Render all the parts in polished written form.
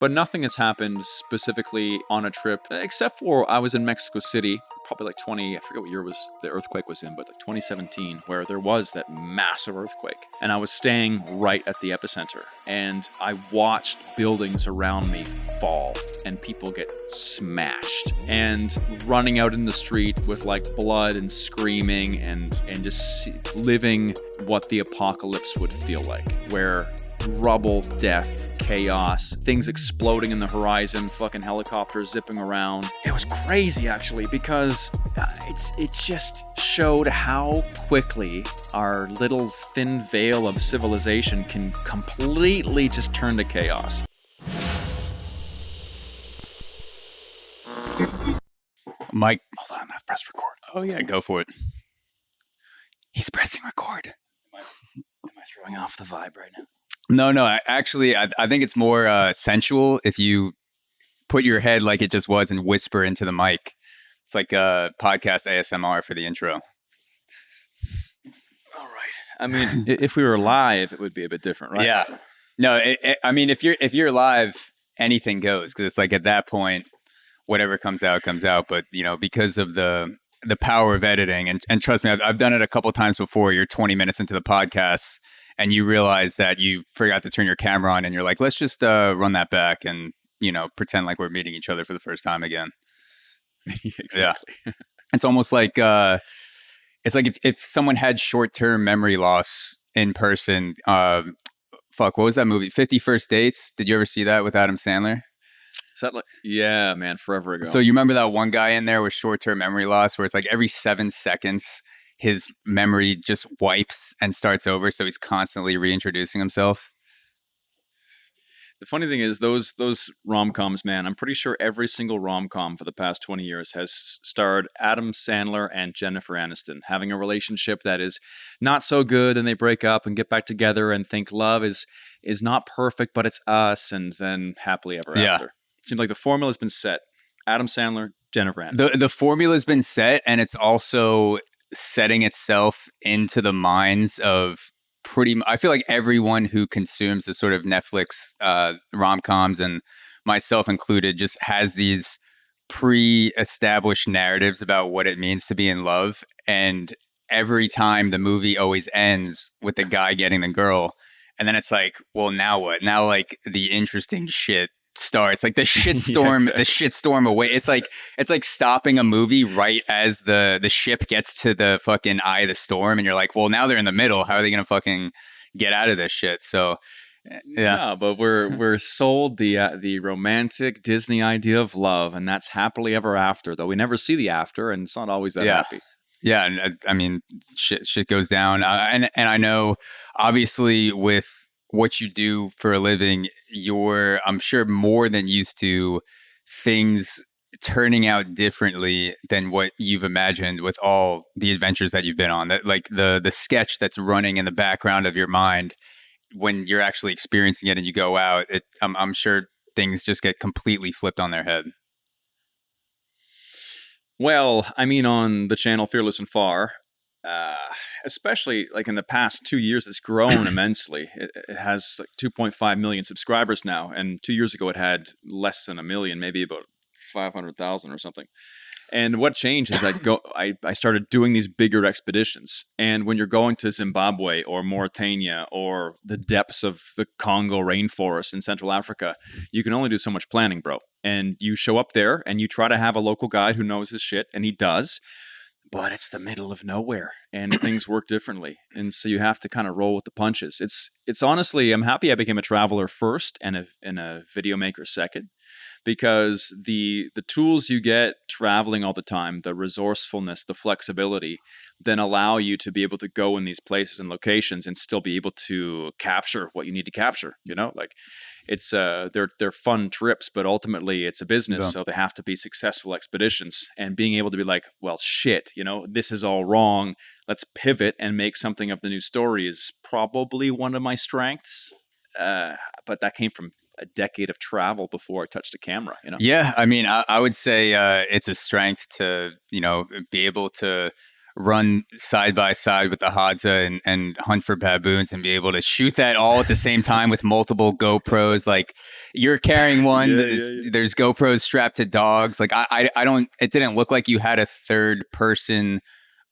But nothing has happened specifically on a trip, except for I was in Mexico City, probably like I forget what year the earthquake was in, but like 2017, where there was that massive earthquake. And I was staying right at the epicenter. And I watched buildings around me fall and people get smashed. And running out in the street with like blood and screaming and just living what the apocalypse would feel like, where rubble, death, chaos, things exploding in the horizon, fucking helicopters zipping around. It was crazy, actually, because it just showed how quickly our little thin veil of civilization can completely just turn to chaos. Mike, hold on, I've pressed record. Oh yeah, go for it. He's pressing record. Am I throwing off the vibe right now? No. Actually, I think it's more sensual if you put your head like it just was and whisper into the mic. It's like a podcast ASMR for the intro. All right. I mean, if we were live, it would be a bit different, right? Yeah. No, I mean, if you're live, anything goes, because it's like at that point, whatever comes out comes out. But because of the power of editing, and trust me, I've done it a couple times before. You're 20 minutes into the podcast, and you realize that you forgot to turn your camera on, and you're like, let's just run that back and, pretend like we're meeting each other for the first time again. Exactly. Yeah. It's almost like, it's like if someone had short-term memory loss in person, what was that movie? 50 First Dates? Did you ever see that with Adam Sandler? Is that yeah, man, forever ago. So you remember that one guy in there with short-term memory loss where it's like every 7 seconds, his memory just wipes and starts over, so he's constantly reintroducing himself. The funny thing is, those rom-coms, man, I'm pretty sure every single rom-com for the past 20 years has starred Adam Sandler and Jennifer Aniston having a relationship that is not so good, and they break up and get back together and think love is not perfect, but it's us, and then happily ever after. It seems like the formula's been set. Adam Sandler, Jennifer Aniston. The formula's been set, and it's also setting itself into the minds of I feel like everyone who consumes the sort of Netflix rom-coms, and myself included, just has these pre-established narratives about what it means to be in love. And every time the movie always ends with the guy getting the girl. And then it's like, well, now what? Now, like, the interesting shit starts, like the shitstorm. Yeah, exactly. The shitstorm away. It's like stopping a movie right as the ship gets to the fucking eye of the storm, and you're like, well, now they're in the middle. How are they gonna fucking get out of this shit? So yeah, but we're sold the romantic Disney idea of love, and that's happily ever after. Though we never see the after, and it's not always that happy. Yeah, and I mean, shit goes down, and I know, obviously, with what you do for a living, you're, I'm sure, more than used to things turning out differently than what you've imagined with all the adventures that you've been on. That, like, the sketch that's running in the background of your mind when you're actually experiencing it and you go out, I'm sure things just get completely flipped on their head. Well, I mean, on the channel Fearless and Far, especially like in the past 2 years, it's grown immensely. It has like 2.5 million subscribers now, and 2 years ago it had less than a million, maybe about 500,000 or something. And what changed is I started doing these bigger expeditions. And when you're going to Zimbabwe or Mauritania or the depths of the Congo rainforest in Central Africa, you can only do so much planning, bro. And you show up there and you try to have a local guide who knows his shit, and he does. But it's the middle of nowhere, and things work differently. And so you have to kind of roll with the punches. It's honestly, I'm happy I became a traveler first and a video maker second, because the tools you get traveling all the time, the resourcefulness, the flexibility, then allow you to be able to go in these places and locations and still be able to capture what you need to capture. Like, it's they're fun trips, but ultimately it's a business, so they have to be successful expeditions. And being able to be like, well, shit, this is all wrong. Let's pivot and make something of the new story is probably one of my strengths. But that came from a decade of travel before I touched a camera. Yeah, I mean, I would say it's a strength to be able to run side by side with the Hadza and hunt for baboons and be able to shoot that all at the same time with multiple GoPros. Like you're carrying one, there's GoPros strapped to dogs. Like I don't, it didn't look like you had a third person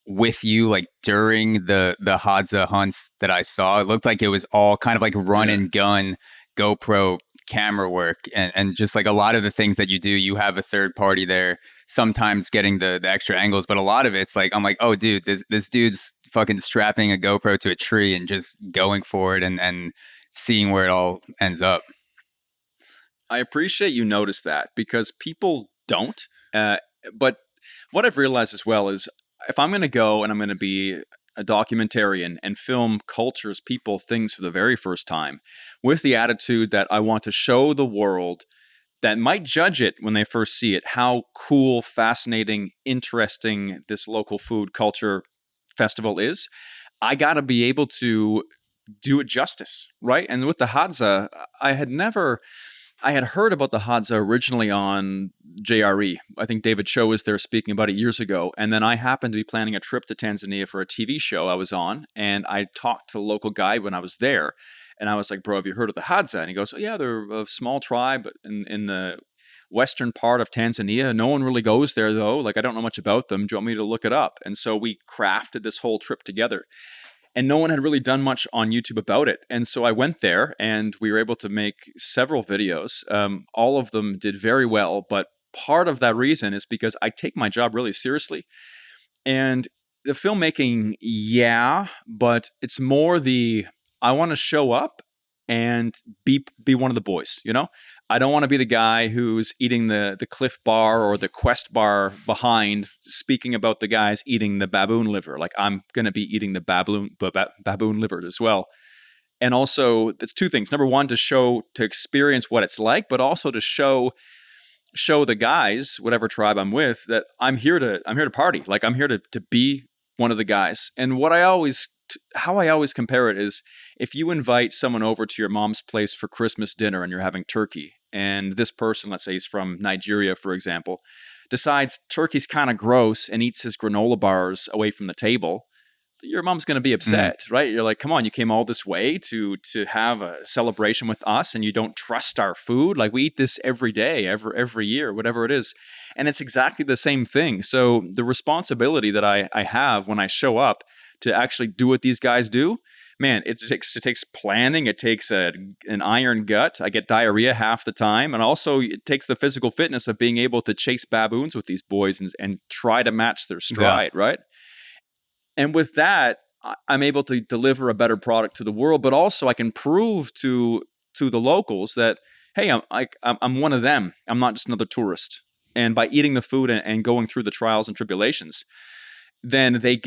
with you like during the Hadza hunts that I saw. It looked like it was all kind of like run and gun GoPro camera work, and just like a lot of the things that you do, you have a third party there sometimes getting the extra angles, but a lot of it's like I'm like, oh dude, this dude's fucking strapping a GoPro to a tree and just going for it and seeing where it all ends up. I appreciate you noticed that, because people don't, but what I've realized as well is if I'm going to go and I'm going to be a documentarian and film cultures, people, things for the very first time, with the attitude that I want to show the world that might judge it when they first see it, how cool, fascinating, interesting this local food culture festival is, I got to be able to do it justice, right? And with the Hadza, I had heard about the Hadza originally on JRE. I think David Cho was there speaking about it years ago. And then I happened to be planning a trip to Tanzania for a TV show I was on. And I talked to the local guy when I was there. And I was like, bro, have you heard of the Hadza? And he goes, oh, yeah, they're a small tribe in the western part of Tanzania. No one really goes there, though. Like, I don't know much about them. Do you want me to look it up? And so we crafted this whole trip together. And no one had really done much on YouTube about it. And so I went there and we were able to make several videos. All of them did very well. But part of that reason is because I take my job really seriously. And the filmmaking, but it's more I want to show up and be one of the boys, you know? I don't want to be the guy who's eating the Cliff Bar or the Quest Bar behind, speaking about the guys eating the baboon liver. Like, I'm going to be eating the baboon liver as well. And also, it's two things. Number one, to experience what it's like, but also to show the guys, whatever tribe I'm with, that I'm here to party. Like, I'm here to be one of the guys. And how I always compare it is, if you invite someone over to your mom's place for Christmas dinner and you're having turkey, and this person, let's say he's from Nigeria, for example, decides turkey's kind of gross and eats his granola bars away from the table, your mom's going to be upset, right? You're like, come on, you came all this way to have a celebration with us and you don't trust our food? Like, we eat this every day, every year, whatever it is. And it's exactly the same thing. So the responsibility that I have when I show up to actually do what these guys do, man, it takes planning. It takes an iron gut. I get diarrhea half the time. And also it takes the physical fitness of being able to chase baboons with these boys and try to match their stride, right? And with that, I'm able to deliver a better product to the world, but also I can prove to the locals that, hey, I'm one of them. I'm not just another tourist. And by eating the food and going through the trials and tribulations, then they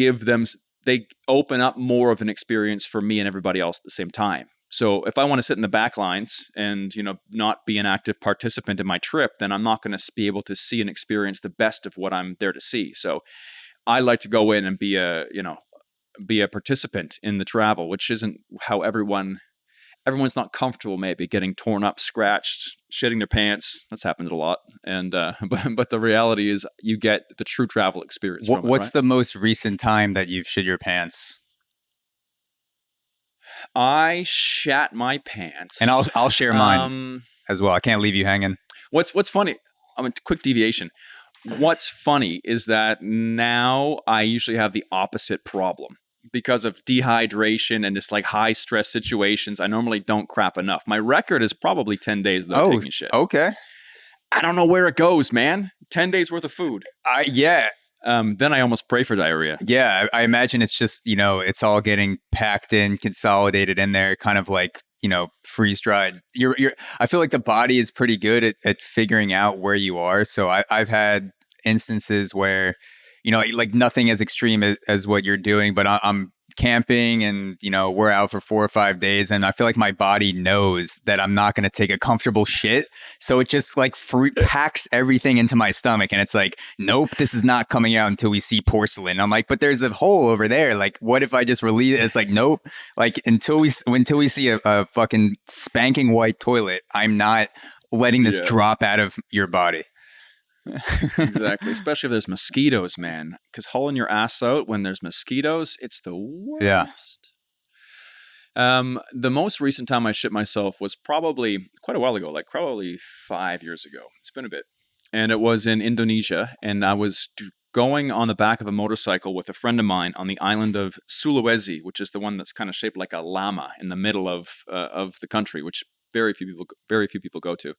open up more of an experience for me and everybody else at the same time. So if I want to sit in the back lines and, not be an active participant in my trip, then I'm not going to be able to see and experience the best of what I'm there to see. So I like to go in and be a participant in the travel, which isn't how everyone's not comfortable, maybe getting torn up, scratched, shitting their pants. That's happened a lot. And but the reality is you get the true travel experience. What's the most recent time that you've shit your pants? I shat my pants. And I'll share mine as well. I can't leave you hanging. What's funny, quick deviation. What's funny is that now I usually have the opposite problem. Because of dehydration and just like high stress situations, I normally don't crap enough. My record is probably 10 days without taking shit. Okay. I don't know where it goes, man. 10 days worth of food. Then I almost pray for diarrhea. Yeah, I imagine it's just, it's all getting packed in, consolidated in there, kind of like, freeze dried. I feel like the body is pretty good at figuring out where you are. So I've had instances where, like nothing as extreme as what you're doing, but I'm camping and, we're out for 4 or 5 days and I feel like my body knows that I'm not going to take a comfortable shit. So it just like packs everything into my stomach and it's like, nope, this is not coming out until we see porcelain. I'm like, but there's a hole over there. Like, what if I just release it? It's like, nope. Like until we see a fucking spanking white toilet, I'm not letting this drop out of your body. Exactly. Especially if there's mosquitoes, man. Because hauling your ass out when there's mosquitoes, it's the Yeah. worst. The most recent time I shit myself was probably quite a while ago, like probably 5 years ago. It's been a bit. And it was in Indonesia. And I was going on the back of a motorcycle with a friend of mine on the island of Sulawesi, which is the one that's kind of shaped like a llama in the middle of the country, which very few people go to.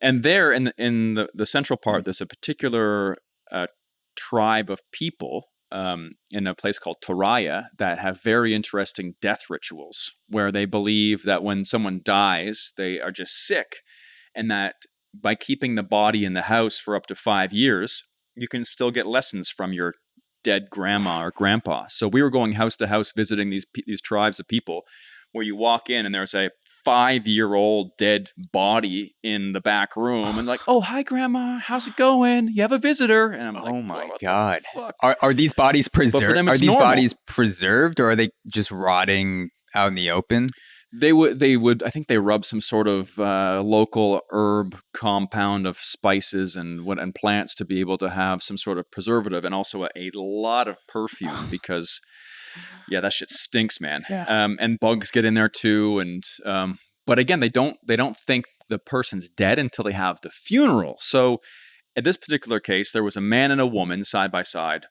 And there in the central part, there's a particular tribe of people in a place called Torajans that have very interesting death rituals where they believe that when someone dies, they are just sick, and that by keeping the body in the house for up to 5 years, you can still get lessons from your dead grandma or grandpa. So we were going house to house visiting these tribes of people where you walk in and there's a 5-year-old dead body in the back room and like, oh, hi, grandma. How's it going? You have a visitor. And I'm like, oh my what God. the fuck? Are these bodies preserved? But for them, Are it's these normal. bodies preserved, or are they just rotting out in the open? They would, I think they rub some sort of local herb compound of spices and plants to be able to have some sort of preservative and also a lot of perfume because, yeah, that shit stinks, man. Yeah. And bugs get in there too. And but again, they don't think the person's dead until they have the funeral. So in this particular case, there was a man and a woman side by side.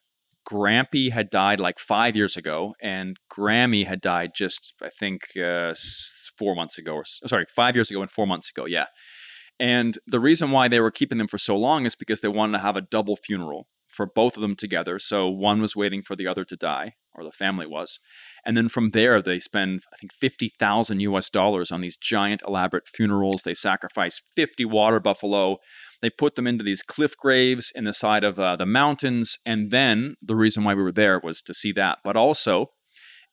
Grampy had died like 5 years ago, and Grammy had died just, I think, 4 months ago. 5 years ago and 4 months ago, yeah. And the reason why they were keeping them for so long is because they wanted to have a double funeral for both of them together. So one was waiting for the other to die, or the family was. And then from there, they spend, I think, $50,000 on these giant, elaborate funerals. They sacrifice 50 water buffalo. They put them into these cliff graves in the side of the mountains. And then the reason why we were there was to see that. But also,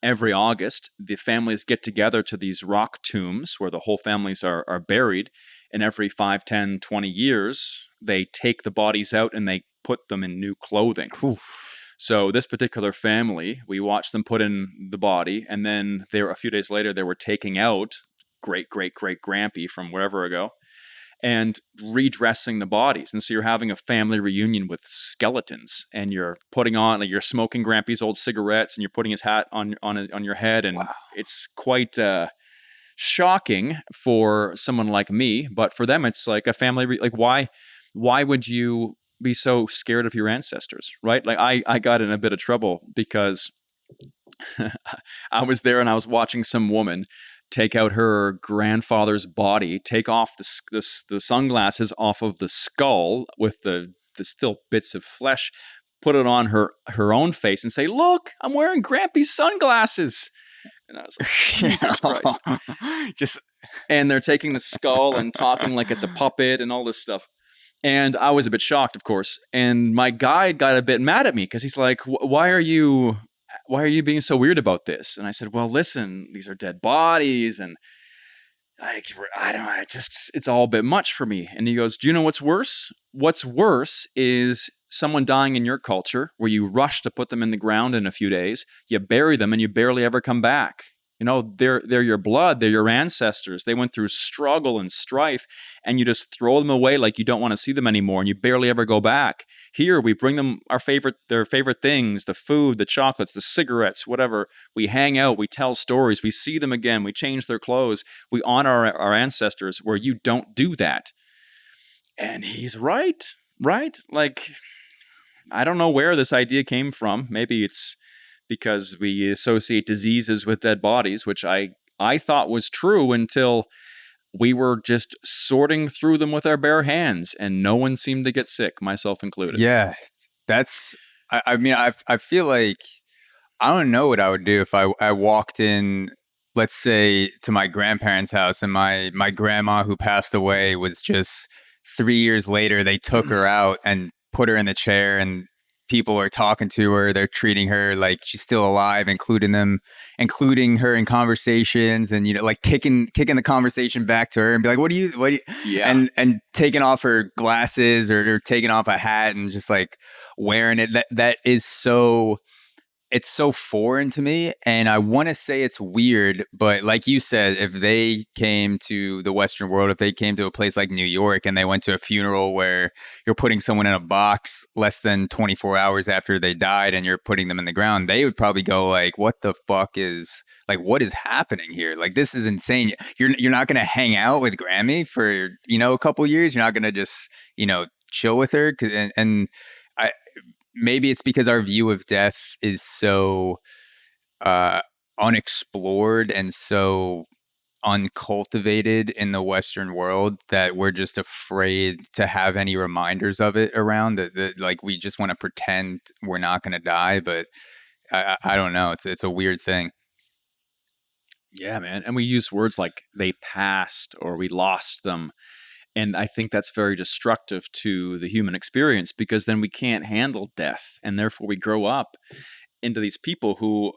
every August, the families get together to these rock tombs where the whole families are buried. And every 5, 10, 20 years, they take the bodies out and they put them in new clothing. Oof. So this particular family, we watched them put in the body. And then a few days later, they were taking out great-great-great-grampy from wherever ago and redressing the bodies. And so you're having a family reunion with skeletons, and you're putting on, like, you're smoking Grampy's old cigarettes, and you're putting his hat on your head, and Wow. it's quite shocking for someone like me. But for them, it's like a family. Like, why would you be so scared of your ancestors, right? Like, I got in a bit of trouble because I was there and I was watching some woman take out her grandfather's body, take off the sunglasses off of the skull with the still bits of flesh, put it on her own face and say, look, I'm wearing Grampy's sunglasses. And I was like, Jesus Christ. And they're taking the skull and talking like it's a puppet and all this stuff. And I was a bit shocked, of course. And my guide got a bbit mad at me because he's like, why are you being so weird about this? And I said, well, listen, these are dead bodies. And I don't know, it's all a bit much for me. And he goes, do you know what's worse? What's worse is someone dying in your culture where you rush to put them in the ground in a few days, you bury them and you barely ever come back. You know, they're your blood, they're your ancestors. They went through struggle and strife, and you just throw them away like you don't want to see them anymore, and you barely ever go back. Here, we bring them their favorite things, the food, the chocolates, the cigarettes, whatever. We hang out, we tell stories, we see them again, we change their clothes, we honor our ancestors where you don't do that. And he's right? Like, I don't know where this idea came from. Maybe it's because we associate diseases with dead bodies, which I thought was true until we were just sorting through them with our bare hands, and no one seemed to get sick, myself included. Yeah, I mean, I feel like I don't know what I would do if I walked in, let's say, to my grandparents' house, and my grandma who passed away was just 3 years later, they took her out and put her in the chair, and people are talking to her. They're treating her like she's still alive, including her in conversations, and, you know, like kicking the conversation back to her and be like, what do you Yeah. and taking off her glasses or taking off a hat and just like wearing it. That is so, it's so foreign to me, and I want to say it's weird, but like you said, if they came to the Western world, if they came to a place like New York and they went to a funeral where you're putting someone in a box less than 24 hours after they died and you're putting them in the ground, they would probably go like, what the fuck is, like, what is happening here? Like, this is insane. You're not going to hang out with Grammy for, a couple years. You're not going to just, chill with her. And I, maybe it's because our view of death is so unexplored and so uncultivated in the Western world that we're just afraid to have any reminders of it around. That like we just want to pretend we're not going to die, but I don't know. It's a weird thing. Yeah, man. And we use words like they passed or we lost them. And I think that's very destructive to the human experience because then we can't handle death. And therefore we grow up into these people who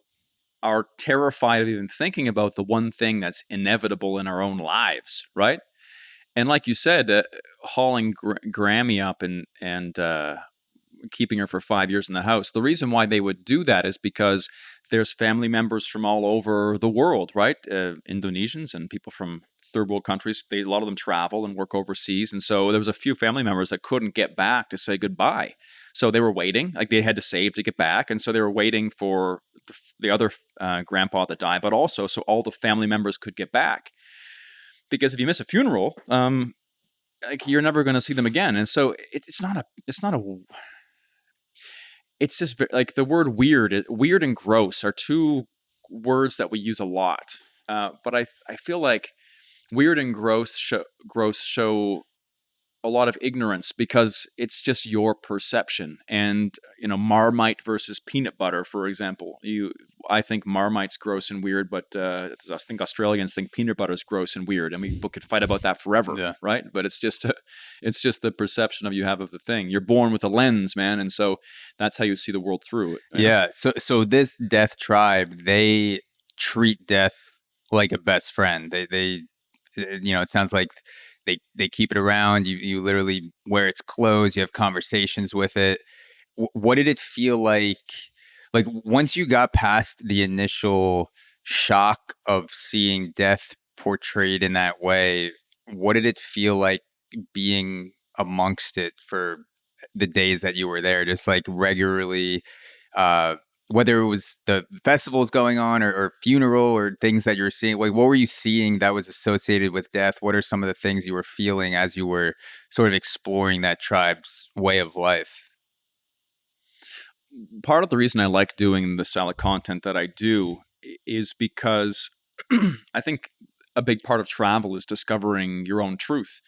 are terrified of even thinking about the one thing that's inevitable in our own lives, right? And like you said, hauling Grammy up and keeping her for 5 years in the house, the reason why they would do that is because there's family members from all over the world, right? Indonesians and people from third world countries, a lot of them travel and work overseas. And so there was a few family members that couldn't get back to say goodbye. So they were waiting, like they had to save to get back. And so they were waiting for the other grandpa that died, but also so all the family members could get back. Because if you miss a funeral, like you're never going to see them again. And so it's just like the word weird and gross are two words that we use a lot. But I feel like weird and gross show a lot of ignorance because it's just your perception. And Marmite versus peanut butter, for example, I think Marmite's gross and weird, but I think Australians think peanut butter is gross and weird, and we could fight about that forever, right? But it's just the perception you have of the thing. You're born with a lens, man, and so that's how you see the world through. Yeah. So this death tribe, they treat death like a best friend. They it sounds like they keep it around. You literally wear its clothes. You have conversations with it. What did it feel like? Like once you got past the initial shock of seeing death portrayed in that way, what did it feel like being amongst it for the days that you were there? Just like regularly, whether it was the festivals going on or funeral or things that you're seeing, like what were you seeing that was associated with death? What are some of the things you were feeling as you were sort of exploring that tribe's way of life? Part of the reason I like doing the style of content that I do is because I think a big part of travel is discovering your own truth.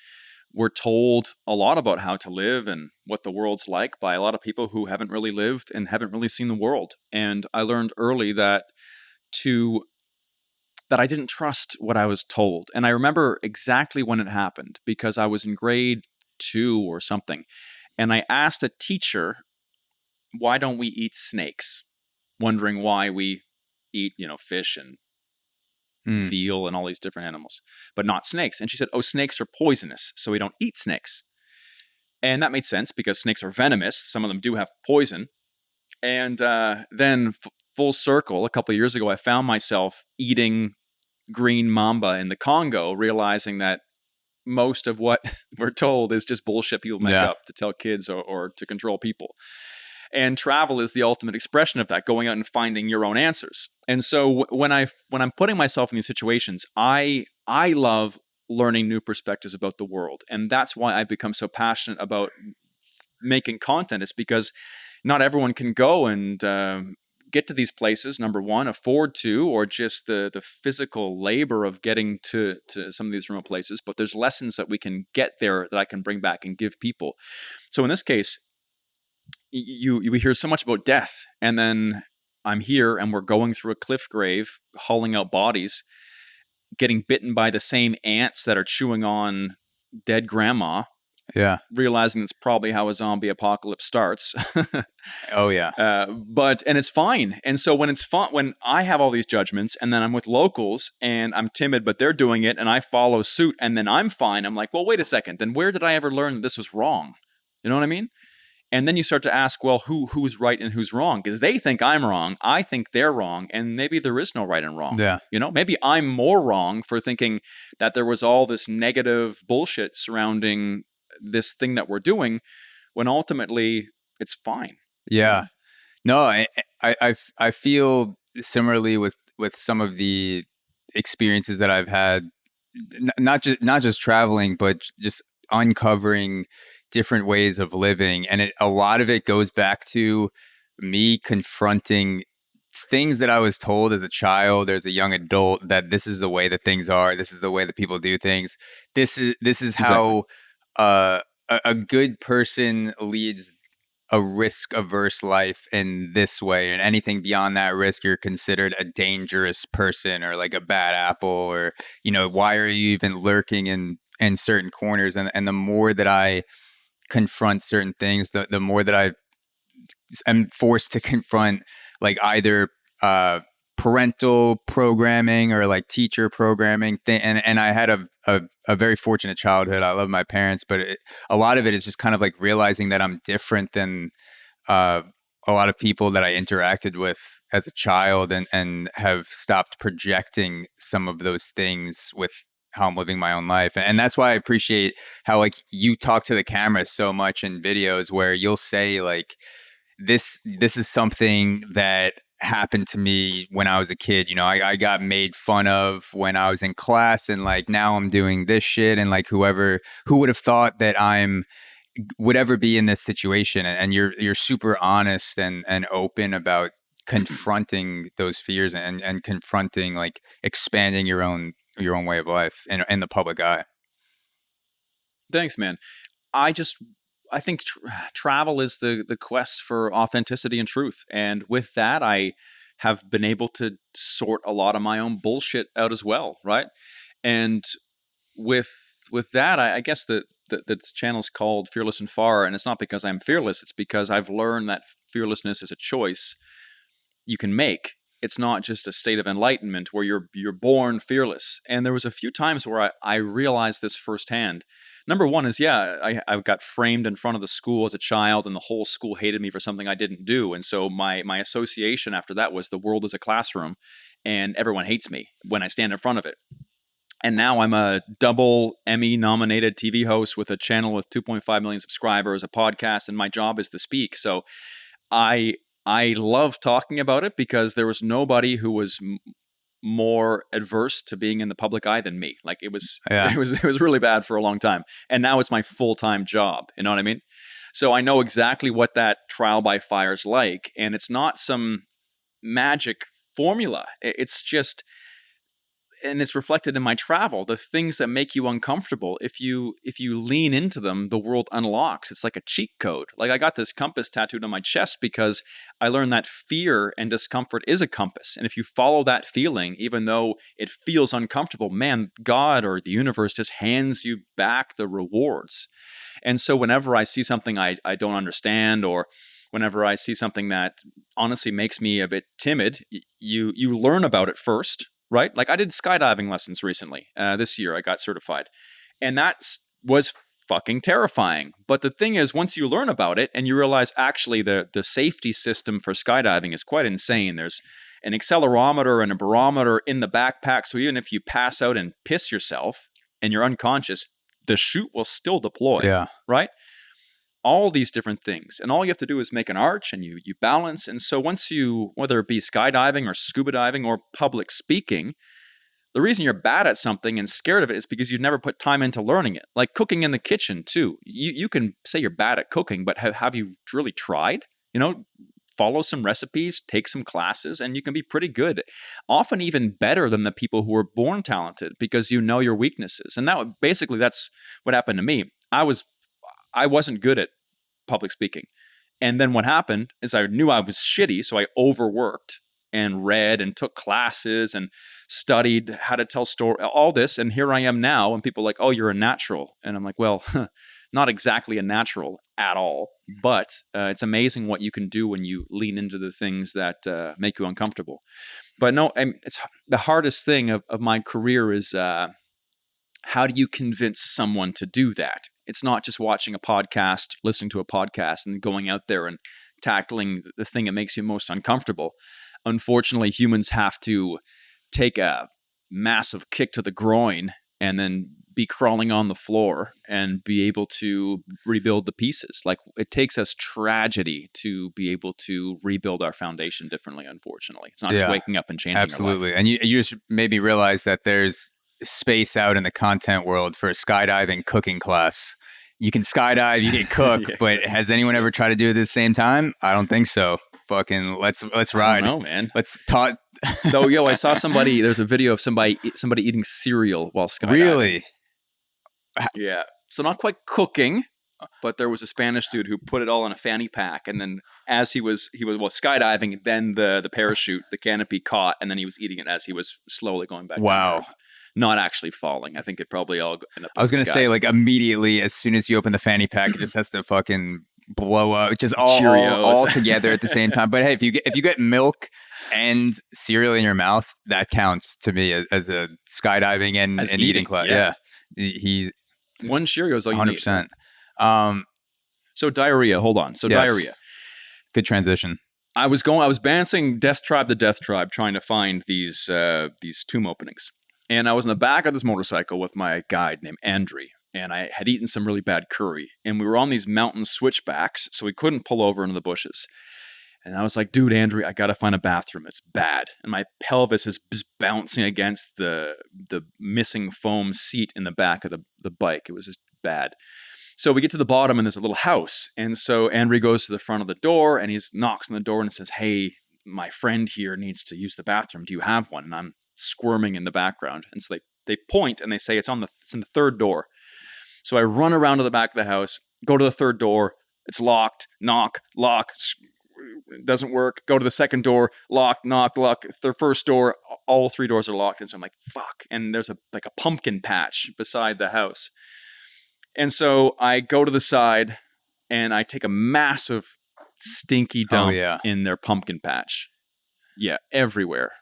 We're told a lot about how to live and what the world's like by a lot of people who haven't really lived and haven't really seen the world. And I learned early that I didn't trust what I was told. And I remember exactly when it happened because I was in grade 2 or something. And I asked a teacher, why don't we eat snakes? Wondering why we eat, fish and veal and all these different animals, but not snakes. And she said, oh, snakes are poisonous, so we don't eat snakes. And that made sense because snakes are venomous. Some of them do have poison. And then full circle, a couple of years ago, I found myself eating green mamba in the Congo, realizing that most of what we're told is just bullshit people make up to tell kids or to control people. And travel is the ultimate expression of that, going out and finding your own answers. And so when I'm putting myself in these situations, I love learning new perspectives about the world. And that's why I've become so passionate about making content. It's because not everyone can go and get to these places, number one, afford to, or just the physical labor of getting to some of these remote places. But there's lessons that we can get there that I can bring back and give people. So in this case, we hear so much about death, and then I'm here and we're going through a cliff grave, hauling out bodies, getting bitten by the same ants that are chewing on dead grandma. Yeah. Realizing that's probably how a zombie apocalypse starts. Oh yeah. And it's fine. And so when it's fun, when I have all these judgments and then I'm with locals and I'm timid, but they're doing it and I follow suit and then I'm fine. I'm like, well, wait a second. Then where did I ever learn that this was wrong? You know what I mean? And then you start to ask, well, who's right and who's wrong? Because they think I'm wrong, I think they're wrong, and maybe there is no right and wrong. Yeah. Maybe I'm more wrong for thinking that there was all this negative bullshit surrounding this thing that we're doing, when ultimately it's fine. Yeah. No, I feel similarly with some of the experiences that I've had, not just traveling, but just uncovering different ways of living, and a lot of it goes back to me confronting things that I was told as a child, as a young adult, that this is the way that things are, this is the way that people do things, this is how a good person leads a risk averse life in this way, and anything beyond that risk you're considered a dangerous person or like a bad apple, or why are you even lurking in certain corners. And the more that I confront certain things, the more that I'm forced to confront like either parental programming or like teacher programming thing. And I had a very fortunate childhood. I love my parents, but a lot of it is just kind of like realizing that I'm different than a lot of people that I interacted with as a child, and have stopped projecting some of those things with how I'm living my own life. And that's why I appreciate how like you talk to the camera so much in videos, where you'll say like, this is something that happened to me when I was a kid. I got made fun of when I was in class, and like now I'm doing this shit, and like who would have thought that would ever be in this situation. And you're super honest and open about confronting those fears, and confronting like expanding your own way of life in the public eye. Thanks, man. I think travel is the quest for authenticity and truth. And with that, I have been able to sort a lot of my own bullshit out as well, right? And with that, I guess the channel's called Fearless and Far, and it's not because I'm fearless. It's because I've learned that fearlessness is a choice you can make. It's not just a state of enlightenment where you're born fearless. And there was a few times where I realized this firsthand. Number one is, I got framed in front of the school as a child, and the whole school hated me for something I didn't do. And so my association after that was the world is a classroom, and everyone hates me when I stand in front of it. And now I'm a double Emmy-nominated TV host with a channel with 2.5 million subscribers, a podcast, and my job is to speak. So I love talking about it, because there was nobody who was more adverse to being in the public eye than me. Like it was really bad for a long time. And now it's my full-time job. You know what I mean? So I know exactly what that trial by fire is like. And it's not some magic formula. It's just, and it's reflected in my travel, the things that make you uncomfortable. If you lean into them, the world unlocks. It's like a cheat code. Like I got this compass tattooed on my chest because I learned that fear and discomfort is a compass. And if you follow that feeling, even though it feels uncomfortable, man, God or the universe just hands you back the rewards. And so whenever I see something I don't understand, or whenever I see something that honestly makes me a bit timid, you learn about it first. Right? Like I did skydiving lessons recently. This year I got certified. And that was fucking terrifying. But the thing is, once you learn about it and you realize actually the safety system for skydiving is quite insane. There's an accelerometer and a barometer in the backpack. So even if you pass out and piss yourself and you're unconscious, the chute will still deploy. Yeah. Right? All these different things. And all you have to do is make an arch, and you balance. And so once you, whether it be skydiving or scuba diving or public speaking, the reason you're bad at something and scared of it is because you've never put time into learning it. Like cooking in the kitchen too. You can say you're bad at cooking, but have you really tried? Follow some recipes, take some classes, and you can be pretty good. Often even better than the people who were born talented, because you know your weaknesses. And that's what happened to me. I wasn't good at public speaking. And then what happened is I knew I was shitty, so I overworked and read and took classes and studied how to tell story, all this. And here I am now, and people are like, oh, you're a natural. And I'm like, well, not exactly a natural at all. But it's amazing what you can do when you lean into the things that make you uncomfortable. But no, it's the hardest thing of my career is how do you convince someone to do that? It's not just watching a podcast, listening to a podcast, and going out there and tackling the thing that makes you most uncomfortable. Unfortunately, humans have to take a massive kick to the groin and then be crawling on the floor and be able to rebuild the pieces. Like, it takes us tragedy to be able to rebuild our foundation differently, unfortunately. It's not just waking up and changing absolutely. our life. And you just made me realize that there's space out in the content world for a skydiving cooking class. You can skydive, you can cook, but has anyone ever tried to do it at the same time? I don't think so. Fucking let's ride. I don't know, man. Let's talk. Though, I saw somebody. There's a video of somebody eating cereal while skydiving. Really? Yeah. So not quite cooking, but there was a Spanish dude who put it all in a fanny pack, and then as he was skydiving, then the parachute, the canopy caught, and then he was eating it as he was slowly going back. Wow. Down to earth. Not actually falling. I think it probably all ended up. I was gonna say, like, immediately as soon as you open the fanny pack, it just has to fucking blow up, just all together at the same time. But hey, if you get milk and cereal in your mouth, that counts to me as a skydiving and eating class. Yeah. He's one Cheerio is all you 100%. need. So diarrhea. Hold on. So diarrhea. Good transition. I was bouncing Death Tribe to Death Tribe trying to find these tomb openings. And I was in the back of this motorcycle with my guide named Andre, and I had eaten some really bad curry. And we were on these mountain switchbacks, so we couldn't pull over into the bushes. And I was like, dude, Andre, I got to find a bathroom. It's bad. And my pelvis is bouncing against the missing foam seat in the back of the bike. It was just bad. So we get to the bottom, and there's a little house. And so Andre goes to the front of the door, and he knocks on the door and says, hey, my friend here needs to use the bathroom. Do you have one? And I'm squirming in the background. And so they point and they say it's in the third door. So I run around to the back of the house, go to the third door. It's locked. Knock, lock. It doesn't work. Go to the second door. Lock, knock, lock. The first door, all three doors are locked. And so I'm like, fuck. And there's a pumpkin patch beside the house. And so I go to the side and I take a massive stinky dump in their pumpkin patch. Yeah, everywhere.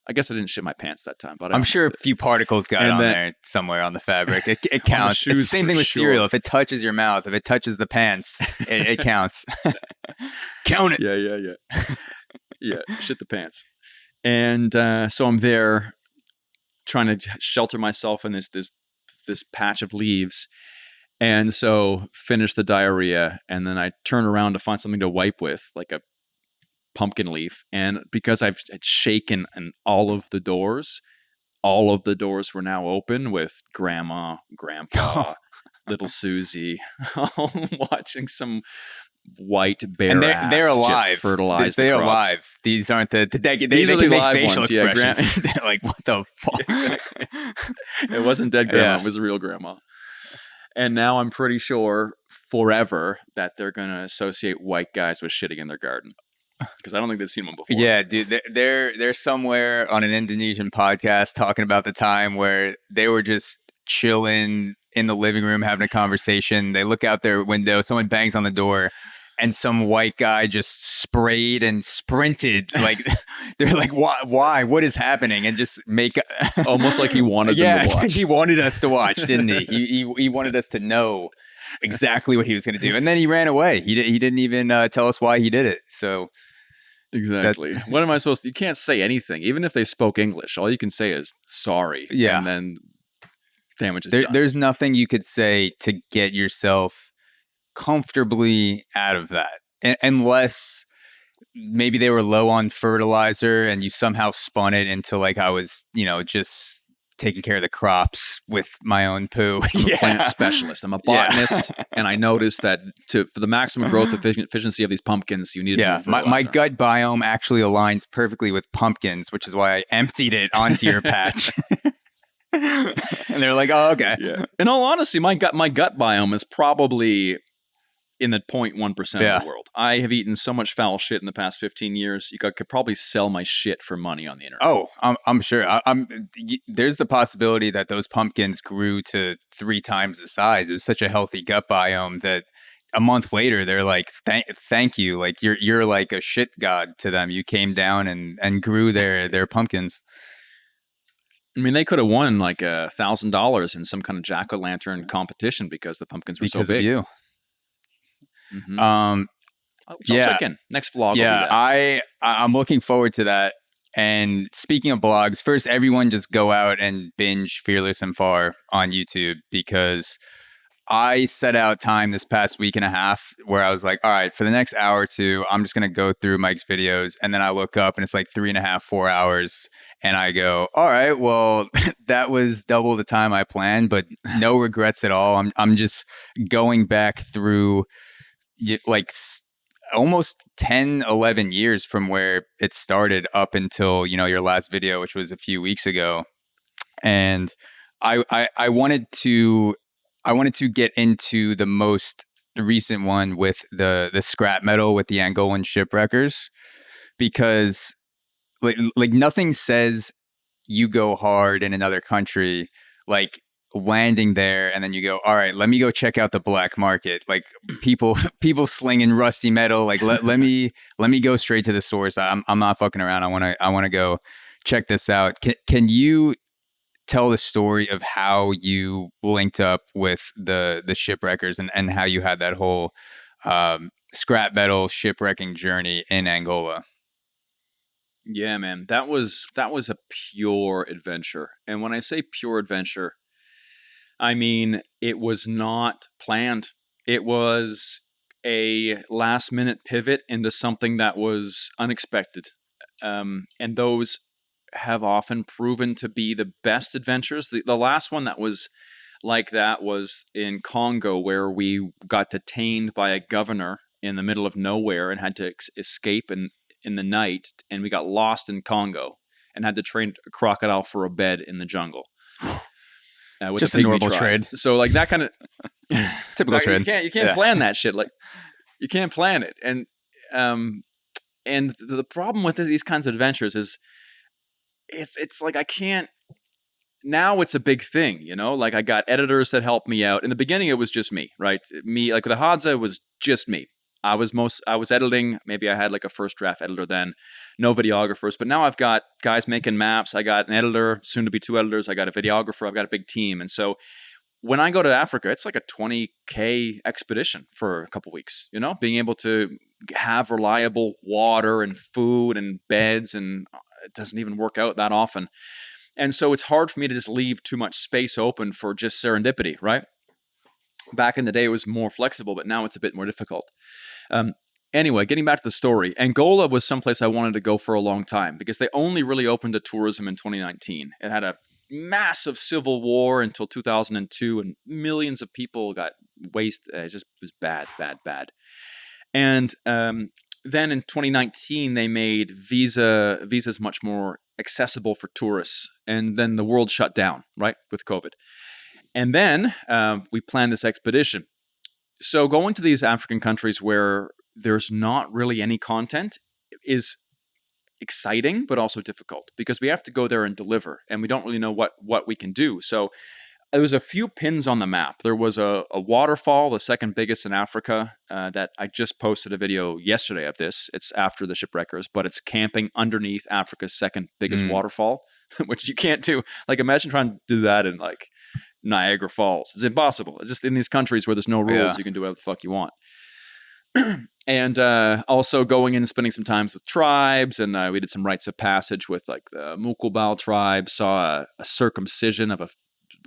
I guess I didn't shit my pants that time, but I'm sure a few particles got on there somewhere on the fabric. It counts. It's the same thing with cereal. If it touches your mouth, if it touches the pants, it counts. Count it. Yeah. Yeah, shit the pants. And so I'm there trying to shelter myself in this patch of leaves. And so finish the diarrhea, and then I turn around to find something to wipe with, like a pumpkin leaf. And because I've shaken in all of the doors were now open with grandma, grandpa, little Susie, all watching some white bear ass they're alive. Just fertilize they're the crops. alive. These aren't they can the make facial ones. expressions. They're like, what the fuck? It wasn't dead grandma. It was a real grandma. And now I'm pretty sure forever that they're going to associate white guys with shitting in their garden. Because I don't think they've seen one before. Yeah, dude, they're somewhere on an Indonesian podcast talking about the time where they were just chilling in the living room having a conversation. They look out their window, someone bangs on the door, and some white guy just sprayed and sprinted. Like, they're like, why? What is happening? And just make almost like he wanted them to watch. He wanted us to watch, didn't he? He wanted us to know exactly what he was going to do, and then he ran away. He didn't even tell us why he did it. So exactly, what am I supposed to? You can't say anything, even if they spoke English. All you can say is sorry. Yeah, and then damage is done. There's nothing you could say to get yourself comfortably out of that, unless maybe they were low on fertilizer and you somehow spun it into like I was, just taking care of the crops with my own poo. I'm a plant specialist. I'm a botanist, and I noticed that for the maximum growth efficiency of these pumpkins, you need my gut biome actually aligns perfectly with pumpkins, which is why I emptied it onto your patch. And they're like, "Oh, okay." Yeah. In all honesty, my gut biome is probably in the 0.1% of the world. I have eaten so much foul shit in the past 15 years. You could probably sell my shit for money on the internet. Oh, I'm sure. There's the possibility that those pumpkins grew to 3 times the size. It was such a healthy gut biome that a month later they're like, "Thank you. Like you're like a shit god to them. You came down and grew their pumpkins." I mean, they could have won like $1,000 in some kind of jack-o'-lantern competition because the pumpkins were so because of big. you. Mm-hmm. Um, I'll yeah, check in. Next vlog, I'll do yeah. that. I'm looking forward to that. And speaking of blogs, first, everyone just go out and binge Fearless and Far on YouTube, because I set out time this past week and a half where I was like, all right, for the next hour or two, I'm just going to go through Mike's videos. And then I look up and it's like 3.5, 4 hours. And I go, all right, well, that was double the time I planned, but no regrets at all. I'm just going back through like almost 10, 11 years from where it started up until, your last video, which was a few weeks ago. And I wanted to get into the most recent one with the scrap metal with the Angolan Shiprweckers, because like nothing says you go hard in another country like landing there and then you go, all right, let me go check out the black market, like people slinging rusty metal, like let me go straight to the source. I'm not fucking around. I want to go check this out. Can you tell the story of how you linked up with the Shipwreckers and how you had that whole scrap metal shipwrecking journey in Angola? Yeah, man, that was a pure adventure. And when I say pure adventure, I mean it was not planned. It was a last minute pivot into something that was unexpected. And those have often proven to be the best adventures. The last one that was like that was in Congo, where we got detained by a governor in the middle of nowhere and had to escape in the night, and we got lost in Congo and had to train a crocodile for a bed in the jungle. With just a a normal trade. So like that kind of typical trade. You can't plan that shit. Like you can't plan it. And the problem with these kinds of adventures is it's like I can't. Now it's a big thing, like I got editors that helped me out. In the beginning, it was just me, right? Me, like the Hadza, it was just me. I was editing. Maybe I had like a first draft editor then, no videographers. But now I've got guys making maps. I got an editor, soon to be 2 editors. I got a videographer. I've got a big team. And so when I go to Africa, it's like a 20K expedition for a couple weeks, being able to have reliable water and food and beds, and it doesn't even work out that often. And so it's hard for me to just leave too much space open for just serendipity, right? Back in the day, it was more flexible, but now it's a bit more difficult. Anyway, getting back to the story, Angola was someplace I wanted to go for a long time because they only really opened to tourism in 2019. It had a massive civil war until 2002, and millions of people got wasted. It just was bad. And then in 2019, they made visas much more accessible for tourists. And then the world shut down, right, with COVID. And then we planned this expedition. So going to these African countries where there's not really any content is exciting, but also difficult because we have to go there and deliver, and we don't really know what we can do. So there was a few pins on the map. There was a waterfall, the second biggest in Africa, that I just posted a video yesterday of this. It's after the Shipwreckers, but it's camping underneath Africa's second biggest waterfall, which you can't do. Like imagine trying to do that in like Niagara Falls. It's impossible. It's just in these countries where there's no rules, you can do whatever the fuck you want. And also going in and spending some time with tribes, and we did some rites of passage with like the Mukubal tribe. Saw a circumcision of a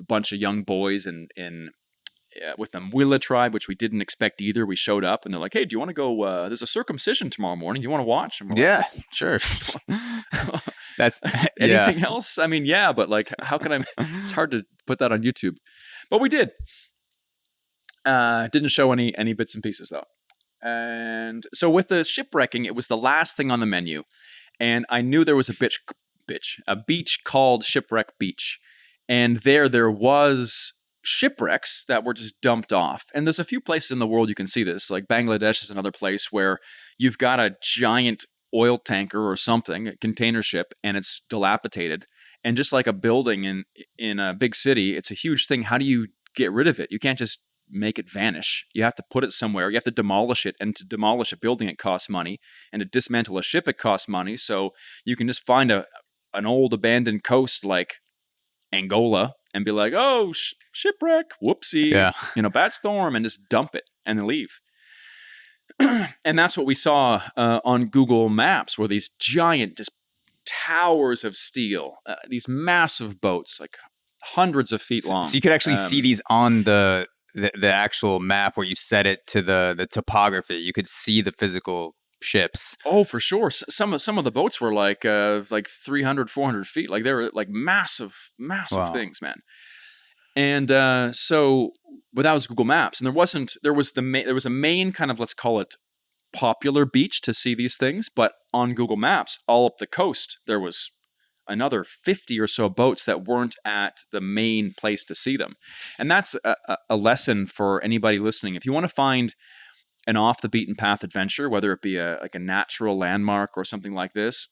bunch of young boys with the Mwila tribe, which we didn't expect either. We showed up and they're like, "Hey, do you want to go? There's a circumcision tomorrow morning. You want to watch?" And yeah, like, sure. That's anything else? I mean, yeah, but like, how can I? It's hard to put that on YouTube, but we did. Didn't show any bits and pieces though. And so with the shipwrecking, it was the last thing on the menu, and I knew there was a beach called Shipwreck Beach, and there was shipwrecks that were just dumped off. And there's a few places in the world you can see this, like Bangladesh is another place where you've got a giant oil tanker or something, a container ship, and it's dilapidated. And just like a building in a big city, it's a huge thing. How do you get rid of it? You can't just make it vanish. You have to put it somewhere. You have to demolish it. And to demolish a building, it costs money. And to dismantle a ship, it costs money. So you can just find an old abandoned coast like Angola and be like, oh, shipwreck, whoopsie, Yeah. bad storm, and just dump it and then leave. And that's what we saw on Google Maps, where these giant, just towers of steel, these massive boats, like hundreds of feet long. So you could actually see these on the actual map where you set it to the topography. You could see the physical ships. Oh, for sure. Some of the boats were like 300, 400 feet. Like they were like massive Wow. things, man. And so, but that was Google Maps, and there was a main kind of, let's call it, popular beach to see these things. But on Google Maps, all up the coast, there was another 50 or so boats that weren't at the main place to see them. And that's a lesson for anybody listening. If you want to find an off the beaten path adventure, whether it be a natural landmark or something like this,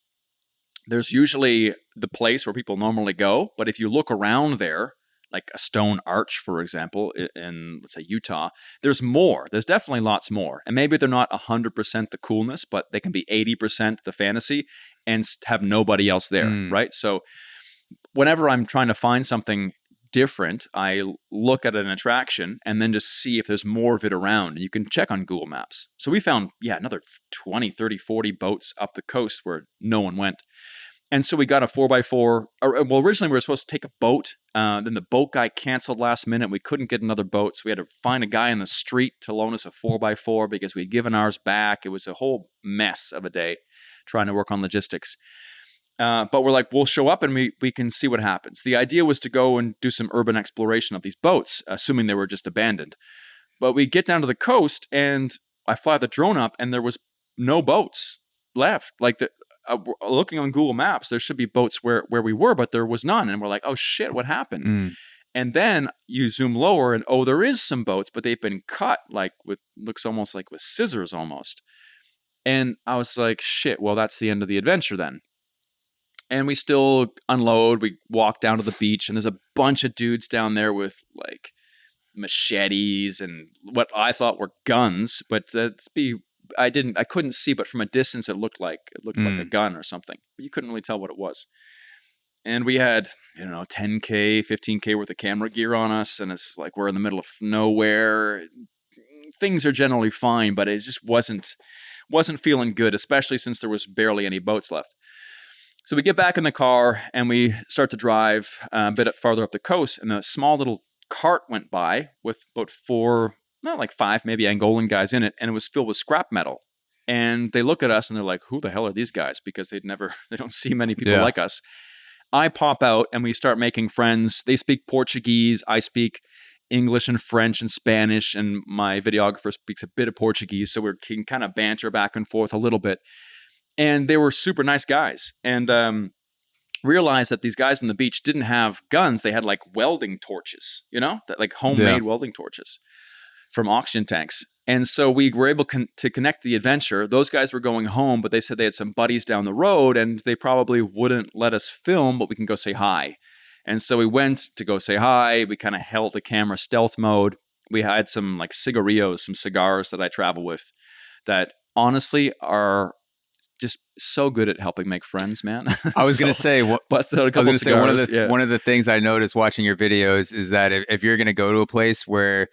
there's usually the place where people normally go. But if you look around there, like a stone arch, for example, in, let's say, Utah, there's more. There's definitely lots more. And maybe they're not 100% the coolness, but they can be 80% the fantasy and have nobody else there, right? So whenever I'm trying to find something different, I look at an attraction and then just see if there's more of it around. And you can check on Google Maps. So we found, another 20, 30, 40 boats up the coast where no one went. And so we got a 4x4. Well, originally we were supposed to take a boat. Then the boat guy canceled last minute. We couldn't get another boat. So we had to find a guy in the street to loan us a 4x4 because we'd given ours back. It was a whole mess of a day trying to work on logistics. But we're like, we'll show up and we can see what happens. The idea was to go and do some urban exploration of these boats, assuming they were just abandoned. But we get down to the coast and I fly the drone up and there was no boats left. Like looking on Google Maps, there should be boats where we were, but there was none. And we're like, oh shit, what happened? And then you zoom lower and, there is some boats, but they've been cut looks almost like with scissors almost. And I was like, shit, well, that's the end of the adventure then. And we still unload. We walk down to the beach and there's a bunch of dudes down there with like machetes and what I thought were guns, but I couldn't see, but from a distance it looked like a gun or something. But you couldn't really tell what it was. And we had, 10K, 15K worth of camera gear on us, and it's like we're in the middle of nowhere. Things are generally fine, but it just wasn't feeling good, especially since there was barely any boats left. So we get back in the car and we start to drive a bit farther up the coast, and a small little cart went by with about 5 maybe Angolan guys in it, and it was filled with scrap metal. And they look at us and they're like, who the hell are these guys? Because they don't see many people like us. I pop out and we start making friends. They speak Portuguese. I speak English and French and Spanish, and my videographer speaks a bit of Portuguese. So we can kind of banter back and forth a little bit. And they were super nice guys. And realized that these guys on the beach didn't have guns. They had like welding torches, like homemade welding torches from oxygen tanks. And so we were able to connect the adventure. Those guys were going home, but they said they had some buddies down the road and they probably wouldn't let us film, but we can go say hi. And so we went to go say hi. We kind of held the camera stealth mode. We had some like cigarillos, some cigars that I travel with that honestly are just so good at helping make friends, man. I was going to say, busted out a couple cigars. One of the things I noticed watching your videos is that if you're going to go to a place where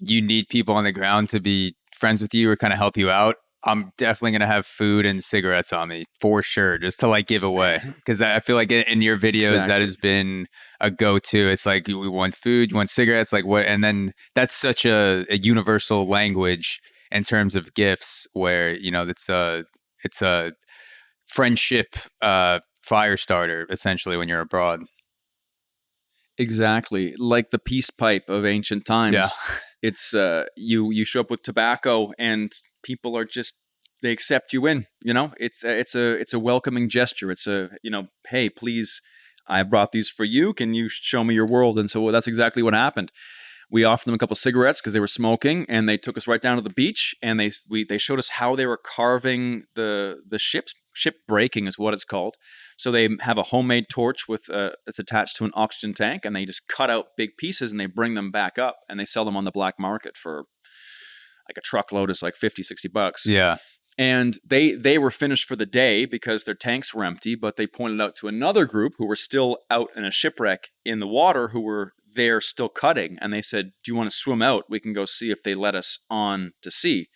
you need people on the ground to be friends with you or kind of help you out, I'm definitely going to have food and cigarettes on me for sure, just to like give away. Because I feel like in your videos, that has been a go-to. It's like, we want food, you want cigarettes, like what? And then that's such a universal language in terms of gifts where, it's a friendship fire starter essentially when you're abroad. Exactly. Like the peace pipe of ancient times. Yeah. It's you show up with tobacco and people are just, they accept you in, it's a welcoming gesture. It's hey, please, I brought these for you. Can you show me your world? And so that's exactly what happened. We offered them a couple of cigarettes because they were smoking, and they took us right down to the beach, and they showed us how they were carving the ships. Ship breaking is what it's called. So they have a homemade torch with it's attached to an oxygen tank, and they just cut out big pieces and they bring them back up and they sell them on the black market for like a truckload is like $50-$60. Yeah. And they were finished for the day because their tanks were empty, but they pointed out to another group who were still out in a shipwreck in the water who were there still cutting. And they said, do you want to swim out? We can go see if they let us on to sea.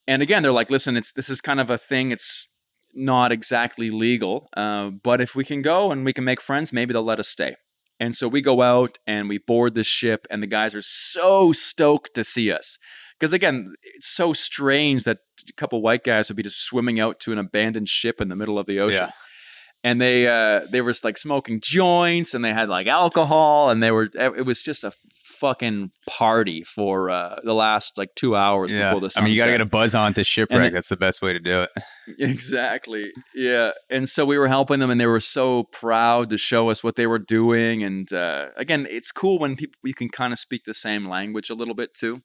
And again, they're like, listen, this is kind of a thing. It's not exactly legal, but if we can go and we can make friends, maybe they'll let us stay. And so we go out and we board this ship, and the guys are so stoked to see us. Because again, it's so strange that a couple white guys would be just swimming out to an abandoned ship in the middle of the ocean. Yeah. And they were like smoking joints, and they had like alcohol, and it was just a fucking party for the last like 2 hours before the sunset. I mean, you got to get a buzz on to shipwreck. That's the best way to do it. Exactly. Yeah. And so we were helping them, and they were so proud to show us what they were doing. And again, it's cool when you can kind of speak the same language a little bit too.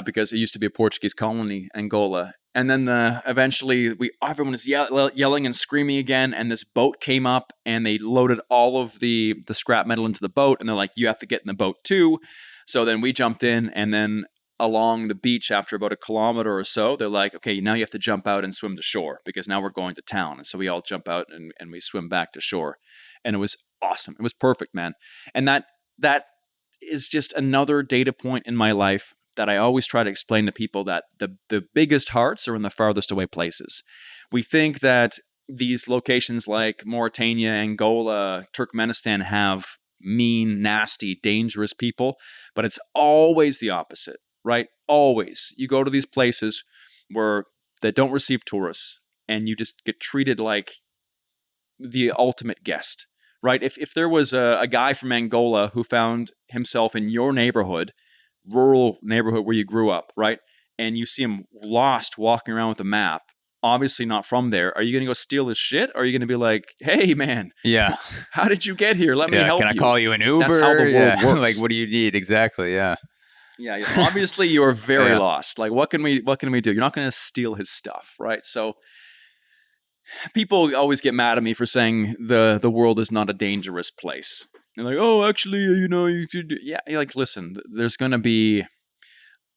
Because it used to be a Portuguese colony, Angola. And then eventually everyone is yelling and screaming again, and this boat came up, and they loaded all of the scrap metal into the boat, and they're like, you have to get in the boat too. So then we jumped in, and then along the beach after about a kilometer or so, they're like, okay, now you have to jump out and swim to shore because now we're going to town. And so we all jump out and we swim back to shore. And it was awesome. It was perfect, man. And that is just another data point in my life that I always try to explain to people, that the biggest hearts are in the farthest away places. We think that these locations like Mauritania, Angola, Turkmenistan have mean, nasty, dangerous people, but it's always the opposite, right? Always. You go to these places that don't receive tourists, and you just get treated like the ultimate guest, right? If there was a guy from Angola who found himself in your neighborhood, rural neighborhood where you grew up, right? And you see him lost walking around with a map, obviously not from there. Are you going to go steal his shit? Or are you going to be like, hey, man, yeah, how did you get here? Let me help you. Can I call you an Uber? That's how the world works. Like, what do you need? Exactly. Yeah. Yeah. Obviously, you are very lost. Like, what can we do? You're not going to steal his stuff, right? So people always get mad at me for saying the world is not a dangerous place. They're like, oh, actually, you should. Yeah, you're like, listen, there's going to be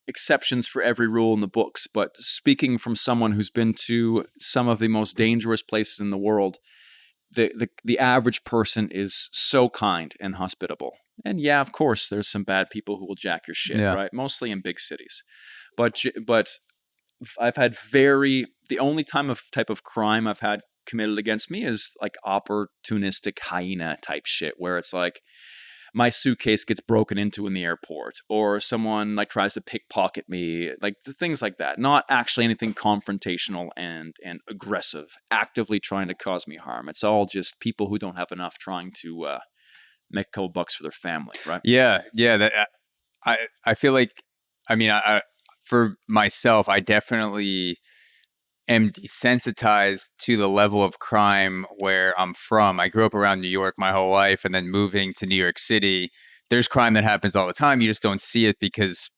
exceptions for every rule in the books. But speaking from someone who's been to some of the most dangerous places in the world, the average person is so kind and hospitable. And yeah, of course, there's some bad people who will jack your shit, right? Mostly in big cities. But I've had the only type of crime I've had committed against me is like opportunistic hyena type shit, where it's like my suitcase gets broken into in the airport, or someone like tries to pickpocket me, like things like that. Not actually anything confrontational and aggressive, actively trying to cause me harm. It's all just people who don't have enough trying to make a couple bucks for their family, right? Yeah. I feel like, I mean, for myself, I definitely am desensitized to the level of crime where I'm from. I grew up around New York my whole life, and then moving to New York City, there's crime that happens all the time. You just don't see it because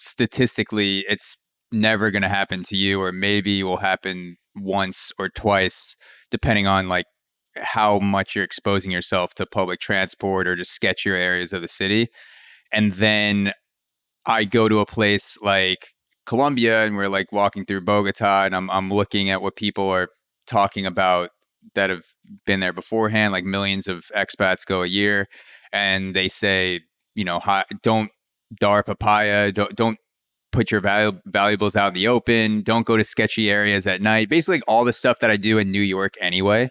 statistically it's never going to happen to you, or maybe will happen once or twice, depending on like how much you're exposing yourself to public transport or just sketchier areas of the city. And then I go to a place like Colombia, and we're like walking through Bogota, and I'm looking at what people are talking about that have been there beforehand. Like millions of expats go a year, and they say, don't dar papaya, don't put your valuables out in the open, don't go to sketchy areas at night. Basically, all the stuff that I do in New York anyway.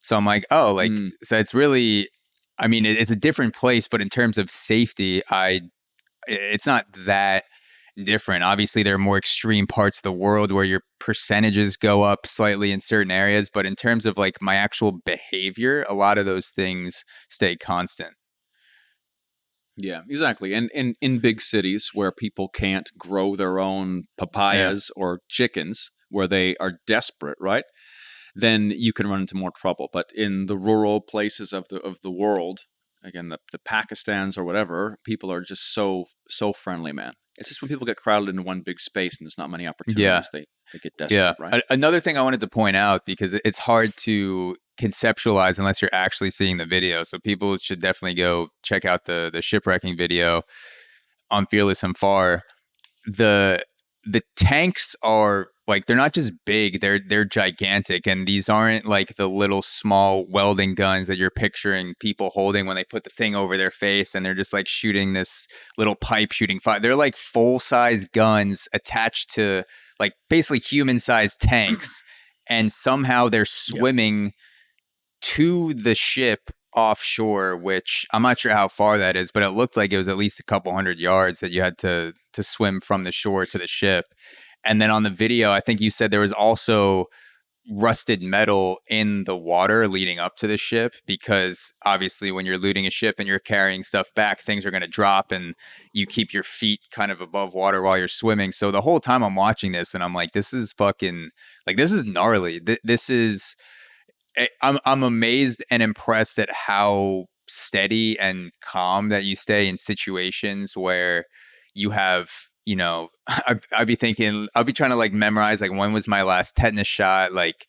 So I'm like, so it's really, I mean, it's a different place, but in terms of safety, it's not that different. Obviously, there are more extreme parts of the world where your percentages go up slightly in certain areas, but in terms of like my actual behavior, a lot of those things stay constant. Yeah, exactly. And in big cities where people can't grow their own papayas or chickens, where they are desperate, right? Then you can run into more trouble. But in the rural places of the world, again, the Pakistans or whatever, people are just so friendly, man. It's just when people get crowded into one big space and there's not many opportunities, they get desperate, right? Another thing I wanted to point out, because it's hard to conceptualize unless you're actually seeing the video. So people should definitely go check out the shipwrecking video on Fearless and Far. the tanks are like, they're not just big, they're gigantic, and these aren't like the little small welding guns that you're picturing people holding when they put the thing over their face and they're just like shooting this little pipe shooting fire. They're like full-size guns attached to like basically human-sized tanks, and somehow they're swimming to the ship offshore, which I'm not sure how far that is, but it looked like it was at least a couple hundred yards that you had to swim from the shore to the ship. And then on the video, I think you said there was also rusted metal in the water leading up to the ship, because obviously when you're looting a ship and you're carrying stuff back, things are going to drop, and you keep your feet kind of above water while you're swimming. So the whole time I'm watching this and I'm like, this is fucking, like, this is gnarly. This is, I'm amazed and impressed at how steady and calm that you stay in situations where you have, you know, I'd be thinking, I'll be trying to like memorize, like, when was my last tetanus shot? Like,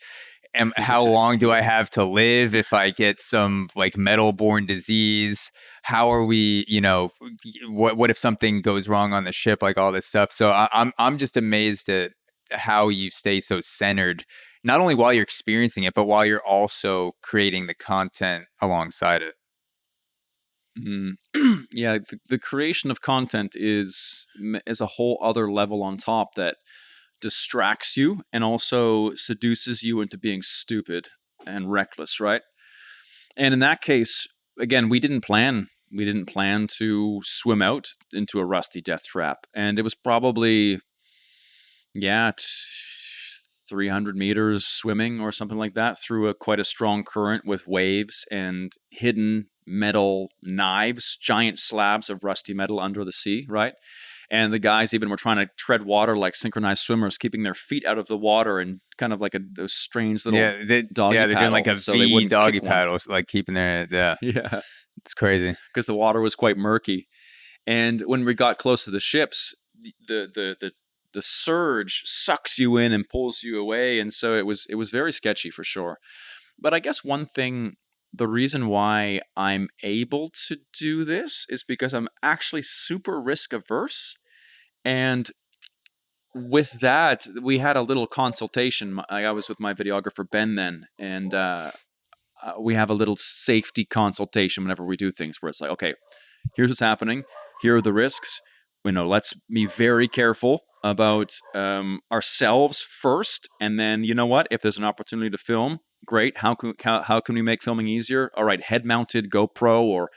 how long do I have to live if I get some like metal-borne disease? How are we, you know, what if something goes wrong on the ship? Like, all this stuff. So I'm just amazed at how you stay so centered, not only while you're experiencing it, but while you're also creating the content alongside it. Yeah, the creation of content is a whole other level on top that distracts you and also seduces you into being stupid and reckless, right? And in that case, again, we didn't plan to swim out into a rusty death trap, and it was probably 300 meters swimming or something like that through quite a strong current with waves and hidden metal knives, giant slabs of rusty metal under the sea, right? And the guys even were trying to tread water like synchronized swimmers, keeping their feet out of the water and kind of like a strange little doggy they're paddle, doing like a so V doggy paddle, like keeping their yeah, it's crazy because the water was quite murky. And when we got close to the ships, the surge sucks you in and pulls you away, and so it was very sketchy for sure. But I guess one thing, the reason why I'm able to do this is because I'm actually super risk averse. And with that, we had a little consultation. I was with my videographer, Ben, then, and we have a little safety consultation whenever we do things where it's like, okay, here's what's happening. Here are the risks. Let's be very careful about ourselves first. And then, you know what? If there's an opportunity to film, great. How can we make filming easier? All right, head-mounted GoPro or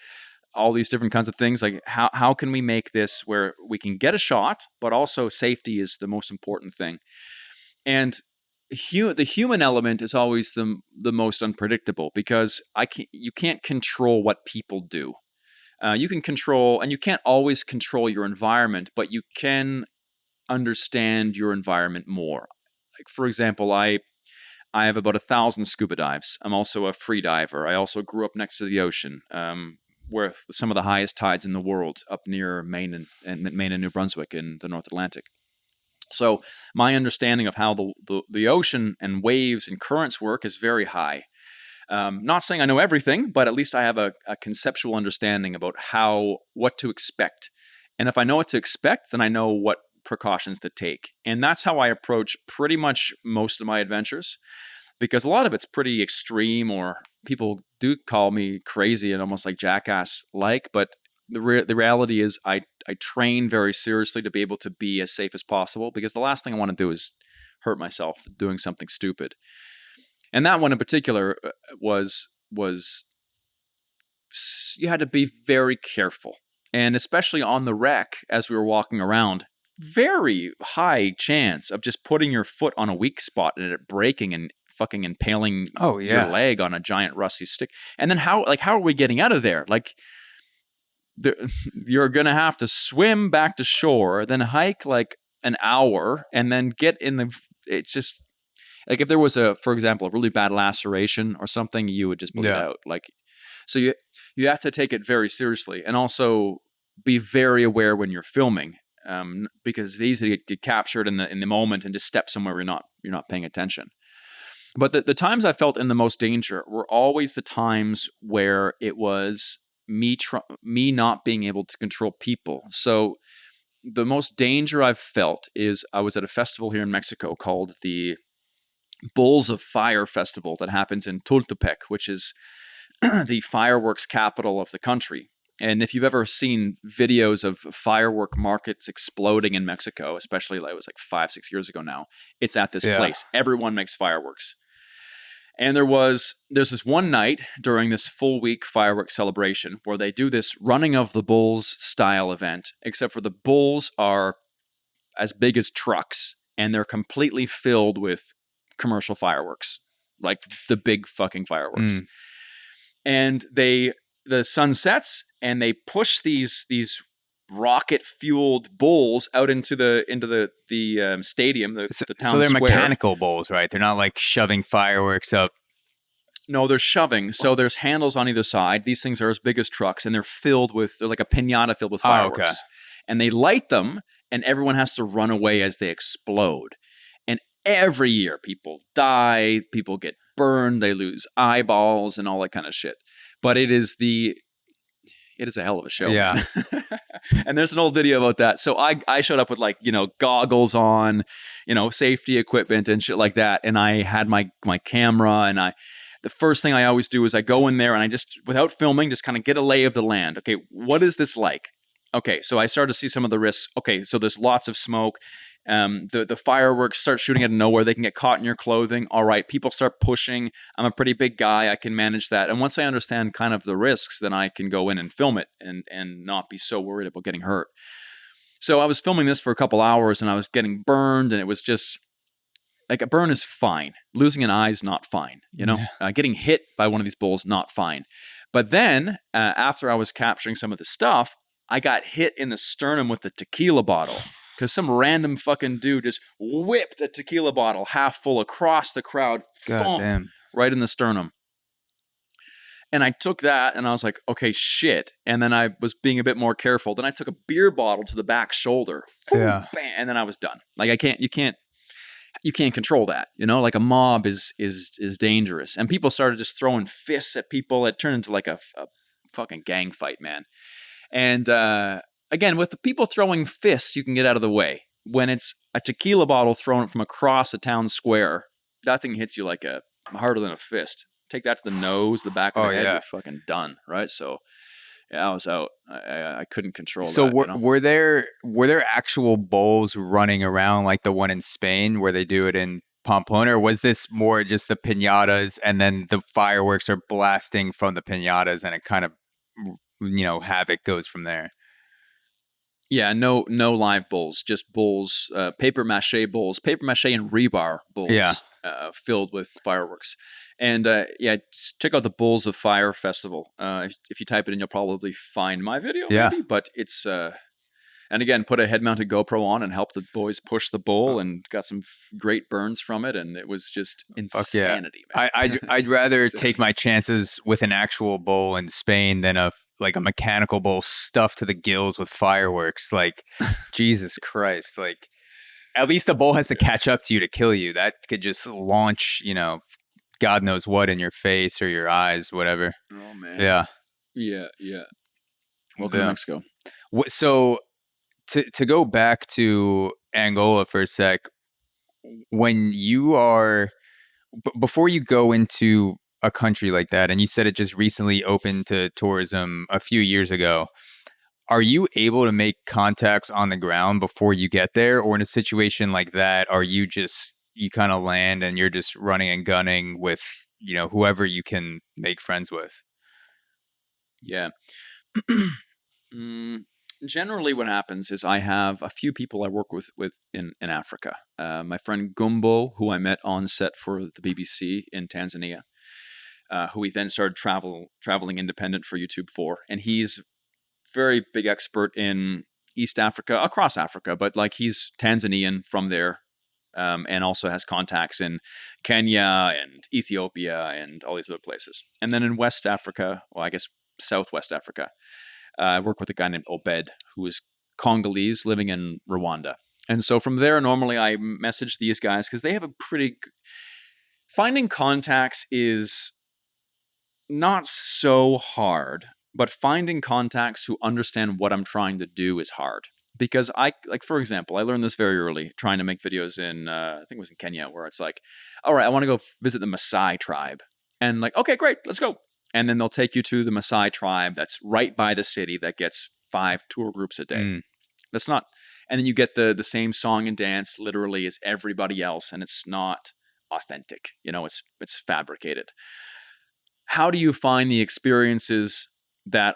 all these different kinds of things. Like, how can we make this where we can get a shot, but also safety is the most important thing. And the human element is always the most unpredictable, because you can't control what people do. You can control, and you can't always control your environment, but you can understand your environment more. Like, for example, I have about 1,000 scuba dives. I'm also a free diver. I also grew up next to the ocean, where some of the highest tides in the world, up near Maine and New Brunswick in the North Atlantic. So my understanding of how the ocean and waves and currents work is very high. Not saying I know everything, but at least I have a conceptual understanding about what to expect. And if I know what to expect, then I know what precautions to take. And that's how I approach pretty much most of my adventures, because a lot of it's pretty extreme, or people do call me crazy and almost like jackass-like. But the reality is I train very seriously to be able to be as safe as possible, because the last thing I want to do is hurt myself doing something stupid. And that one in particular was you had to be very careful. And especially on the wreck, as we were walking around, very high chance of just putting your foot on a weak spot and it breaking and fucking impaling your leg on a giant rusty stick. And then how are we getting out of there? Like, you're going to have to swim back to shore, then hike like an hour, and then get in it's just like, if there was for example, a really bad laceration or something, you would just bleed out. Like, so you have to take it very seriously, and also be very aware when you're filming, because it's easy to get captured in the moment and just step somewhere you're not paying attention. But the times I felt in the most danger were always the times where it was me not being able to control people. So the most danger I've felt is I was at a festival here in Mexico called the Bulls of Fire Festival that happens in Tultepec, which is the fireworks capital of the country. And if you've ever seen videos of firework markets exploding in Mexico, especially like it was like 5-6 years ago now, it's at this place. Everyone makes fireworks. And there's this one night during this full week fireworks celebration where they do this running of the bulls style event, except for the bulls are as big as trucks and they're completely filled with commercial fireworks, like the big fucking fireworks. And the sun sets and they push these rocket fueled bulls out into the stadium, the town so they're square. Mechanical bulls, right? They're not like shoving fireworks up. No, they're shoving. So there's handles on either side. These things are as big as trucks, and they're like a pinata filled with fireworks. Okay. And they light them, and everyone has to run away as they explode. And every year, people die, people get burned, they lose eyeballs, and all that kind of shit. But it is a hell of a show. Yeah. And there's an old video about that. So I showed up with goggles on, safety equipment and shit like that. And I had my camera, and the first thing I always do is I go in there and I just, without filming, just kind of get a lay of the land. Okay, what is this like? Okay, so I started to see some of the risks. Okay, so there's lots of smoke. The fireworks start shooting out of nowhere. They can get caught in your clothing. All right, people start pushing. I'm a pretty big guy. I can manage that. And once I understand kind of the risks, then I can go in and film it and not be so worried about getting hurt. So I was filming this for a couple hours and I was getting burned, and it was just like, a burn is fine. Losing an eye is not fine. Getting hit by one of these bulls, not fine. But then after I was capturing some of the stuff, I got hit in the sternum with the tequila bottle. Because some random fucking dude just whipped a tequila bottle half full across the crowd, Damn. right in the sternum. And I took that and I was like, okay, shit. And then I was being a bit more careful. Then I took a beer bottle to the back shoulder. Yeah. Bam, and then I was done. Like, you can't control that. Like, a mob is dangerous. And people started just throwing fists at people. It turned into like a fucking gang fight, man. And again, with the people throwing fists, you can get out of the way. When it's a tequila bottle thrown from across a town square, that thing hits you like harder than a fist. Take that to the nose, the back of the head, you're fucking done, right? So, yeah, I was out. I couldn't control that. So were there actual bulls running around like the one in Spain where they do it in Pamplona, or was this more just the piñatas and then the fireworks are blasting from the piñatas and it kind of, havoc goes from there? Yeah, no live bulls, just bulls, paper mache bulls, paper mache and rebar bulls, filled with fireworks. And check out the Bulls of Fire Festival. If you type it in, you'll probably find my video. Yeah, maybe, but it's and again, put a head-mounted GoPro on and help the boys push the bull, and got some great burns from it, and it was just insanity. Yeah. Man. I'd rather take my chances with an actual bull in Spain than a mechanical bull stuffed to the gills with fireworks. Like, Jesus Christ! Like, at least the bull has to catch up to you to kill you. That could just launch, God knows what in your face or your eyes, whatever. Oh man. Yeah. Welcome to Mexico. So to go back to Angola for a sec, when you are before you go into a country like that, and you said it just recently opened to tourism a few years ago, are you able to make contacts on the ground before you get there? Or in a situation like that, are you kind of land and you're just running and gunning with, whoever you can make friends with? Yeah. Generally what happens is I have a few people I work with in Africa. My friend Gumbo, who I met on set for the BBC in Tanzania, who we then started traveling independent for YouTube for. And he's very big expert in East Africa, across Africa, but like, he's Tanzanian from there. And also has contacts in Kenya and Ethiopia and all these other places. And then in West Africa, well, I guess Southwest Africa, I work with a guy named Obed, who is Congolese living in Rwanda. And so from there, normally I message these guys because they have finding contacts is not so hard, but finding contacts who understand what I'm trying to do is hard. because I like, for example, I learned this very early trying to make videos in I think it was in Kenya, where it's like, all right, I want to go visit the Maasai tribe, and like, okay, great, let's go. And then they'll take you to the Maasai tribe that's right by the city that gets 5 tour groups a day. Mm. That's not, and then you get the same song and dance literally as everybody else, and it's not authentic. It's fabricated. How do you find the experiences that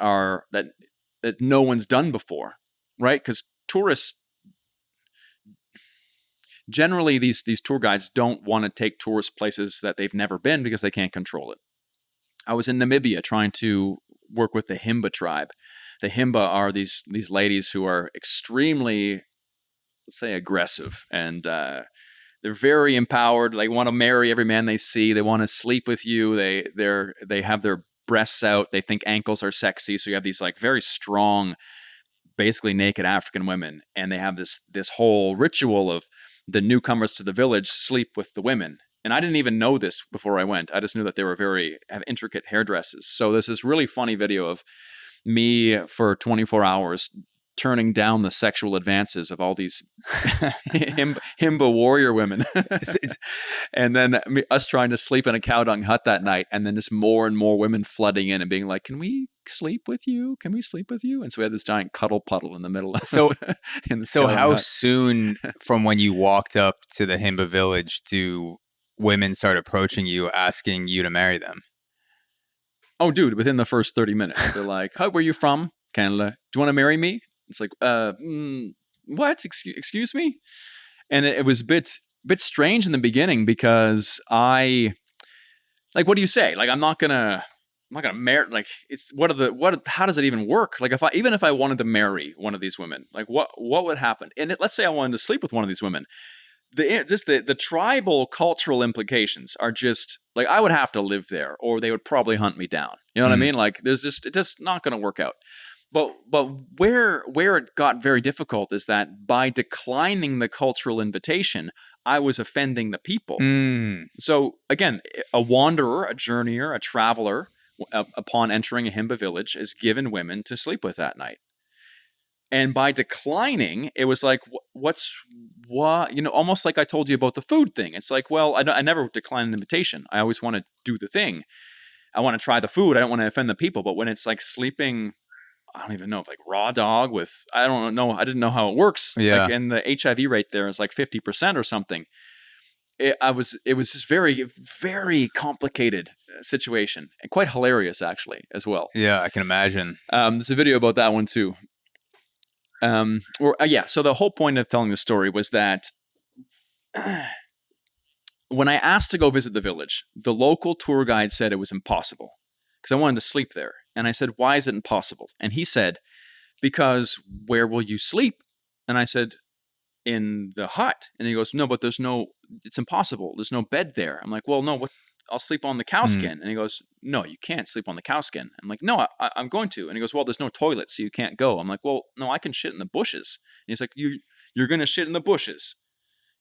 no one's done before, right? Because tourists generally, these tour guides don't want to take tourist places that they've never been because they can't control it. I was in Namibia trying to work with the Himba tribe. The Himba are these ladies who are extremely, let's say, aggressive, and they're very empowered. They want to marry every man they see. They want to sleep with you. They have their breasts out. They think ankles are sexy. So you have these like very strong, basically naked African women, and they have this whole ritual of the newcomers to the village sleep with the women. And I didn't even know this before I went. I just knew that they have intricate hairdresses. So there's this really funny video of me for 24 hours turning down the sexual advances of all these Himba warrior women. And then us trying to sleep in a cow dung hut that night, and then just more and more women flooding in and being like, can we sleep with you? Can we sleep with you? And so we had this giant cuddle puddle in the middle of So how soon from when you walked up to the Himba village do women start approaching you asking you to marry them? Oh, dude, within the first 30 minutes. They're like, hi, where are you from? Canada. Do you want to marry me? It's like, what? Excuse me? And it was a bit strange in the beginning because what do you say? Like, I'm not gonna marry, like, it's, how does it even work? Like, even if I wanted to marry one of these women, like, what would happen? And let's say I wanted to sleep with one of these women. The tribal cultural implications are just like, I would have to live there or they would probably hunt me down. You know what I mean? Like, it's just not going to work out. But where it got very difficult is that by declining the cultural invitation, I was offending the people. So again, a wanderer, a journeyer, a traveler, upon entering a Himba village, is given women to sleep with that night. And by declining, it was like, almost like I told you about the food thing. It's like, well, I never decline an invitation. I always want to do the thing. I want to try the food. I don't want to offend the people. But when it's like sleeping, I don't even know, like raw dog with, I don't know. I didn't know how it works. Yeah. Like, and the HIV rate there is like 50% or something. It was just very, very complicated situation, and quite hilarious actually as well. Yeah, I can imagine. There's a video about that one too. So the whole point of telling the story was that when I asked to go visit the village, the local tour guide said it was impossible because I wanted to sleep there. And I said, why is it impossible? And he said, because where will you sleep? And I said, in the hut. And he goes, no, but it's impossible. There's no bed there. I'm like, well, no, I'll sleep on the cow skin. And he goes, no, you can't sleep on the cow skin. I'm like, no, I'm going to. And he goes, well, there's no toilet, so you can't go. I'm like, well, no, I can shit in the bushes. And he's like, you're going to shit in the bushes.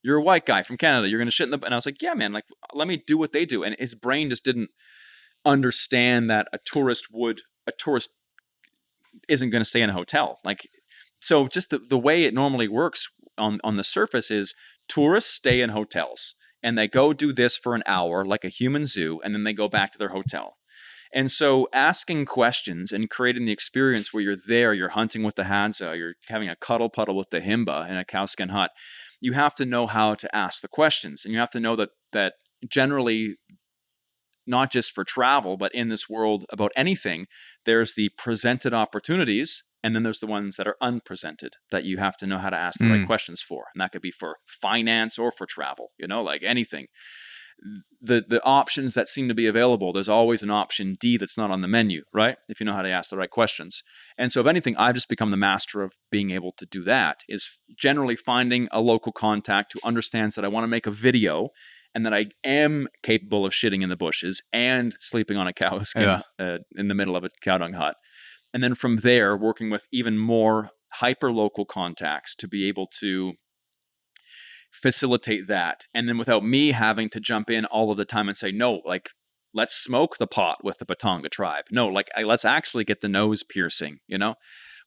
You're a white guy from Canada. You're going to shit in the... And I was like, yeah, man, like, let me do what they do. And his brain just didn't understand that a tourist isn't going to stay in a hotel. Like, so just the way it normally works on the surface is tourists stay in hotels. And they go do this for an hour like a human zoo, and then they go back to their hotel. And so asking questions and creating the experience where you're there, you're hunting with the Hadza, you're having a cuddle puddle with the Himba in a cowskin hut, you have to know how to ask the questions. And you have to know that generally, not just for travel, but in this world about anything, there's the presented opportunities, and then there's the ones that are unpresented that you have to know how to ask the right questions for. And that could be for finance or for travel, like anything. The options that seem to be available, there's always an option D that's not on the menu, right? If you know how to ask the right questions. And so if anything, I've just become the master of being able to do that, is generally finding a local contact who understands that I want to make a video and that I am capable of shitting in the bushes and sleeping on a cow skin in the middle of a cow dung hut. And then from there, working with even more hyper-local contacts to be able to facilitate that. And then without me having to jump in all of the time and say, no, like, let's smoke the pot with the Batanga tribe. No, like, let's actually get the nose piercing,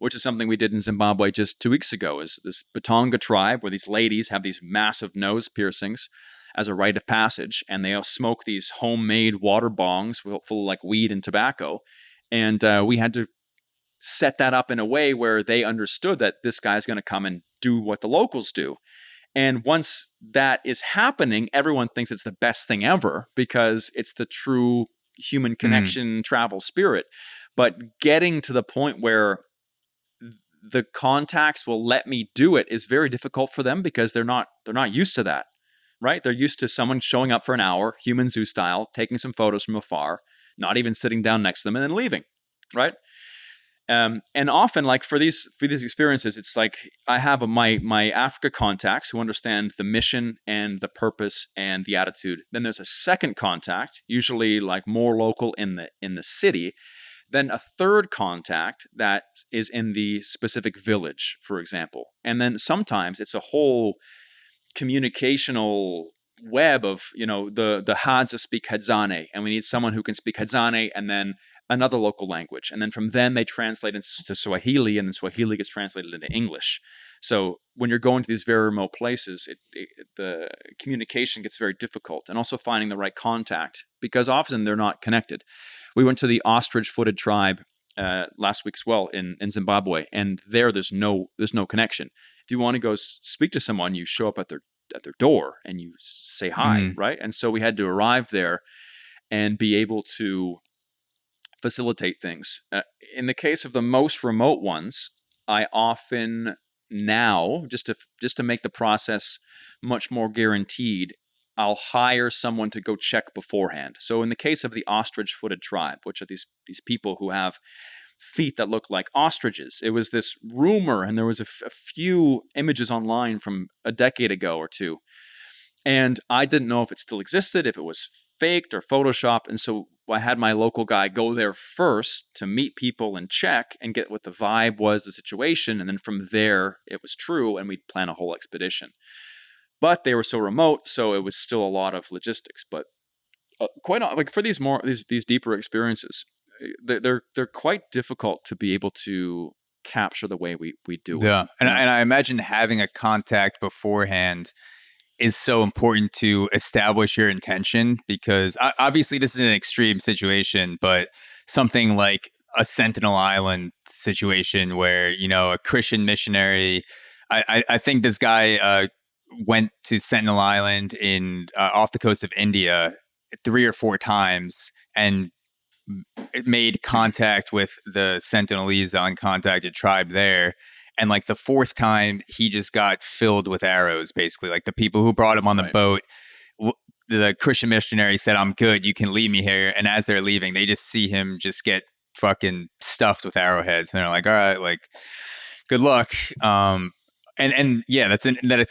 which is something we did in Zimbabwe just 2 weeks ago, is this Batonga tribe where these ladies have these massive nose piercings as a rite of passage, and they all smoke these homemade water bongs full of like weed and tobacco. And we had to set that up in a way where they understood that this guy's going to come and do what the locals do. And once that is happening, everyone thinks it's the best thing ever because it's the true human connection, travel spirit. But getting to the point where the contacts will let me do it is very difficult for them because they're not used to that, right? They're used to someone showing up for an hour, human zoo style, taking some photos from afar, not even sitting down next to them, and then leaving, right? And often, like for these experiences, it's like I have my Africa contacts who understand the mission and the purpose and the attitude. Then there's a second contact, usually like more local in the city. Then a third contact that is in the specific village, for example. And then sometimes it's a whole communicational web of, the Hadza speak Hadzane, and we need someone who can speak Hadzane, and then another local language. And then from then they translate into Swahili, and then Swahili gets translated into English. So when you're going to these very remote places, the communication gets very difficult, and also finding the right contact because often they're not connected. We went to the ostrich-footed tribe last week as well in Zimbabwe, and there's no connection. If you want to go speak to someone, you show up at their door and you say hi, right? And so we had to arrive there and be able to facilitate things. In the case of the most remote ones, I often now, just to make the process much more guaranteed, I'll hire someone to go check beforehand. So in the case of the ostrich-footed tribe, which are these people who have feet that look like ostriches, it was this rumor, and there was a few images online from a decade ago or two, and I didn't know if it still existed, if it was faked or photoshopped, and so I had my local guy go there first to meet people and check and get what the vibe was, the situation, and then from there it was true, and we'd plan a whole expedition. But they were so remote, so it was still a lot of logistics. But quite like for these deeper experiences, they're quite difficult to be able to capture the way we do it. Yeah, and I imagine having a contact beforehand is so important to establish your intention, because obviously this is an extreme situation, but something like a Sentinel Island situation where, a Christian missionary, I think this guy went to Sentinel Island in off the coast of India 3 or 4 times and it made contact with the Sentinelese, the uncontacted tribe there. And like the 4th time, he just got filled with arrows, basically. Like the people who brought him on the boat, the Christian missionary said, "I'm good, you can leave me here." And as they're leaving, they just see him just get fucking stuffed with arrowheads. And they're like, "All right, like, good luck." And yeah, that's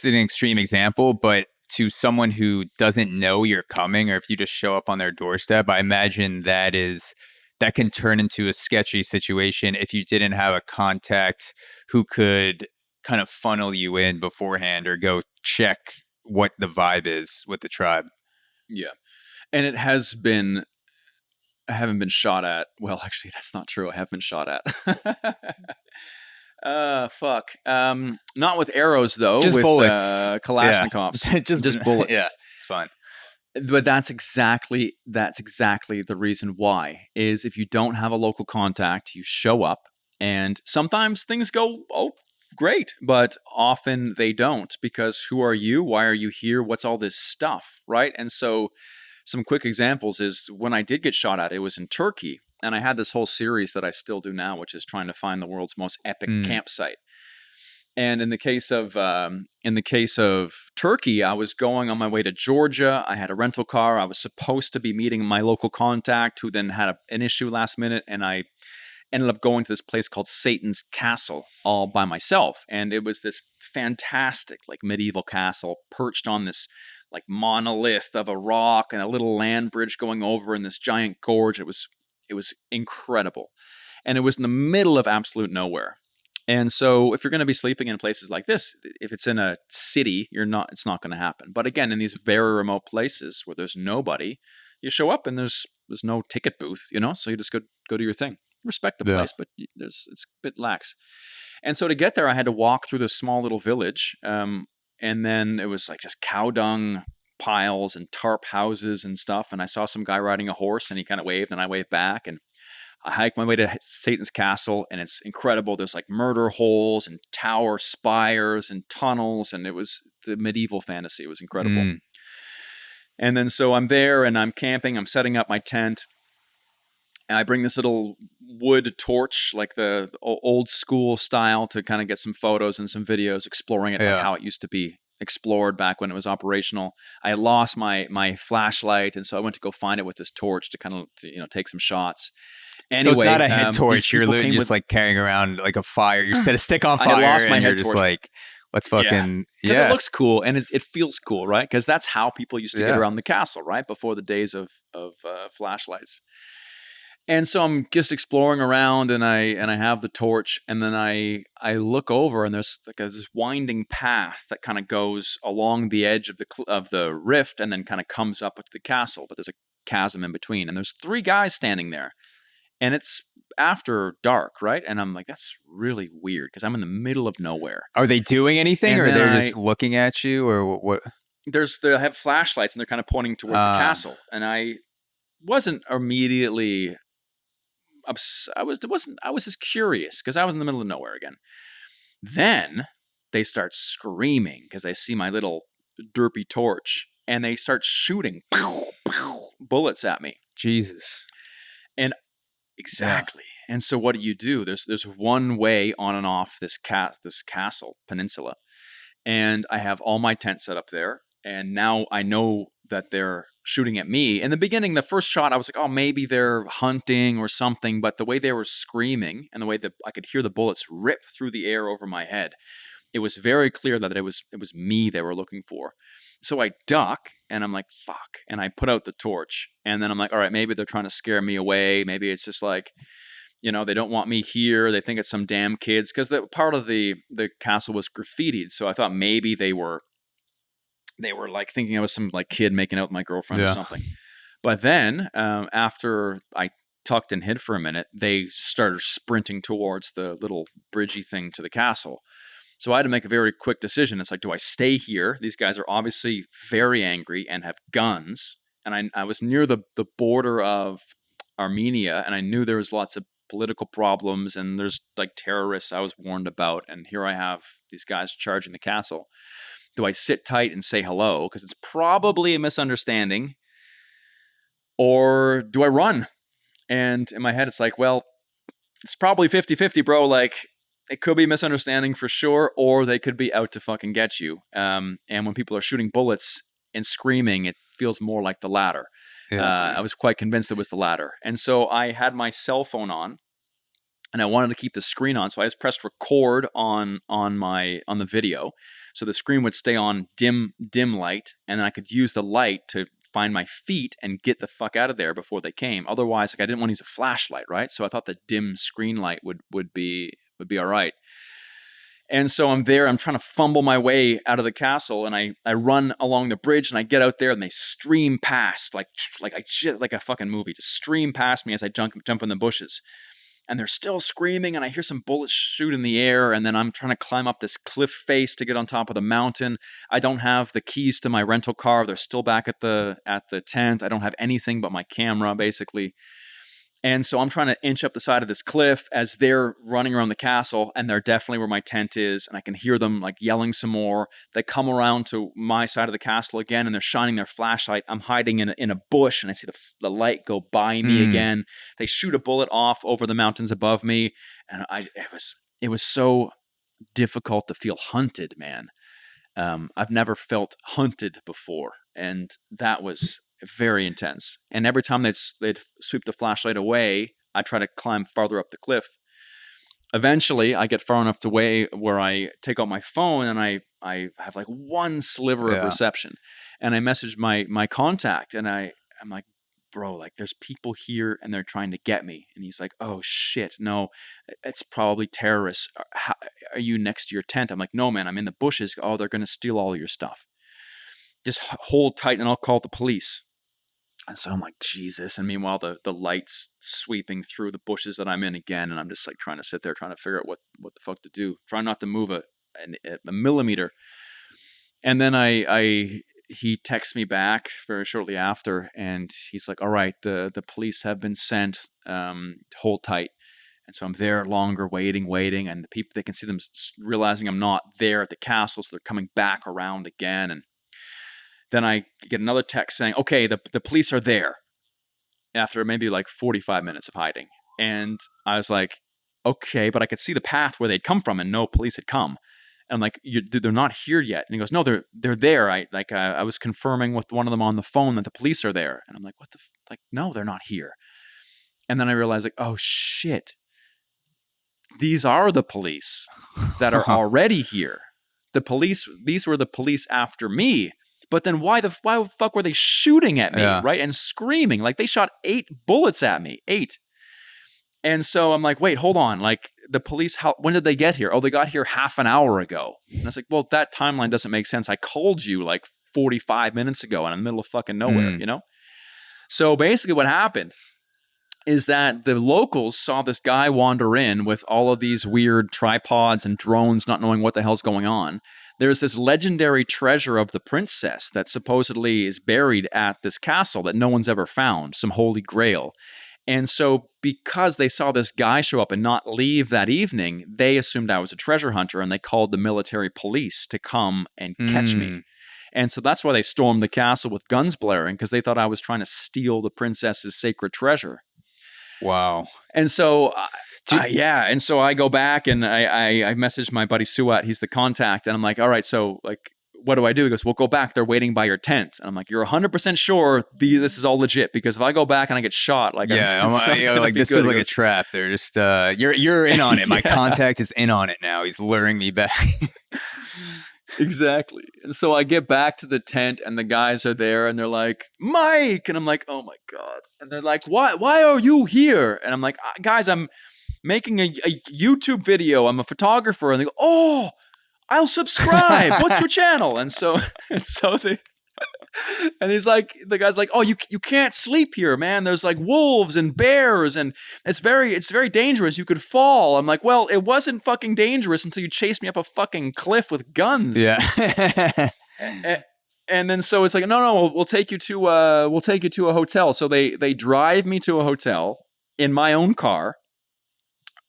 an extreme example. But to someone who doesn't know you're coming, or if you just show up on their doorstep, I imagine that can turn into a sketchy situation if you didn't have a contact who could kind of funnel you in beforehand or go check what the vibe is with the tribe. Yeah. And I haven't been shot at. Well, actually, that's not true. I have been shot at. Fuck. Not with arrows, though. Just with bullets. Kalashnikovs. Yeah. just bullets. Yeah, it's fine. But that's exactly the reason why, is if you don't have a local contact, you show up, and sometimes things go, great, but often they don't, because who are you? Why are you here? What's all this stuff, right? And so some quick examples is when I did get shot at, it was in Turkey, and I had this whole series that I still do now, which is trying to find the world's most epic campsite. And in the case of Turkey, I was going on my way to Georgia. I had a rental car. I was supposed to be meeting my local contact, who then had an issue last minute, and I ended up going to this place called Satan's Castle all by myself. And it was this fantastic, like, medieval castle perched on this like monolith of a rock and a little land bridge going over in this giant gorge. It was incredible, and it was in the middle of absolute nowhere. And so if you're going to be sleeping in places like this, if it's in a city, it's not going to happen. But again, in these very remote places where there's nobody, you show up and there's no ticket booth, so you just go do your thing. respect the Yeah. place, but it's a bit lax. And so to get there, I had to walk through this small little village, and then it was like just cow dung piles and tarp houses and stuff. And I saw some guy riding a horse, and he kind of waved, and I waved back, and I hiked my way to Satan's castle, and it's incredible. There's like murder holes and tower spires and tunnels, and it was the medieval fantasy. It was incredible. Mm. And then so I'm there, and I'm camping. I'm setting up my tent. And I bring this little wood torch, like the old school style, to kind of get some photos and some videos exploring it, like how it used to be explored back when it was operational. I had lost my flashlight, and so I went to go find it with this torch to kind of take some shots. Anyway, so it's not a head torch. You're literally just like carrying around like a fire. You set a stick on fire, I lost my and head you're just torch. like, let's fucking because it looks cool and it feels cool, right? Because that's how people used to get around the castle, right? Before the days of flashlights. And so I'm just exploring around, and I have the torch, and then I look over, and there's like this winding path that kind of goes along the edge of the rift, and then kind of comes up to the castle. But there's a chasm in between, and there's 3 guys standing there, and it's after dark, right? And I'm like, that's really weird because I'm in the middle of nowhere. Are they doing anything, or they're just looking at you, or what? They have flashlights, and they're kind of pointing towards the castle, and I wasn't immediately. I was just curious because I was in the middle of nowhere again. Then they start screaming because they see my little derpy torch, and they start shooting bullets at me. Jesus. And exactly. Yeah. And so what do? There's one way on and off this castle peninsula, and I have all my tents set up there. And now I know that they're shooting at me. In the beginning, the first shot, I was like, oh, maybe they're hunting or something. But the way they were screaming and the way that I could hear the bullets rip through the air over my head, it was very clear that it was me they were looking for. So I duck, and I'm like, fuck. And I put out the torch. And then I'm like, all right, maybe they're trying to scare me away. Maybe it's just like, they don't want me here. They think it's some damn kids. Because part of the castle was graffitied. So I thought maybe they were like thinking I was some like kid making out with my girlfriend or something. But then after I tucked and hid for a minute, they started sprinting towards the little bridgey thing to the castle. So I had to make a very quick decision. It's like, do I stay here? These guys are obviously very angry and have guns. And I was near the border of Armenia, and I knew there was lots of political problems, and there's like terrorists I was warned about. And here I have these guys charging the castle. Do I sit tight and say hello? Because it's probably a misunderstanding. Or do I run? And in my head, it's like, well, it's probably 50-50, bro. Like, it could be a misunderstanding for sure, or they could be out to fucking get you. And when people are shooting bullets and screaming, it feels more like the latter. Yeah. I was quite convinced it was the latter. And so I had my cell phone on, and I wanted to keep the screen on. So I just pressed record on the video. So the screen would stay on dim light, and then I could use the light to find my feet and get the fuck out of there before they came. Otherwise, like I didn't want to use a flashlight, right? So I thought the dim screen light would be all right. And so I'm there, I'm trying to fumble my way out of the castle, and I run along the bridge, and I get out there, and they stream past like a fucking movie, just stream past me as I jump in the bushes. And they're still screaming, and I hear some bullets shoot in the air, and then I'm trying to climb up this cliff face to get on top of the mountain. I don't have the keys to my rental car. They're still back at the tent. I don't have anything but my camera, basically. And so I'm trying to inch up the side of this cliff as they're running around the castle, and they're definitely where my tent is, and I can hear them like yelling some more. They come around to my side of the castle again, and they're shining their flashlight. I'm hiding in a bush, and I see the light go by me again. They shoot a bullet off over the mountains above me, and it was so difficult to feel hunted, man. I've never felt hunted before, and that was very intense. And every time they'd sweep the flashlight away, I try to climb farther up the cliff. Eventually, I get far enough away where I take out my phone, and I have like one sliver of reception. And I message my contact, and I'm like, bro, like there's people here and they're trying to get me. And he's like, oh shit, no, it's probably terrorists. Are you next to your tent? I'm like, no, man, I'm in the bushes. Oh, they're going to steal all your stuff. Just hold tight and I'll call the police. And so I'm like, Jesus. And meanwhile, the light's sweeping through the bushes that I'm in again. And I'm just like trying to sit there, trying to figure out what the fuck to do. Trying not to move a millimeter. And then he texts me back very shortly after, and he's like, all right, the police have been sent, hold tight. And so I'm there longer, waiting, and the people, they can see them realizing I'm not there at the castle, so they're coming back around again. And then I get another text saying, okay, the police are there, after maybe like 45 minutes of hiding. And I was like, okay, but I could see the path where they'd come from, and no police had come. And I'm like, they're not here yet. And he goes, no, they're there. I was confirming with one of them on the phone that the police are there. And I'm like, what the like, no, they're not here. And then I realized, like, oh shit, these are the police that are already here. These were the police after me. But then why the fuck were they shooting at me, right? And screaming. Like, they shot 8 bullets at me. 8. And so I'm like, wait, hold on. Like, the police, when did they get here? Oh, they got here half an hour ago. And I was like, well, that timeline doesn't make sense. I called you like 45 minutes ago and I'm in the middle of fucking nowhere, you know? So basically what happened is that the locals saw this guy wander in with all of these weird tripods and drones, not knowing what the hell's going on. There's this legendary treasure of the princess that supposedly is buried at this castle that no one's ever found, some holy grail. And so because they saw this guy show up and not leave that evening, they assumed I was a treasure hunter, and they called the military police to come and catch me. And so that's why they stormed the castle with guns blaring, because they thought I was trying to steal the princess's sacred treasure. Wow. And so, and so I go back and I messaged my buddy Suat, he's the contact, and I'm like, all right, so like, what do I do? He goes, well, go back. They're waiting by your tent. And I'm like, you're 100% sure this is all legit? Because if I go back and I get shot, like, I'm like, this feels like a trap. They're just, you're in on it. My contact is in on it now. He's luring me back. Exactly. And so I get back to the tent and the guys are there and they're like, Mike. And I'm like, oh my God. And they're like, why are you here? And I'm like, guys, I'm making a YouTube video. I'm a photographer. And they go, oh, I'll subscribe. What's your channel? And so they, and he's like, the guy's like, oh, you can't sleep here, man. There's like wolves and bears, and it's very dangerous. You could fall. I'm like, well, it wasn't fucking dangerous until you chased me up a fucking cliff with guns. Yeah. And then so it's like, no, we'll take you to a hotel. So they drive me to a hotel in my own car.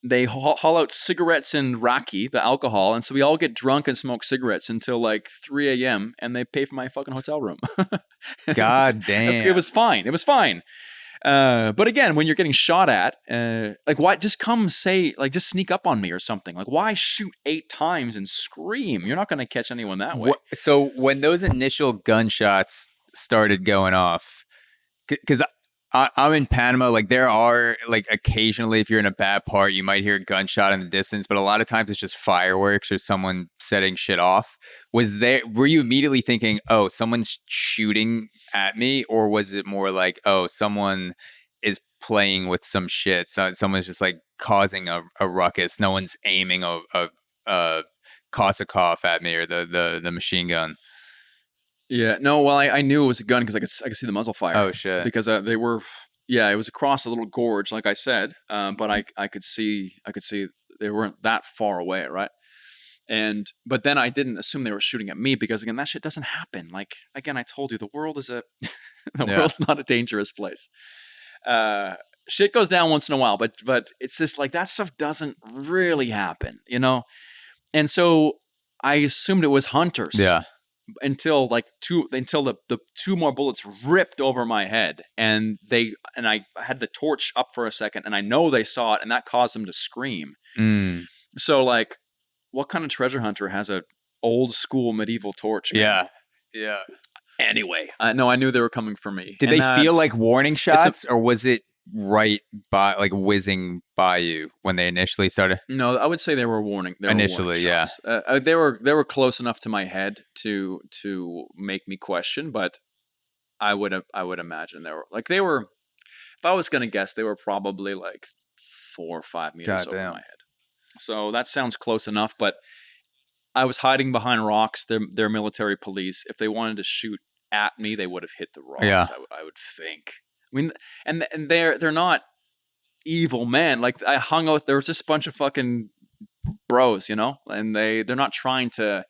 They haul out cigarettes and raki, the alcohol, and so we all get drunk and smoke cigarettes until like 3 a.m. and they pay for my fucking hotel room. God damn. It was fine. But again, when you're getting shot at, like, why just come say, like, just sneak up on me or something? Like, why shoot 8 times and scream? You're not going to catch anyone that way. So when those initial gunshots started going off, because I'm in Panama, like, there are, like, occasionally, if you're in a bad part, you might hear a gunshot in the distance, but a lot of times it's just fireworks or someone setting shit off. Were you immediately thinking, oh, someone's shooting at me? Or was it more like, oh, someone is playing with some shit? So someone's just, like, causing a ruckus. No one's aiming a Kosakov at me or the machine gun. Yeah, no, well, I knew it was a gun because I could see the muzzle fire. Oh, shit. Because they were, it was across a little gorge, like I said, but I could see they weren't that far away, right? But then I didn't assume they were shooting at me because, again, that shit doesn't happen. Like, again, I told you, the world is world's not a dangerous place. Shit goes down once in a while, but it's just like that stuff doesn't really happen, you know? And so I assumed it was hunters. Yeah. Until the 2 more bullets ripped over my head, and I had the torch up for a second, and I know they saw it, and that caused them to scream. So, like, what kind of treasure hunter has a old school medieval torch, man? Yeah. Anyway, no, I knew they were coming for me. Did they feel like warning shots, or was it right by, like, whizzing by you when they initially started? No, I would say they were warning. Initially, yeah. They were close enough to my head to make me question, but I would imagine they were. If I was gonna guess, they were probably like 4 or 5 meters over my head. So that sounds close enough, but I was hiding behind rocks. They're military police. If they wanted to shoot at me, they would have hit the Yeah. rocks. I would think. I mean, and they're not evil men. Like I hung out, there was just a bunch of fucking bros, you know, and they're not trying to.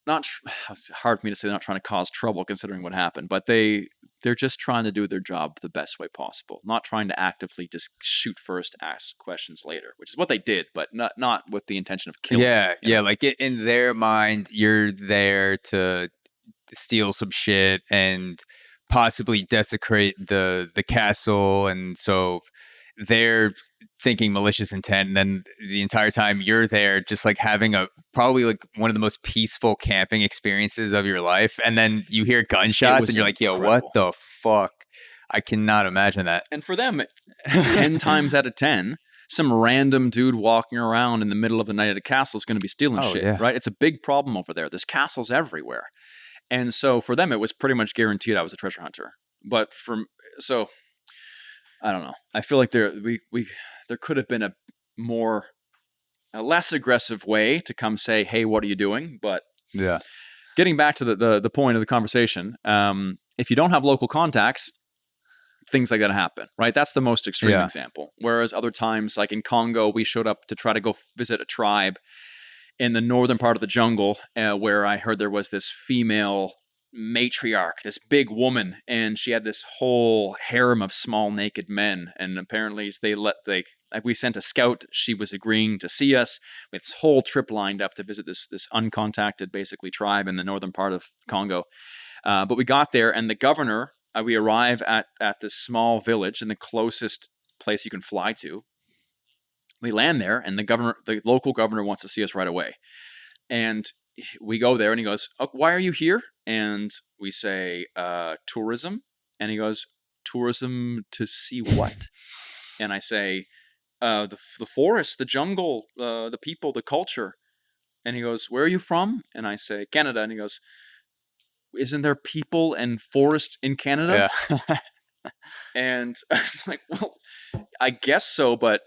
It's hard for me to say they're not trying to cause trouble considering what happened, but they're just trying to do their job the best way possible, not trying to actively just shoot first, ask questions later, which is what they did, but not with the intention of killing. Yeah, you know? like in their mind, you're there to steal some shit and possibly desecrate the castle, and so they're thinking malicious intent, and then the entire time you're there just like having a probably like one of the most peaceful camping experiences of your life, and then you hear gunshots and you're like, yo, what the fuck? I cannot imagine that. And for them, 10 times out of 10, some random dude walking around in the middle of the night at a castle is going to be stealing shit, right? It's a big problem over there. There's castles everywhere. And so for them, it was pretty much guaranteed I was a treasure hunter. But I don't know. I feel like there could have been a less aggressive way to come say, hey, what are you doing? But yeah, getting back to the point of the conversation, if you don't have local contacts, things like that happen, right? That's the most extreme example. Whereas other times, like in Congo, we showed up to try to go visit a tribe in the northern part of the jungle, where I heard there was this female matriarch, this big woman, and she had this whole harem of small naked men. And apparently we sent a scout. She was agreeing to see us. We had this whole trip lined up to visit this uncontacted, basically, tribe in the northern part of Congo. But we got there, and the governor, we arrive at this small village in the closest place you can fly to. We land there, and the local governor wants to see us right away. And we go there, and he goes, oh, why are you here? And we say, tourism. And he goes, tourism to see what? And I say, the forest, the jungle, the people, the culture. And he goes, where are you from? And I say, Canada. And he goes, isn't there people and forest in Canada? Yeah. And I was like, well, I guess so, but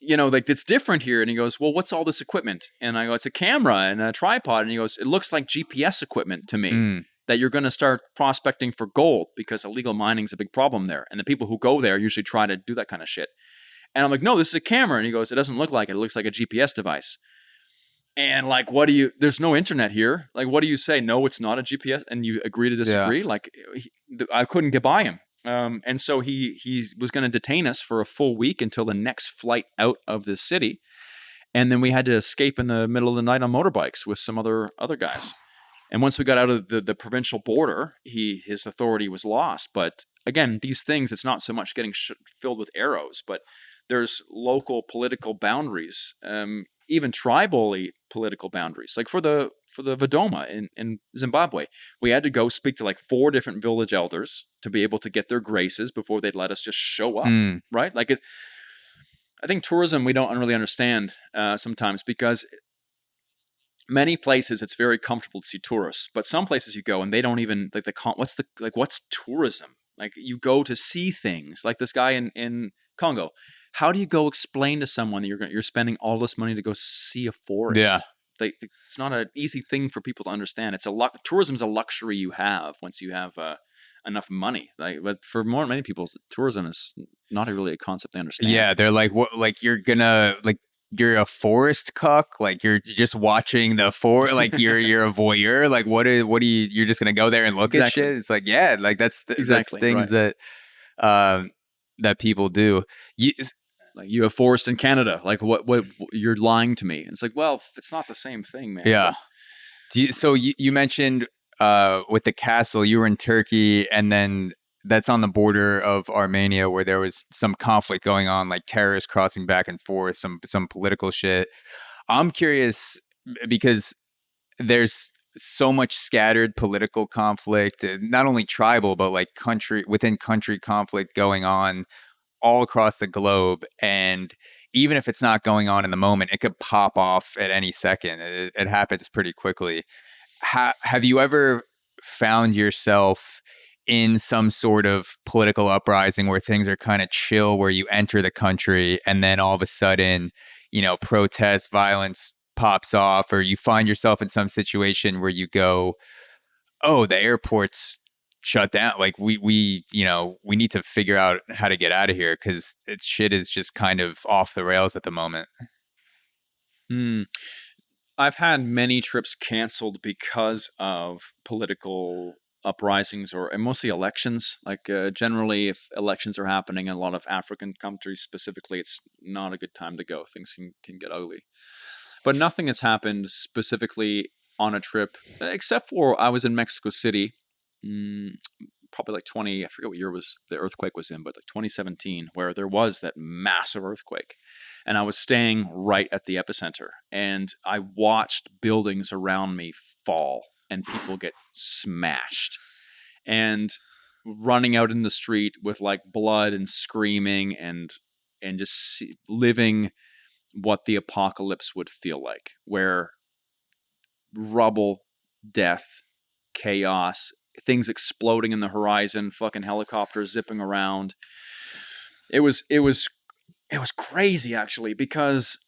like it's different here. And he goes, well, what's all this equipment? And I go, it's a camera and a tripod. And he goes, it looks like GPS equipment to me, that you're going to start prospecting for gold because illegal mining is a big problem there. And the people who go there usually try to do that kind of shit. And I'm like, no, this is a camera. And he goes, it doesn't look like it. It looks like a GPS device. And like, there's no internet here. Like, what do you say? No, it's not a GPS. And you agree to disagree? Yeah. Like, I couldn't get by him. And so he was going to detain us for a full week until the next flight out of the city. And then we had to escape in the middle of the night on motorbikes with some other guys. And once we got out of the provincial border, his authority was lost. But again, these things, it's not so much getting filled with arrows, but there's local political boundaries, even tribally political boundaries. Like for the Vadoma in Zimbabwe, we had to go speak to like 4 different village elders to be able to get their graces before they'd let us just show up, right? Like I think tourism we don't really understand sometimes, because many places it's very comfortable to see tourists, but some places you go and they don't even like what's tourism? Like you go to see things. Like this guy in Congo. How do you go explain to someone that you're spending all this money to go see a forest? Yeah. It's not an easy thing for people to understand. Tourism is a luxury you have once you have enough money. But for many people, tourism is not really a concept they understand. Yeah, they're like, what? Like you're gonna like you're a forest cuck. Like you're just watching the forest. Like you're a voyeur. Like what do you? You're just gonna go there and look at shit. It's like like that's things right. that people do. Like you have forest in Canada. Like what you're lying to me. It's like, well, it's not the same thing, man. Yeah. So you mentioned with the castle, you were in Turkey, and then that's on the border of Armenia where there was some conflict going on, like terrorists crossing back and forth, some political shit. I'm curious because there's so much scattered political conflict, not only tribal, but like within country conflict going on all across the globe. And even if it's not going on in the moment, it could pop off at any second. It happens pretty quickly. Have you ever found yourself in some sort of political uprising where things are kind of chill, where you enter the country and then all of a sudden, protest, violence pops off, or you find yourself in some situation where you go, oh, the airport's shut down. Like we need to figure out how to get out of here because shit is just kind of off the rails at the moment. Hmm. I've had many trips canceled because of political uprisings and mostly elections. Like generally, if elections are happening in a lot of African countries specifically, it's not a good time to go. Things can get ugly. But nothing has happened specifically on a trip, except for I was in Mexico City, probably like I forget what year the earthquake was in, but like 2017, where there was that massive earthquake. And I was staying right at the epicenter. And I watched buildings around me fall and people get smashed. And running out in the street with like blood and screaming and just living what the apocalypse would feel like, where rubble, death, chaos, things exploding in the horizon, fucking helicopters zipping around. It was crazy actually, because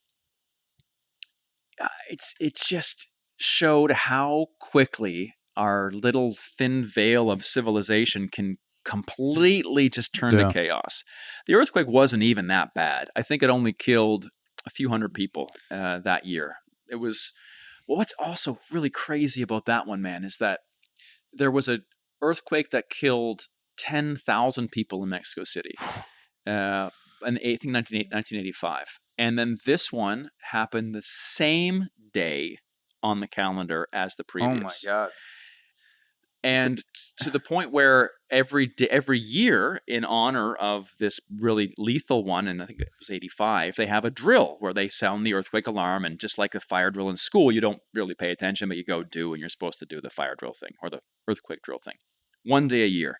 it just showed how quickly our little thin veil of civilization can completely just turn to chaos. The earthquake wasn't even that bad. I think it only killed a few hundred people that year. It was, well, what's also really crazy about that one, man, is that there was an earthquake that killed 10,000 people in Mexico City in 1985. And then this one happened the same day on the calendar as the previous. Oh my God. And to the point where every year, in honor of this really lethal one, and I think it was 85, they have a drill where they sound the earthquake alarm. And just like a fire drill in school, you don't really pay attention, but you go do, and you're supposed to do the fire drill thing or the earthquake drill thing. One day a year.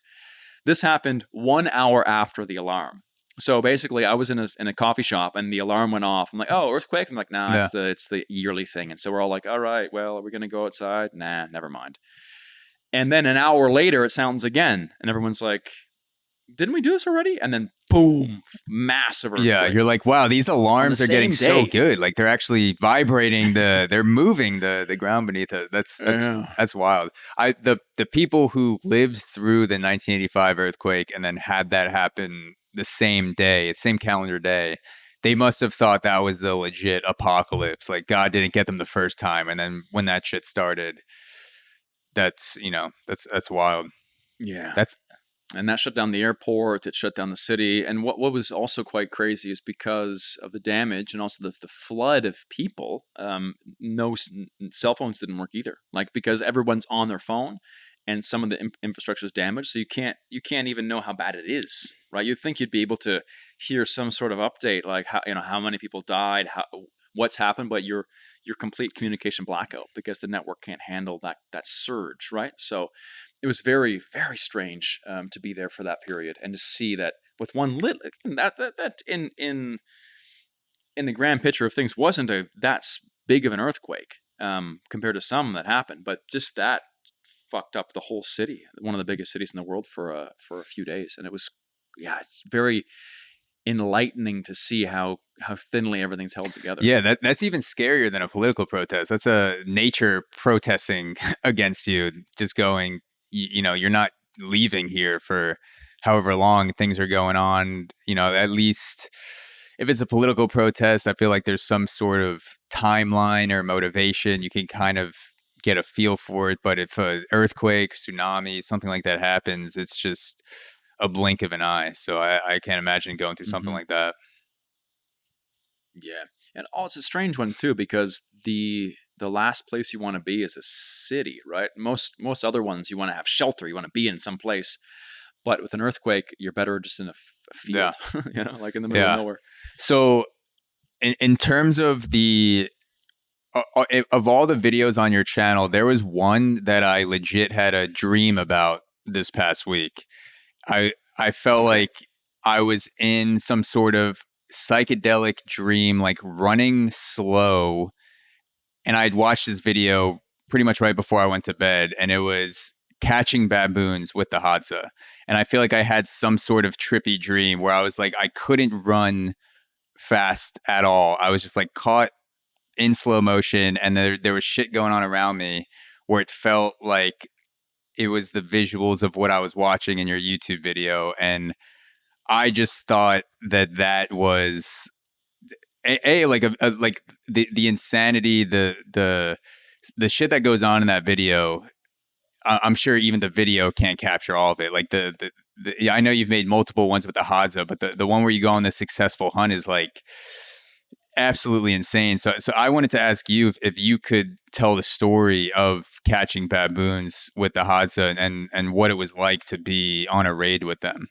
This happened 1 hour after the alarm. So basically, I was in a coffee shop, and the alarm went off. I'm like, "Oh, earthquake!" I'm like, "Nah, it's the yearly thing." And so we're all like, "All right, well, are we gonna go outside?" Nah, never mind. And then an hour later, it sounds again, and everyone's like, "Didn't we do this already?" And then boom, massive earthquake. Yeah, you're like, wow, these alarms are getting so good. Like they're actually vibrating they're moving the ground beneath it. That's wild. The people who lived through the 1985 earthquake and then had that happen the same calendar day, they must have thought that was the legit apocalypse. Like God didn't get them the first time, and then when that shit started, that's wild. Yeah. And that shut down the airport. It shut down the city. And what was also quite crazy is because of the damage and also the flood of people, no cell phones didn't work either. Like, because everyone's on their phone and some of the infrastructure is damaged. So you can't even know how bad it is, right? You'd think you'd be able to hear some sort of update, like how many people died, what's happened, but you're complete communication blackout because the network can't handle that surge, right? So it was very, very strange to be there for that period and to see that with one that in the grand picture of things wasn't that big of an earthquake compared to some that happened, but just that fucked up the whole city, one of the biggest cities in the world for a few days, and it's very enlightening to see how thinly everything's held together. Yeah, that's even scarier than a political protest. That's a nature protesting against you, just going, you're not leaving here for however long things are going on. At least if it's a political protest, I feel like there's some sort of timeline or motivation. You can kind of get a feel for it. But if an earthquake, tsunami, something like that happens, it's just a blink of an eye. So I can't imagine going through something like that. Yeah. And it's a strange one too, because the last place you want to be is a city, right? Most other ones you want to have shelter, you want to be in some place. But with an earthquake, you're better just in a field, like in the middle of nowhere. So in terms of of all the videos on your channel, there was one that I legit had a dream about this past week. I felt like I was in some sort of psychedelic dream, like running slow. And I'd watched this video pretty much right before I went to bed, and it was catching baboons with the Hadza. And I feel like I had some sort of trippy dream where I was like, I couldn't run fast at all. I was just like caught in slow motion, and there was shit going on around me where it felt like it was the visuals of what I was watching in your YouTube video, and I just thought that was like like the insanity, the shit that goes on in that video. I'm sure even the video can't capture all of it. Like I know you've made multiple ones with the Hadza, but the one where you go on this successful hunt is like absolutely insane. So I wanted to ask you if you could tell the story of catching baboons with the Hadza and what it was like to be on a raid with them.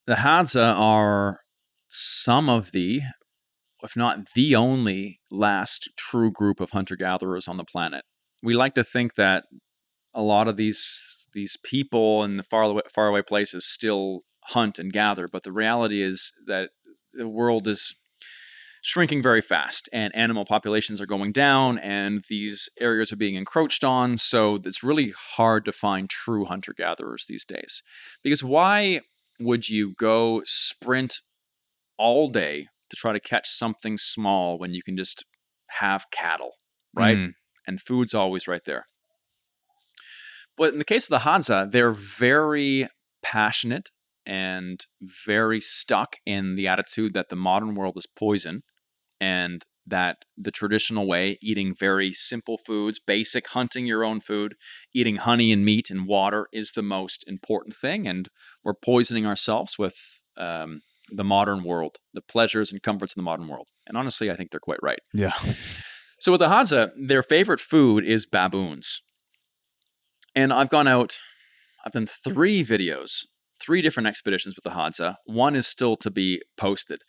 The Hadza are some of the, if not the only, last true group of hunter-gatherers on the planet. We like to think that a lot of these people in the faraway places still hunt and gather, but the reality is that the world is shrinking very fast, and animal populations are going down, and these areas are being encroached on, so it's really hard to find true hunter-gatherers these days. Because why would you go sprint all day to try to catch something small when you can just have cattle, right? And food's always right there. But in the case of the Hadza, they're very passionate and very stuck in the attitude that the modern world is poison, and that the traditional way, eating very simple foods, basic hunting your own food, eating honey and meat and water is the most important thing, and we're poisoning ourselves with the modern world, the pleasures and comforts of the modern world. And honestly, I think they're quite right. Yeah. So with the Hadza, their favorite food is baboons. And I've done 3 videos, 3 different expeditions with the Hadza. One is still to be posted,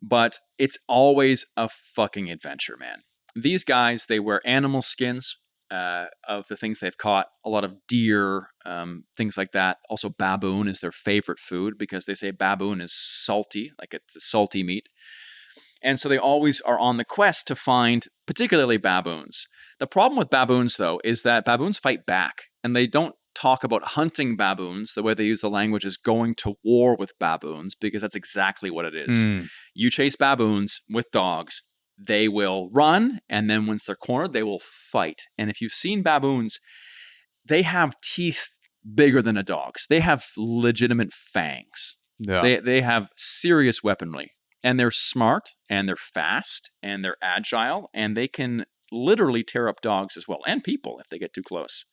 but it's always a fucking adventure, man. These guys, they wear animal skins of the things they've caught, a lot of deer, things like that. Also, baboon is their favorite food because they say baboon is salty, like it's a salty meat. And so they always are on the quest to find particularly baboons. The problem with baboons, though, is that baboons fight back, and they don't talk about hunting baboons. The way they use the language is going to war with baboons, because that's exactly what it is. You chase baboons with dogs, they will run, and then once they're cornered, they will fight. And if you've seen baboons, they have teeth bigger than a dog's. They have legitimate fangs. Yeah. They have serious weaponry. And they're smart, and they're fast, and they're agile, and they can literally tear up dogs as well, and people if they get too close.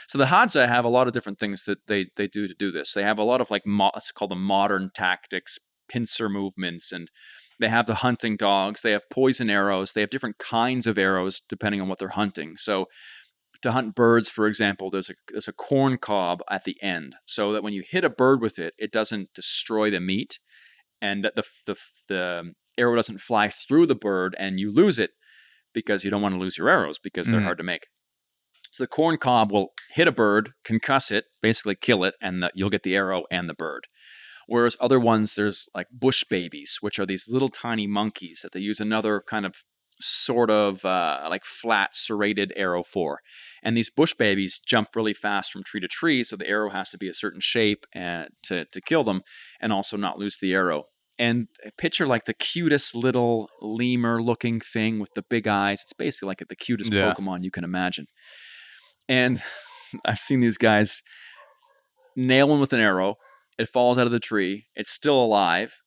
So the Hadza have a lot of different things that they do to do this. They have a lot of let's call them modern tactics, pincer movements, and they have the hunting dogs. They have poison arrows. They have different kinds of arrows depending on what they're hunting. So to hunt birds, for example, there's a corn cob at the end, so that when you hit a bird with it, it doesn't destroy the meat, and the arrow doesn't fly through the bird and you lose it, because you don't want to lose your arrows because they're hard to make. So the corn cob will hit a bird, concuss it, basically kill it, and you'll get the arrow and the bird. Whereas other ones, there's like bush babies, which are these little tiny monkeys that they use another kind of sort of like flat serrated arrow for. And these bush babies jump really fast from tree to tree, so the arrow has to be a certain shape to kill them, and also not lose the arrow. And picture like the cutest little lemur-looking thing with the big eyes. It's basically like the cutest Pokemon you can imagine. And I've seen these guys nail one with an arrow. It falls out of the tree. It's still alive.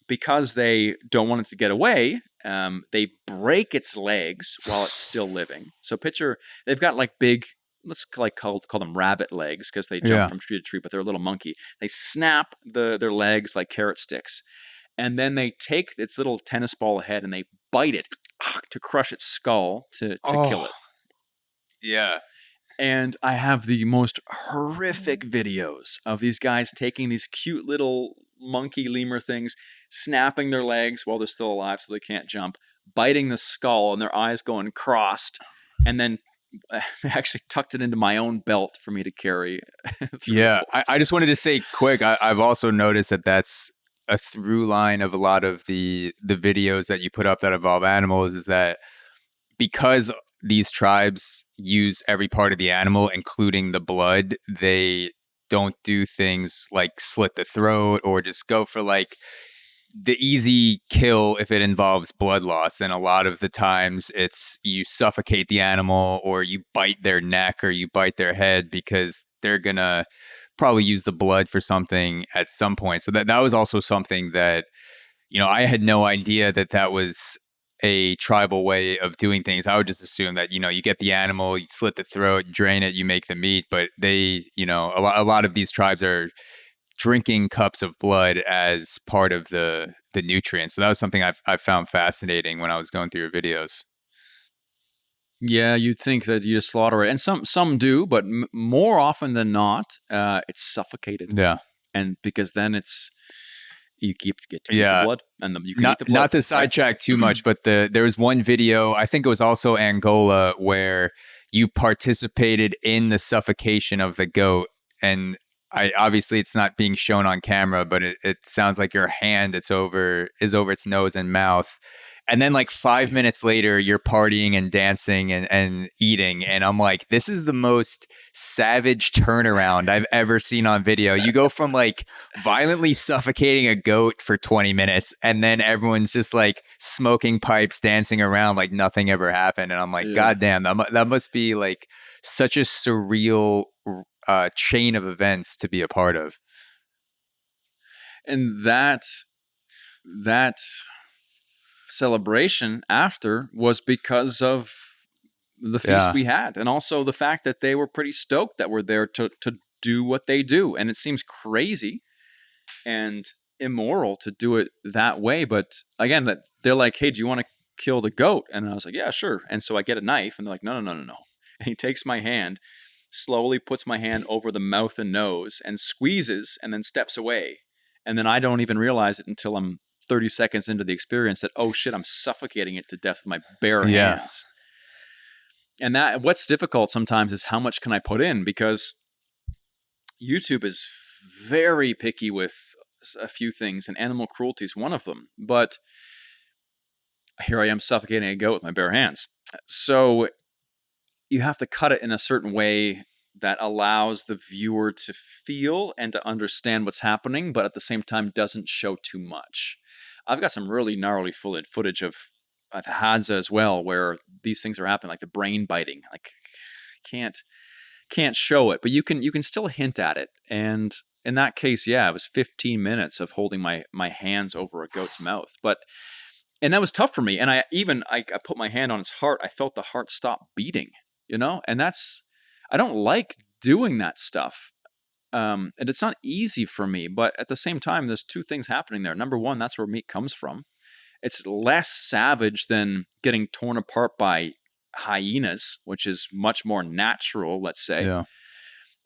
Because they don't want it to get away, they break its legs while it's still living. So picture, they've got like big, let's like call them rabbit legs, because they jump from tree to tree, but they're a little monkey. They snap their legs like carrot sticks, and then they take its little tennis ball head and they bite it to crush its skull to kill it. Yeah. And I have the most horrific videos of these guys taking these cute little monkey lemur things, snapping their legs while they're still alive so they can't jump, biting the skull, and their eyes going crossed, and then they actually tucked it into my own belt for me to carry. Yeah, I just wanted to say quick, I've also noticed that that's a through line of a lot of the videos that you put up that involve animals, is that because these tribes use every part of the animal, including the blood, they don't do things like slit the throat or just go for like the easy kill if it involves blood loss. And a lot of the times it's you suffocate the animal or you bite their neck or you bite their head because they're going to probably use the blood for something at some point. So that was also something that, I had no idea that was a tribal way of doing things. I would just assume that, you get the animal, you slit the throat, drain it, you make the meat. But they, a lot of these tribes are drinking cups of blood as part of the nutrients. So that was something I found fascinating when I was going through your videos. Yeah, you'd think that you just slaughter it, and some do, but more often than not, it's suffocated. Yeah, and because then you get to keep the blood, and you can eat the blood. Not to sidetrack too much, but there was one video, I think it was also Angola, where you participated in the suffocation of the goat, and obviously it's not being shown on camera, but it sounds like your hand is over its nose and mouth. And then like 5 minutes later, you're partying and dancing and eating. And I'm like, this is the most savage turnaround I've ever seen on video. You go from like violently suffocating a goat for 20 minutes, and then everyone's just like smoking pipes, dancing around like nothing ever happened. And I'm like, God damn, that must be like such a surreal chain of events to be a part of. And that celebration after was because of the feast we had, and also the fact that they were pretty stoked that we're there to do what they do. And it seems crazy and immoral to do it that way, but again, that they're like, hey, do you want to kill the goat? And I was like, yeah, sure. And so I get a knife, and they're like, no. And he takes my hand, slowly puts my hand over the mouth and nose and squeezes, and then steps away. And then I don't even realize it until I'm 30 seconds into the experience that, oh shit, I'm suffocating it to death with my bare hands. And that what's difficult sometimes is how much can I put in, because YouTube is very picky with a few things, and animal cruelty is one of them. But here I am suffocating a goat with my bare hands. So you have to cut it in a certain way that allows the viewer to feel and to understand what's happening, but at the same time doesn't show too much. I've got some really gnarly footage of Hadza as well, where these things are happening, like the brain biting. Like, can't show it, but you can still hint at it. And in that case, yeah, it was 15 minutes of holding my hands over a goat's mouth. And that was tough for me. And I put my hand on its heart. I felt the heart stop beating, and I don't like doing that stuff. And it's not easy for me, but at the same time, there's two things happening there. Number one, that's where meat comes from. It's less savage than getting torn apart by hyenas, which is much more natural, let's say. Yeah.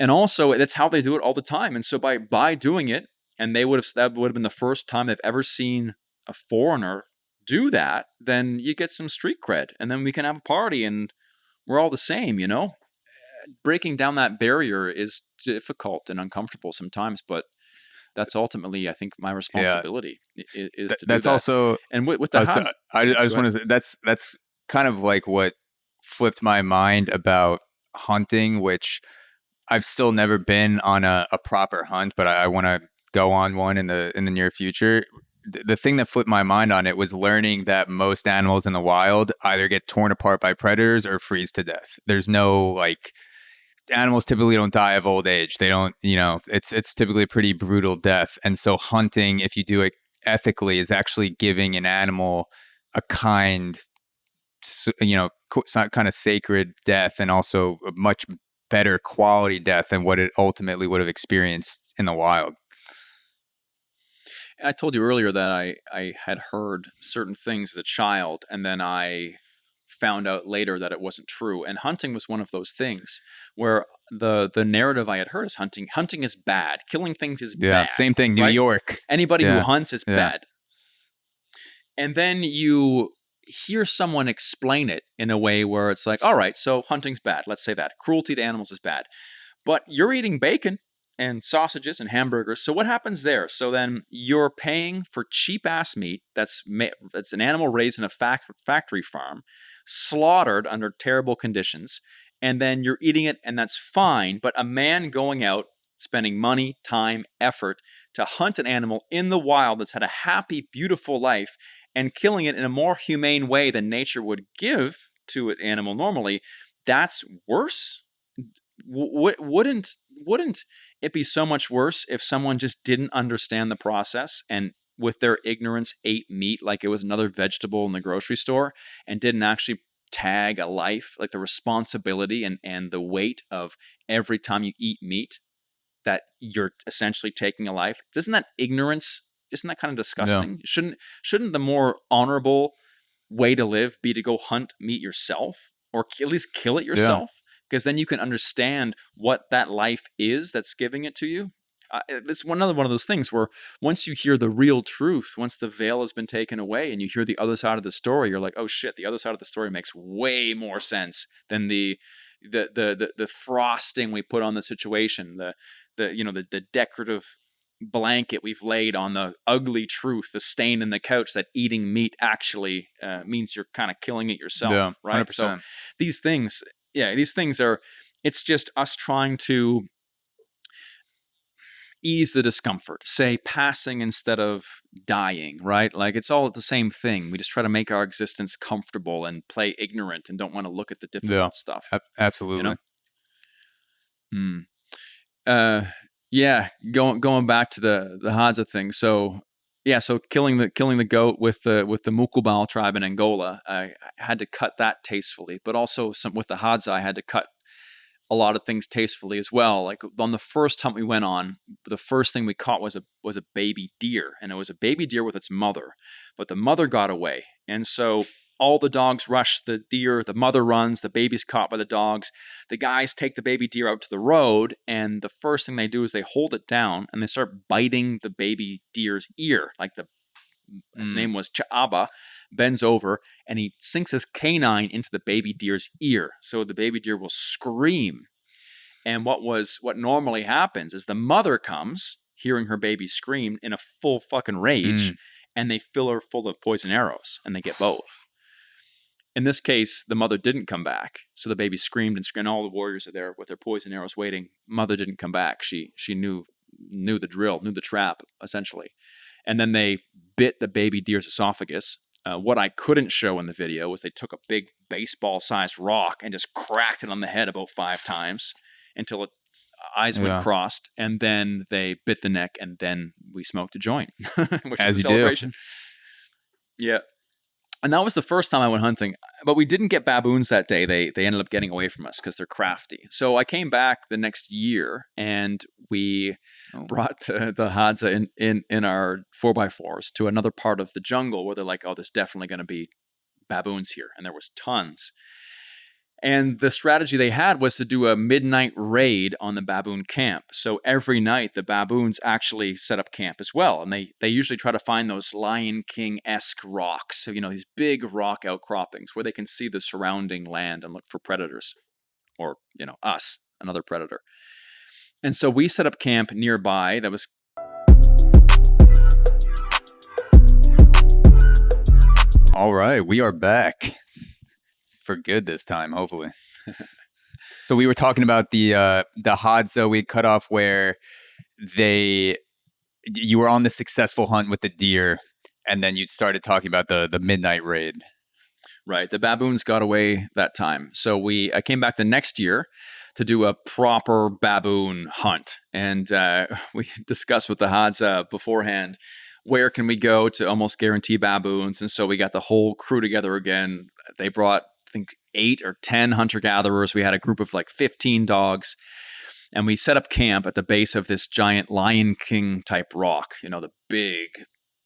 And also, that's how they do it all the time. And so by doing it, and that would have been the first time they've ever seen a foreigner do that, then you get some street cred, and then we can have a party, and we're all the same, Breaking down that barrier is difficult and uncomfortable sometimes, but that's ultimately, I think, my responsibility is to do that. That's also, and with the I just want to say that's kind of like what flipped my mind about hunting, which I've still never been on a proper hunt, but I want to go on one in the near future. The thing that flipped my mind on it was learning that most animals in the wild either get torn apart by predators or freeze to death. There's no like, animals typically don't die of old age. They don't, it's typically a pretty brutal death. And so hunting, if you do it ethically, is actually giving an animal a kind of sacred death, and also a much better quality death than what it ultimately would have experienced in the wild. I told you earlier that I had heard certain things as a child, and then I found out later that it wasn't true. And hunting was one of those things where the narrative I had heard is hunting is bad. Killing things is bad. Same thing, New York. Anybody who hunts is bad. And then you hear someone explain it in a way where it's like, all right, so hunting's bad. Let's say that. Cruelty to animals is bad. But you're eating bacon and sausages and hamburgers. So what happens there? So then you're paying for cheap-ass meat that's an animal raised in a factory farm, slaughtered under terrible conditions, and then you're eating it, and that's fine. But a man going out, spending money, time, effort to hunt an animal in the wild that's had a happy, beautiful life and killing it in a more humane way than nature would give to an animal normally, that's worse? Wouldn't it be so much worse if someone just didn't understand the process and with their ignorance ate meat like it was another vegetable in the grocery store and didn't actually tag a life, like the responsibility and the weight of every time you eat meat that you're essentially taking a life? Isn't that ignorance? Isn't that kind of disgusting? Shouldn't the more honorable way to live be to go hunt meat yourself or at least kill it yourself? Because then you can understand what that life is that's giving it to you. It's another one of those things where once you hear the real truth, once the veil has been taken away and you hear the other side of the story, you're like, oh shit, the other side of the story makes way more sense than the frosting we put on the situation, the decorative blanket we've laid on the ugly truth, the stain in the couch that eating meat actually means you're kind of killing it yourself, right? 100%. So these things are, it's just us trying to ease the discomfort, say passing instead of dying, right? Like it's all the same thing. We just try to make our existence comfortable and play ignorant and don't want to look at the difficult stuff. Absolutely. You know? Going back to the Hadza thing. So killing the goat with the Mukubal tribe in Angola, I had to cut that tastefully, but also with the Hadza, I had to cut a lot of things tastefully as well. Like on the first hunt we went on, the first thing we caught was a baby deer, and it was a baby deer with its mother, but the mother got away, and so all the dogs rush the deer, the mother runs, the baby's caught by the dogs. The guys take the baby deer out to the road, and the first thing they do is they hold it down and they start biting the baby deer's ear. Like his name was Cha'aba, bends over and he sinks his canine into the baby deer's ear. So the baby deer will scream. And what normally happens is the mother comes, hearing her baby scream in a full fucking rage, and they fill her full of poison arrows, and they get both. In this case, the mother didn't come back. So the baby screamed and screamed. All the warriors are there with their poison arrows waiting. Mother didn't come back. She knew the drill, knew the trap, essentially. And then they bit the baby deer's esophagus. What I couldn't show in the video was they took a big baseball-sized rock and just cracked it on the head about 5 times until its eyes went crossed. And then they bit the neck, and then we smoked a joint, which is a celebration. Yeah. And that was the first time I went hunting, but we didn't get baboons that day. They ended up getting away from us because they're crafty. So I came back the next year, and we brought the Hadza in our 4x4s to another part of the jungle where they're like, oh, there's definitely going to be baboons here. And there was tons. And the strategy they had was to do a midnight raid on the baboon camp. So every night the baboons actually set up camp as well. And they usually try to find those Lion King-esque rocks. So, these big rock outcroppings where they can see the surrounding land and look for predators or, us, another predator. And so we set up camp nearby. That was all right. We are back. For good this time, hopefully. So we were talking about the Hadza we cut off where you were on the successful hunt with the deer, and then you started talking about the midnight raid. Right. The baboons got away that time. So I came back the next year to do a proper baboon hunt. And we discussed with the Hadza beforehand, where can we go to almost guarantee baboons? And so we got the whole crew together again. They brought, I think, 8 or 10 hunter-gatherers. We had a group of like 15 dogs. And we set up camp at the base of this giant Lion King type rock, the big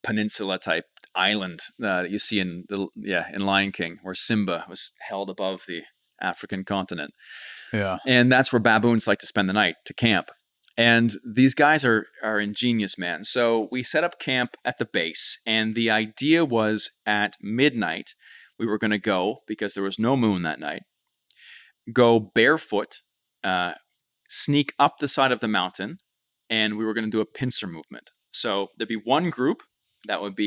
peninsula type island that you see in Lion King, where Simba was held above the African continent. Yeah. And that's where baboons like to spend the night, to camp. And these guys are ingenious, man. So we set up camp at the base, and the idea was at midnight, we were going to go, because there was no moon that night, go barefoot, sneak up the side of the mountain, and we were going to do a pincer movement. So there'd be one group that would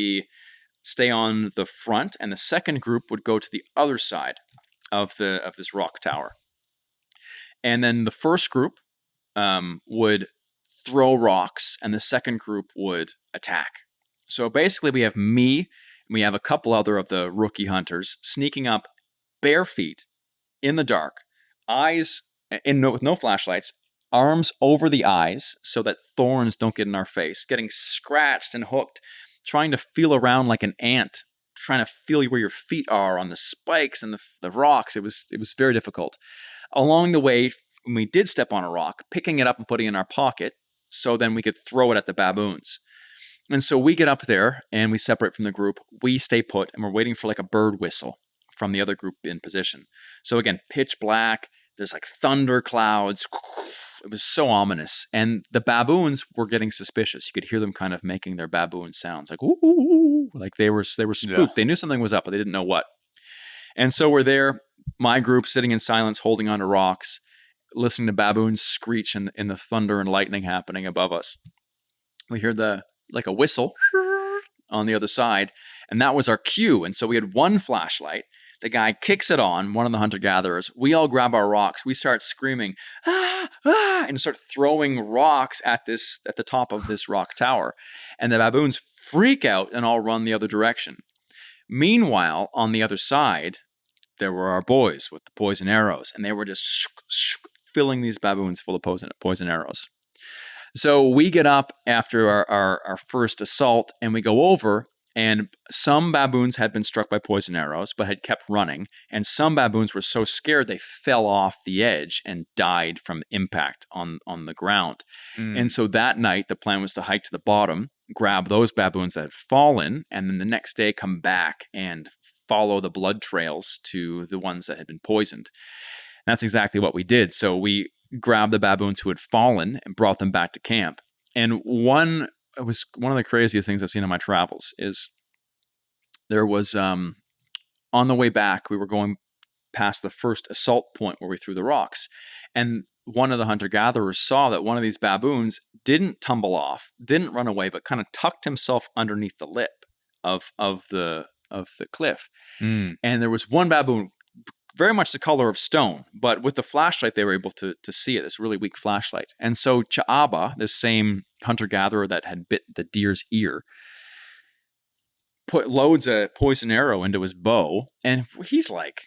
stay on the front, and the second group would go to the other side of this rock tower. And then the first group would throw rocks, and the second group would attack. So basically, we have me, and we have a couple other of the rookie hunters sneaking up bare feet in the dark, eyes with no flashlights, arms over the eyes so that thorns don't get in our face, getting scratched and hooked, trying to feel around like an ant, trying to feel where your feet are on the spikes and the rocks. It was very difficult. Along the way, when we did step on a rock, picking it up and putting it in our pocket so then we could throw it at the baboons. And so we get up there and we separate from the group. We stay put and we're waiting for like a bird whistle from the other group in position. So again, pitch black. There's like thunder clouds. It was so ominous. And the baboons were getting suspicious. You could hear them kind of making their baboon sounds like, ooh, ooh, ooh. Like they were spooked. Yeah. They knew something was up, but they didn't know what. And so we're there, my group sitting in silence, holding onto rocks, listening to baboons screech in the thunder and lightning happening above us. We hear like a whistle on the other side, and that was our cue. And so we had one flashlight. The guy kicks it on, one of the hunter-gatherers. We all grab our rocks. We start screaming, ah, ah, and start throwing rocks at the top of this rock tower. And the baboons freak out and all run the other direction. Meanwhile, on the other side, there were our boys with the poison arrows, and they were just filling these baboons full of poison arrows. So we get up after our first assault, and we go over, and some baboons had been struck by poison arrows but had kept running, and some baboons were so scared they fell off the edge and died from impact on the ground. And so that night, the plan was to hike to the bottom, grab those baboons that had fallen, and then the next day come back and follow the blood trails to the ones that had been poisoned. And that's exactly what we did. So we grabbed the baboons who had fallen and brought them back to camp. And it was one of the craziest things I've seen on my travels is there was, on the way back, we were going past the first assault point where we threw the rocks. And one of the hunter-gatherers saw that one of these baboons didn't tumble off, didn't run away, but kind of tucked himself underneath the lip of the cliff. And there was one baboon, very much the color of stone, but with the flashlight, they were able to see it, this really weak flashlight. And so Cha'aba, this same hunter-gatherer that had bit the deer's ear, loads a poison arrow into his bow, and he's like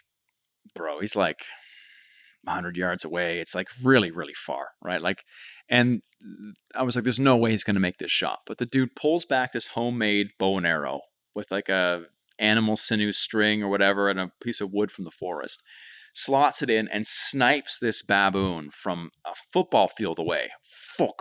100 yards away. It's like really, really far, right? Like, and I was like, there's no way he's going to make this shot. But the dude pulls back this homemade bow and arrow with like a animal sinew string or whatever and a piece of wood from the forest, slots it in and snipes this baboon from a football field away,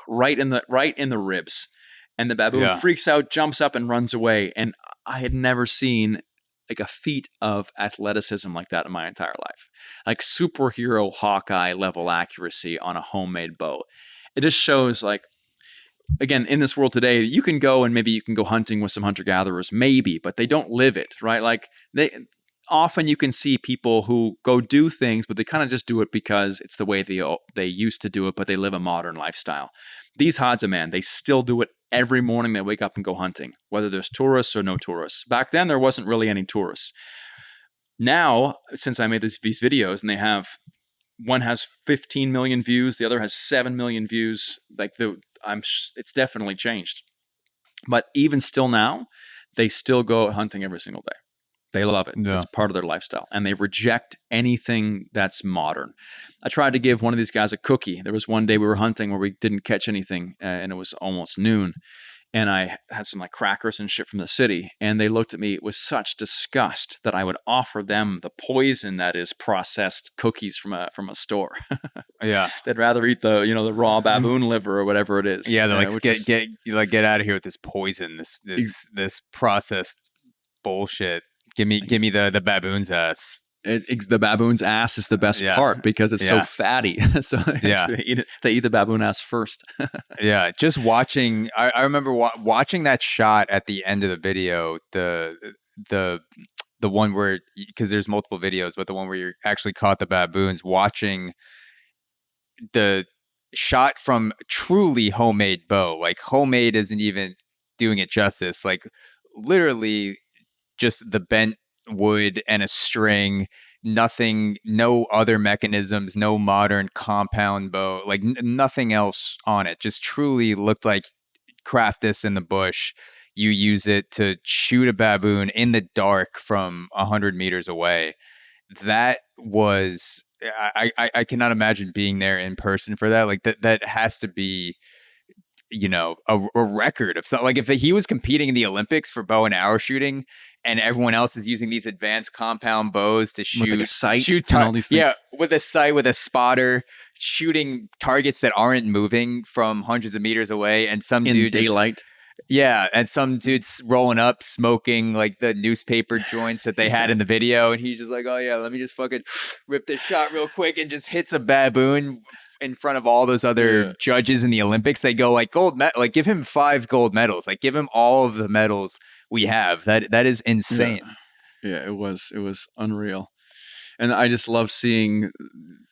right in the ribs. And the baboon freaks out, jumps up and runs away. And I had never seen like a feat of athleticism like that in my entire life. Like superhero Hawkeye level accuracy on a homemade bow. It just shows like, again, in this world today, you can go and maybe you can go hunting with some hunter-gatherers, maybe, but they don't live it, right? Like often you can see people who go do things, but they kind of just do it because it's the way they used to do it, but they live a modern lifestyle. These Hadza, man, they still do it every morning. They wake up and go hunting, whether there's tourists or no tourists. Back then, there wasn't really any tourists. Now, since I made these videos, and one has 15 million views, the other has 7 million views. Like it's definitely changed. But even still now, they still go hunting every single day. They love it. Yeah. It's part of their lifestyle. And they reject anything that's modern. I tried to give one of these guys a cookie. There was one day we were hunting where we didn't catch anything, and it was almost noon. And I had some like crackers and shit from the city. And they looked at me with such disgust that I would offer them the poison that is processed cookies from a store. Yeah. They'd rather eat the raw baboon liver or whatever it is. Yeah, they're like, get out of here with this poison, this processed bullshit. Give me the baboon's ass. The baboon's ass is the best part because it's so fatty. So they eat the baboon ass first. Yeah, just watching. I remember watching that shot at the end of the video. The one where, because there's multiple videos, but the one where you actually caught the baboons, watching the shot from truly homemade bow. Like homemade isn't even doing it justice. Like literally just the bent wood and a string, nothing, no other mechanisms, no modern compound bow, like nothing else on it. Just truly looked like craft this in the bush. You use it to shoot a baboon in the dark from 100 meters away. That was, I cannot imagine being there in person for that. Like that has to be, you know, a record of something. Like if he was competing in the Olympics for bow and arrow shooting, and everyone else is using these advanced compound bows to shoot, with like a sight and all these things. Yeah, with a sight, with a spotter, shooting targets that aren't moving from hundreds of meters away, and some in dude daylight. And some dude's rolling up, smoking like the newspaper joints that they had in the video, and he's just like, "Oh yeah, let me just fucking rip this shot real quick," and just hits a baboon in front of all those other judges in the Olympics. They go like gold medal, like give him 5 gold medals, like give him all of the medals we have. That is insane. Yeah, it was unreal, and I just love seeing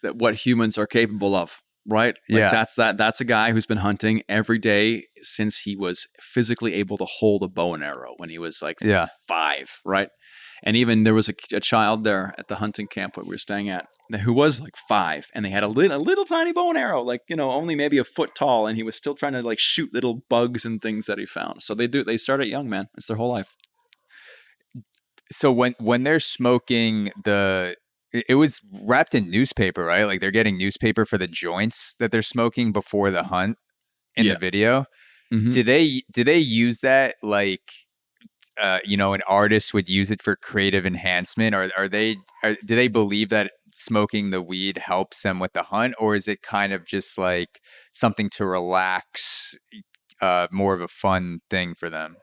that what humans are capable of. Right? Like that's a guy who's been hunting every day since he was physically able to hold a bow and arrow when he was like 5, right? And even there was a child there at the hunting camp that we were staying at who was like 5, and they had a little tiny bow and arrow, like, you know, only maybe a foot tall, and he was still trying to like shoot little bugs and things that he found. So they start at young, man. It's their whole life. So when they're smoking it was wrapped in newspaper, right? Like they're getting newspaper for the joints that they're smoking before the hunt in the video. Mm-hmm. Do they use that like, you know, an artist would use it for creative enhancement, or do they believe that smoking the weed helps them with the hunt, or is it kind of just like something to relax, more of a fun thing for them?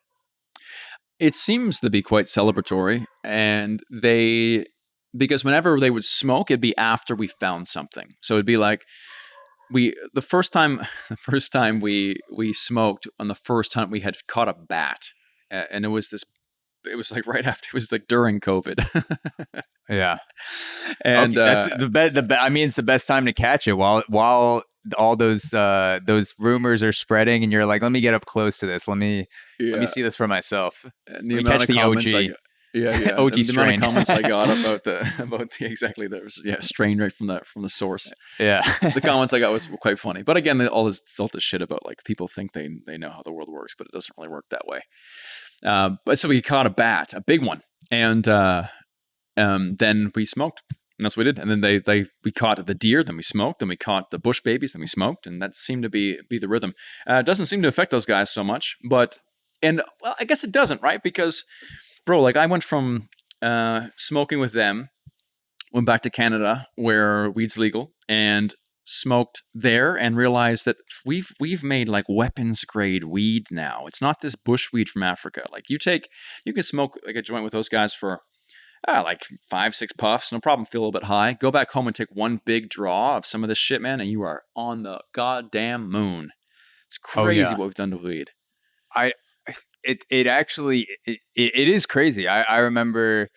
It seems to be quite celebratory, and because whenever they would smoke, it'd be after we found something. So it'd be like the first time we smoked on the first hunt, we had caught a bat, and it was like right after, it was like during COVID. Yeah, and that's I mean, it's the best time to catch it while all those rumors are spreading, and you're like, let me get up close to this. Let me see this for myself. And the amount catch of the comments OG. OG the strain. Amount of comments I got about the strain right from the source. Yeah, the comments I got was quite funny. But again, all this shit about like people think they know how the world works, but it doesn't really work that way. But so we caught a bat, a big one, and then we smoked. And that's what we did. And then we caught the deer, then we smoked, then we caught the bush babies, then we smoked, and that seemed to be the rhythm. It doesn't seem to affect those guys so much, well, I guess it doesn't, right? Because, bro, like I went from smoking with them, went back to Canada where weed's legal, and smoked there, and realized that we've made like weapons grade weed now. It's not this bush weed from Africa. Like you can smoke like a joint with those guys for like 5-6 puffs, no problem. Feel a little bit high. Go back home and take one big draw of some of this shit, man, and you are on the goddamn moon. It's crazy what we've done to weed. It actually is crazy. I remember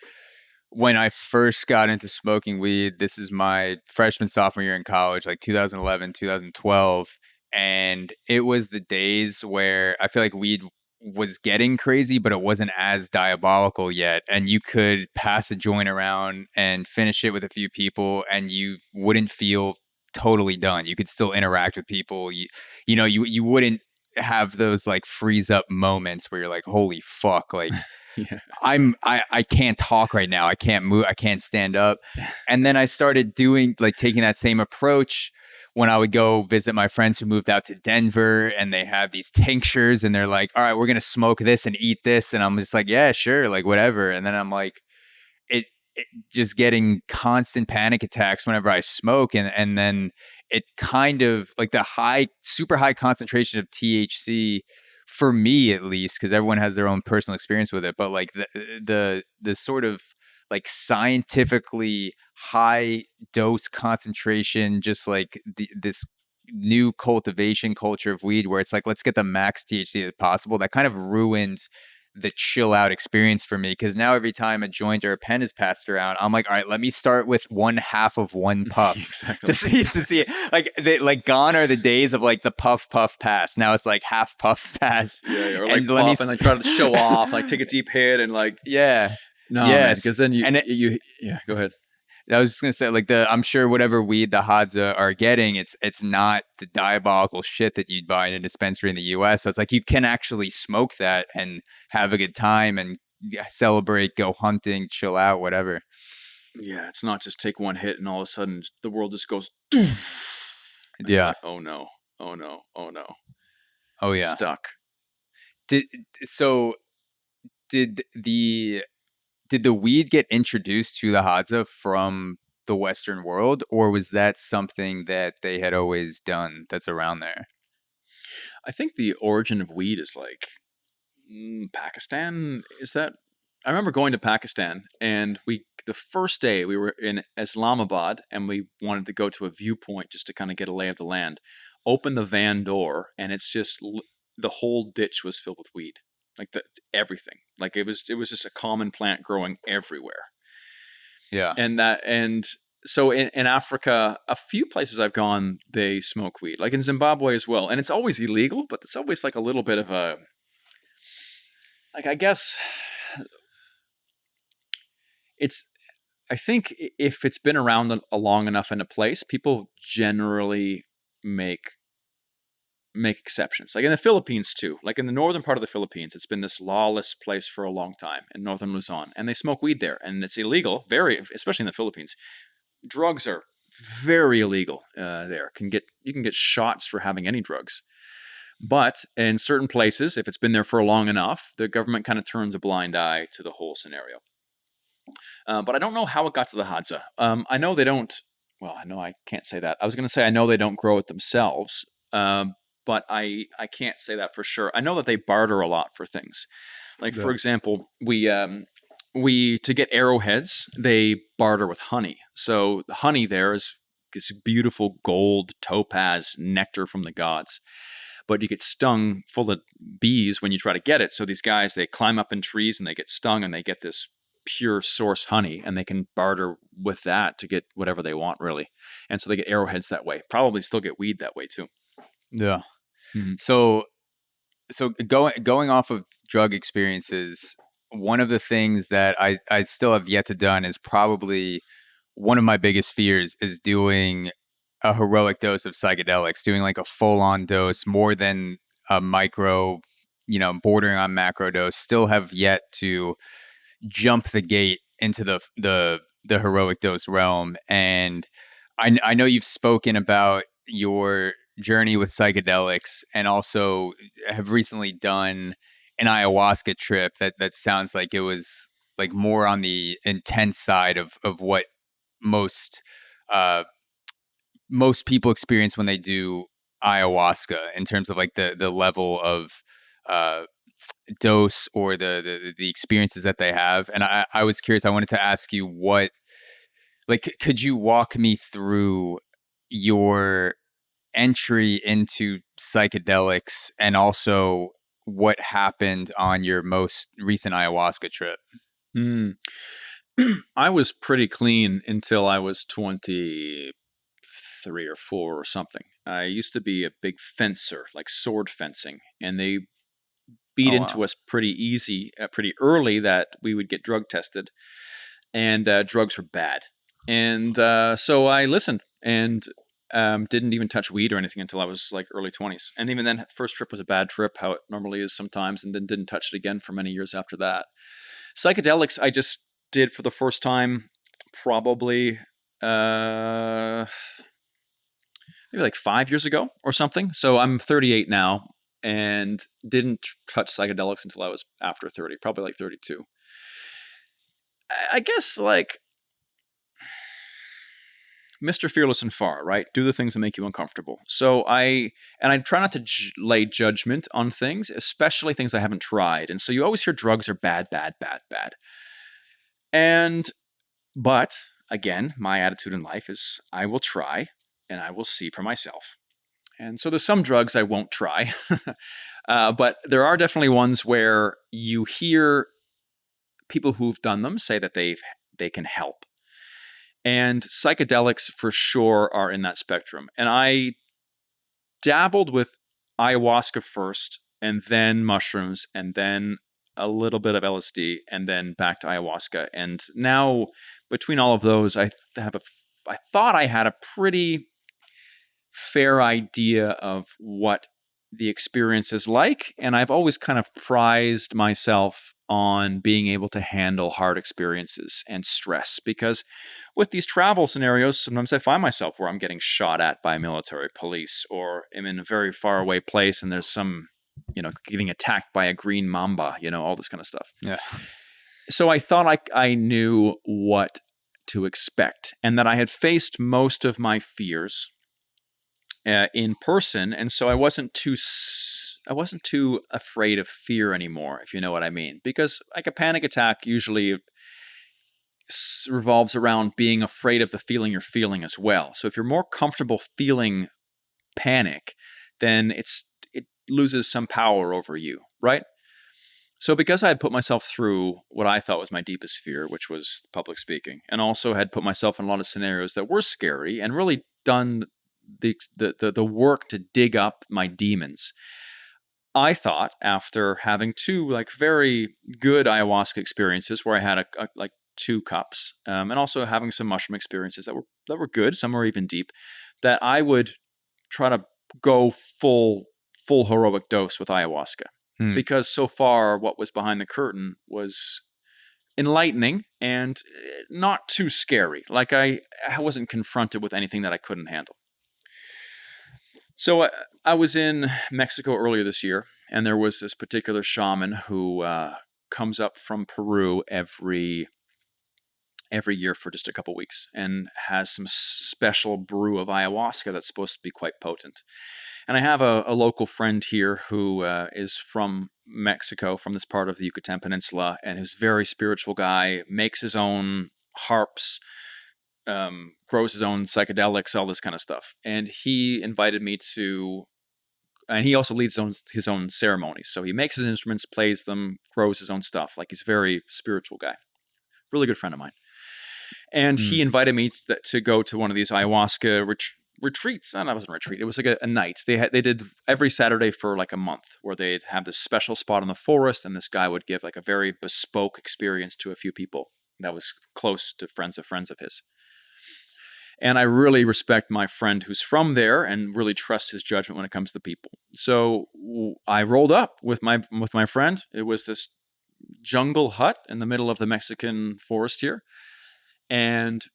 when I first got into smoking weed. This is my freshman, sophomore year in college, like 2011, 2012, and it was the days where I feel like weed was getting crazy, but it wasn't as diabolical yet. And you could pass a joint around and finish it with a few people, and you wouldn't feel totally done. You could still interact with people. You wouldn't have those like freeze up moments where you're like, holy fuck, like I can't talk right now. I can't move. I can't stand up. And then I started taking that same approach when I would go visit my friends who moved out to Denver, and they have these tinctures, and they're like, all right, we're going to smoke this and eat this. And I'm just like, yeah, sure. Like whatever. And then I'm like, it just getting constant panic attacks whenever I smoke. And then it kind of like the super high concentration of THC, for me at least, because everyone has their own personal experience with it. But like the sort of like scientifically high dose concentration, just like this new cultivation culture of weed where it's like, let's get the max THC as possible. That kind of ruined the chill out experience for me, because now every time a joint or a pen is passed around, I'm like, all right, let me start with 1/2 of one puff. Exactly. to see it. Like gone are the days of like the puff pass. Now it's like half puff pass. Yeah, or like pop and like try to show off, like take a deep hit and like yeah. No, because then you go ahead. I was just gonna say, like I'm sure whatever weed the Hadza are getting, it's not the diabolical shit that you'd buy in a dispensary in the U.S. So it's like you can actually smoke that and have a good time and celebrate, go hunting, chill out, whatever. Yeah, it's not just take one hit and all of a sudden the world just goes, and you're Yeah. like, oh no, oh no, oh no, Oh yeah. stuck. Did so? Did the weed get introduced to the Hadza from the Western world, or was that something that they had always done that's around there? I think the origin of weed is like Pakistan. Is that? I remember going to Pakistan, and the first day we were in Islamabad, and we wanted to go to a viewpoint just to kind of get a lay of the land. Open the van door, and it's just the whole ditch was filled with weed, like everything. Like it was just a common plant growing everywhere, Yeah. and so in Africa, a few places I've gone, they smoke weed, like in Zimbabwe as well, and it's always illegal, but it's always like a little bit of a, like, I guess it's, I think if it's been around long enough in a place, people generally make exceptions. Like in the Philippines too. Like in the northern part of the Philippines, it's been this lawless place for a long time in northern Luzon, and they smoke weed there, and it's illegal. Very, especially in the Philippines, drugs are very illegal there. You can get shots for having any drugs. But in certain places, if it's been there for long enough, the government kind of turns a blind eye to the whole scenario. But I don't know how it got to the Hadza. I know they don't. Well, I know I can't say that. I was going to say I know they don't grow it themselves, but I can't say that for sure. I know that they barter a lot for things. Like for example, we to get arrowheads, they barter with honey. So the honey there is this beautiful gold topaz nectar from the gods. But you get stung full of bees when you try to get it. So these guys, they climb up in trees and they get stung and they get this pure source honey, and they can barter with that to get whatever they want, really. And so they get arrowheads that way. Probably still get weed that way too. Yeah. Mm-hmm. So going off of drug experiences, one of the things that I still have yet to done is probably one of my biggest fears is doing a heroic dose of psychedelics, doing like a full on dose, more than a micro, bordering on macro dose. Still have yet to jump the gate into the heroic dose realm. And I know you've spoken about your journey with psychedelics, and also have recently done an ayahuasca trip that sounds like it was like more on the intense side of what most most people experience when they do ayahuasca, in terms of like the level of uh, dose or the experiences that they have. And I was curious. I wanted to ask you what, like, could you walk me through your entry into psychedelics, and also what happened on your most recent ayahuasca trip? Mm. I was pretty clean until I was 23 or 4 or something. I used to be a big fencer, like sword fencing, and they beat Oh into wow. us pretty early that we would get drug tested, and drugs were bad. And so I listened and didn't even touch weed or anything until I was like early 20s. And even then, first trip was a bad trip, how it normally is sometimes, and then didn't touch it again for many years after that. Psychedelics, I just did for the first time probably maybe like 5 years ago or something. So I'm 38 now and didn't touch psychedelics until I was after 30, probably like 32. I guess like Mr. Fearless and Far, right? Do the things that make you uncomfortable. So I try not to lay judgment on things, especially things I haven't tried. And so you always hear drugs are bad, bad, bad, bad. But again, my attitude in life is I will try and I will see for myself. And so there's some drugs I won't try, but there are definitely ones where you hear people who've done them say that they can help. And psychedelics for sure are in that spectrum. And I dabbled with ayahuasca first, and then mushrooms, and then a little bit of LSD, and then back to ayahuasca. And now between all of those, I thought I had a pretty fair idea of what the experience is like. And I've always kind of prized myself on being able to handle hard experiences and stress, because with these travel scenarios, sometimes I find myself where I'm getting shot at by military police, or I'm in a very far away place and there's some, getting attacked by a green mamba, all this kind of stuff. Yeah. So I thought I knew what to expect, and that I had faced most of my fears in person, and so I wasn't too afraid of fear anymore, if you know what I mean. Because like a panic attack usually revolves around being afraid of the feeling you're feeling as well. So if you're more comfortable feeling panic, then it loses some power over you, right? So because I had put myself through what I thought was my deepest fear, which was public speaking, and also had put myself in a lot of scenarios that were scary and really done the work to dig up my demons, I thought, after having two like very good ayahuasca experiences where I had like 2 cups, and also having some mushroom experiences that were good, some were even deep, that I would try to go full heroic dose with ayahuasca. Because so far what was behind the curtain was enlightening and not too scary. Like I wasn't confronted with anything that I couldn't handle. So I was in Mexico earlier this year, and there was this particular shaman who comes up from Peru every year for just a couple weeks and has some special brew of ayahuasca that's supposed to be quite potent. And I have a local friend here who is from Mexico, from this part of the Yucatan Peninsula, and is a very spiritual guy, makes his own harps, grows his own psychedelics, all this kind of stuff. And he invited me to, and he also leads his own ceremonies. So he makes his instruments, plays them, grows his own stuff. Like, he's a very spiritual guy. Really good friend of mine. And he invited me to go to one of these ayahuasca retreats. And I wasn't a retreat. It was like a night. They did every Saturday for like a month, where they'd have this special spot in the forest, and this guy would give like a very bespoke experience to a few people that was close to friends of his. And I really respect my friend who's from there and really trust his judgment when it comes to people. So I rolled up with my friend. It was this jungle hut in the middle of the Mexican forest here. And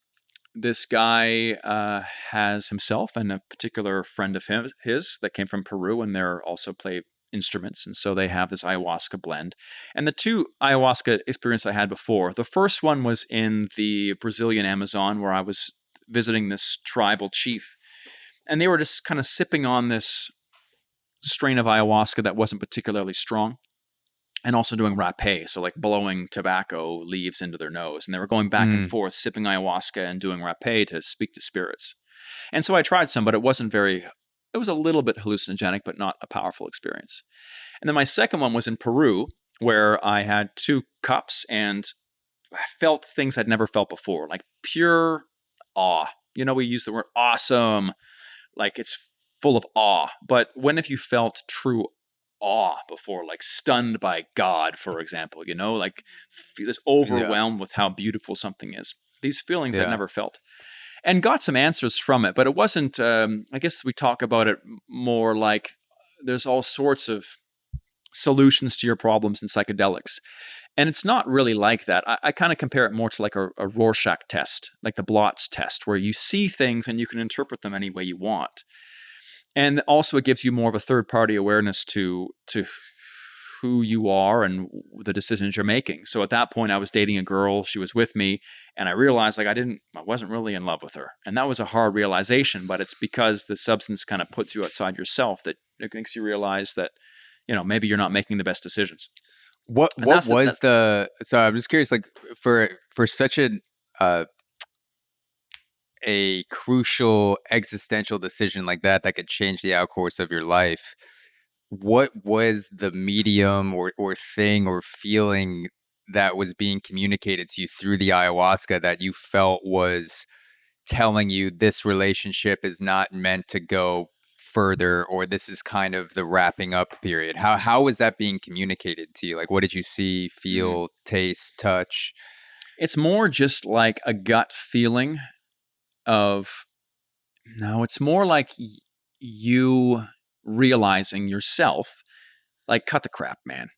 this guy has himself and a particular friend of his that came from Peru, and they're also play instruments. And so they have this ayahuasca blend. And the 2 ayahuasca experiences I had before, the first one was in the Brazilian Amazon, where I was visiting this tribal chief. And they were just kind of sipping on this strain of ayahuasca that wasn't particularly strong, and also doing rapé, so like blowing tobacco leaves into their nose. And they were going back and forth, sipping ayahuasca and doing rapé to speak to spirits. And so I tried some, but it was a little bit hallucinogenic, but not a powerful experience. And then my second one was in Peru, where I had 2 cups and I felt things I'd never felt before, like pure awe. We use the word awesome, like it's full of awe. But when have you felt true awe before, like stunned by God, for example, like just overwhelmed with how beautiful something is? These feelings I'd never felt, and got some answers from it, but it wasn't, I guess we talk about it more like there's all sorts of solutions to your problems in psychedelics. And it's not really like that. I kind of compare it more to like a Rorschach test, like the blots test, where you see things and you can interpret them any way you want. And also it gives you more of a third-party awareness to who you are and the decisions you're making. So at that point, I was dating a girl. She was with me, and I realized like I wasn't really in love with her. And that was a hard realization, but it's because the substance kind of puts you outside yourself that it makes you realize that, maybe you're not making the best decisions. So I'm just curious, like for such a crucial existential decision like that could change the outcourse of your life, what was the medium or thing or feeling that was being communicated to you through the ayahuasca that you felt was telling you this relationship is not meant to go further, or this is kind of the wrapping up period? How was that being communicated to you? Like, what did you see, feel, taste, touch? It's more just like a gut feeling of, no, it's more like you realizing yourself, like, cut the crap, man.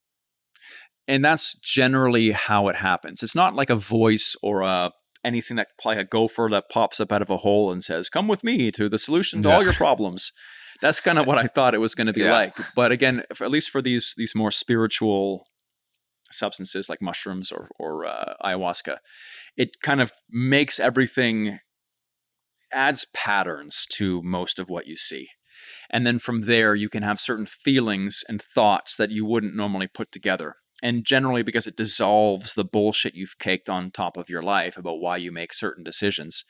And that's generally how it happens. It's not like a voice or anything that, like a gopher that pops up out of a hole and says, come with me to the solution to all your problems. That's kind of what I thought it was going to be like. But again, at least for these more spiritual substances like mushrooms or ayahuasca, it kind of makes everything, adds patterns to most of what you see. And then from there, you can have certain feelings and thoughts that you wouldn't normally put together. And generally, because it dissolves the bullshit you've caked on top of your life about why you make certain decisions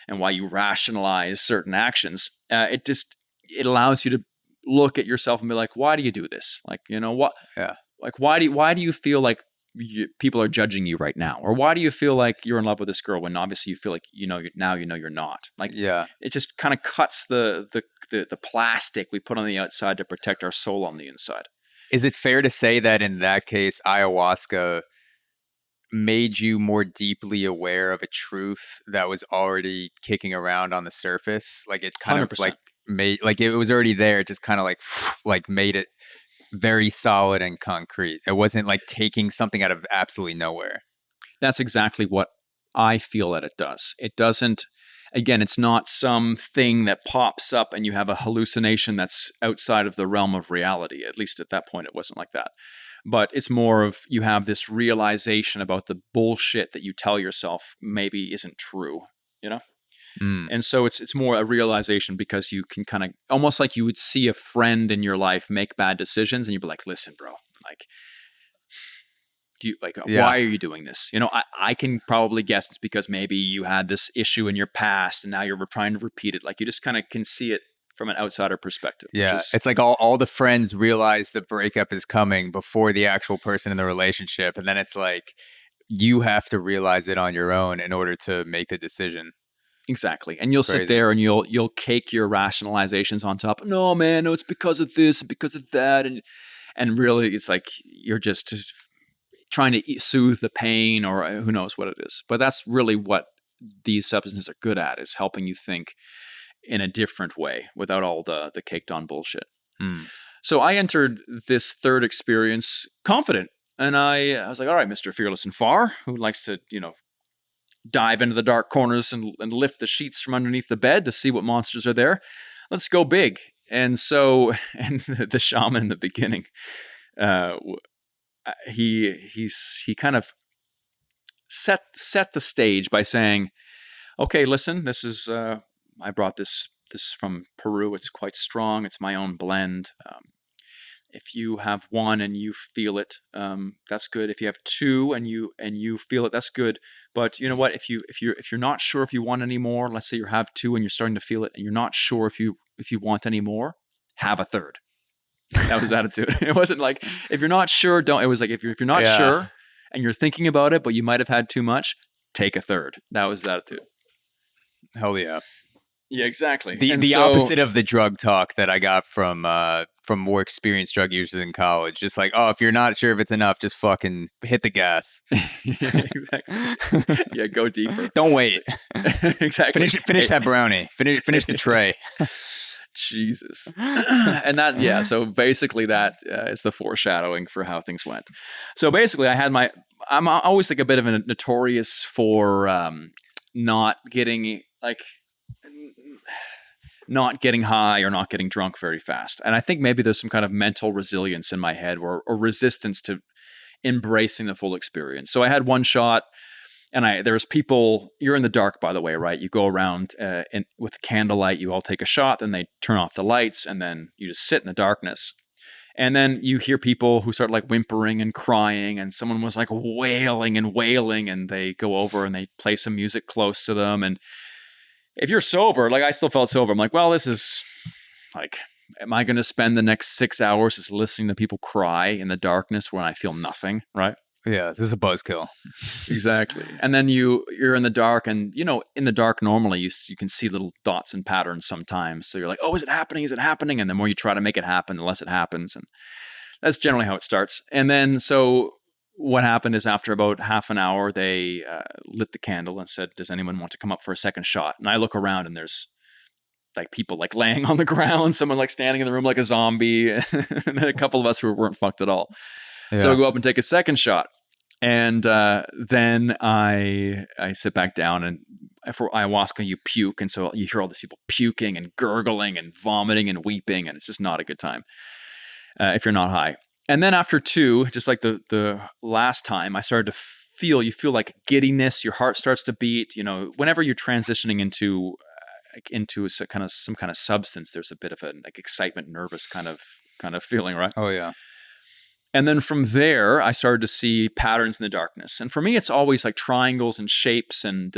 and why you rationalize certain actions, it allows you to look at yourself and be like, why do you do this? Like, what? Yeah. Like, why do you feel like people are judging you right now? Or why do you feel like you're in love with this girl when obviously you feel like now you're not? Like, it just kind of cuts the plastic we put on the outside to protect our soul on the inside. Is it fair to say that in that case, ayahuasca made you more deeply aware of a truth that was already kicking around on the surface? Like it kind 100%. of like made, like it was already there, it just kind of like made it very solid and concrete. It wasn't like taking something out of absolutely nowhere. That's exactly what I feel that it does. It doesn't, again, it's not something that pops up and you have a hallucination that's outside of the realm of reality. At least at that point, it wasn't like that. But it's more of, you have this realization about the bullshit that you tell yourself maybe isn't true, And so it's more a realization, because you can kind of, almost like you would see a friend in your life make bad decisions and you'd be like, listen, bro, like, why are you doing this? I can probably guess it's because maybe you had this issue in your past and now you're trying to repeat it. Like, you just kind of can see it from an outsider perspective. Yeah. It's like all the friends realize the breakup is coming before the actual person in the relationship. And then it's like, you have to realize it on your own in order to make the decision. Exactly. And you'll sit there and you'll cake your rationalizations on top. No, man, no, it's because of this, because of that. And really it's like, you're just trying to soothe the pain, or who knows what it is. But that's really what these substances are good at, is helping you think in a different way without all the caked on bullshit. So I entered this third experience confident. And I was like, all right, Mr. Fearless and Far, who likes to, dive into the dark corners and lift the sheets from underneath the bed to see what monsters are there. Let's go big. And so, and the shaman in the beginning, he kind of set the stage by saying, okay, listen, this is, I brought this from Peru. It's quite strong. It's my own blend. If you have one and you feel it, that's good. If you have two and you feel it, that's good. But you know what? If you're not sure if you want any more, let's say you have two and you're starting to feel it, and you're not sure if you want any more, have a third. That was his attitude. It wasn't like, if you're not sure, don't. It was like, if you're not sure and you're thinking about it, but you might have had too much, take a third. That was his attitude. Hell yeah. Yeah, exactly. The opposite of the drug talk that I got from more experienced drug users in college. Just like, oh, if you're not sure if it's enough, just fucking hit the gas. Exactly. Yeah, go deeper. Don't wait. Exactly. Finish that brownie. Finish the tray. Jesus. And that, yeah, so basically that is the foreshadowing for how things went. So basically I'm always like a bit of a notorious for not getting high or not getting drunk very fast. And I think maybe there's some kind of mental resilience in my head, or resistance to embracing the full experience. So I had one shot, and there's people, you're in the dark, by the way, right? You go around with candlelight, you all take a shot, then they turn off the lights, and then you just sit in the darkness. And then you hear people who start like whimpering and crying, and someone was like wailing, and they go over and they play some music close to them. And if you're sober, like I still felt sober, I'm like, well, this is like, am I going to spend the next 6 hours just listening to people cry in the darkness when I feel nothing, right? Yeah, this is a buzzkill. Exactly. And then you're in the dark, and in the dark normally you can see little dots and patterns sometimes. So you're like, oh, is it happening? Is it happening? And the more you try to make it happen, the less it happens. And that's generally how it starts. And then so what happened is after about half an hour, they lit the candle and said, "Does anyone want to come up for a second shot?" And I look around and there's like people like laying on the ground, someone like standing in the room like a zombie, and then a couple of us who weren't fucked at all. Yeah. So I go up and take a second shot. And then I sit back down, and for ayahuasca, you puke. And so you hear all these people puking and gurgling and vomiting and weeping, and it's just not a good time if you're not high. And then after two, just like the last time, I started to you feel like giddiness, your heart starts to beat. You know, whenever you're transitioning into some kind of substance, there's a bit of a like excitement, nervous kind of feeling, right? Oh yeah. And then from there, I started to see patterns in the darkness. And for me, it's always like triangles and shapes and,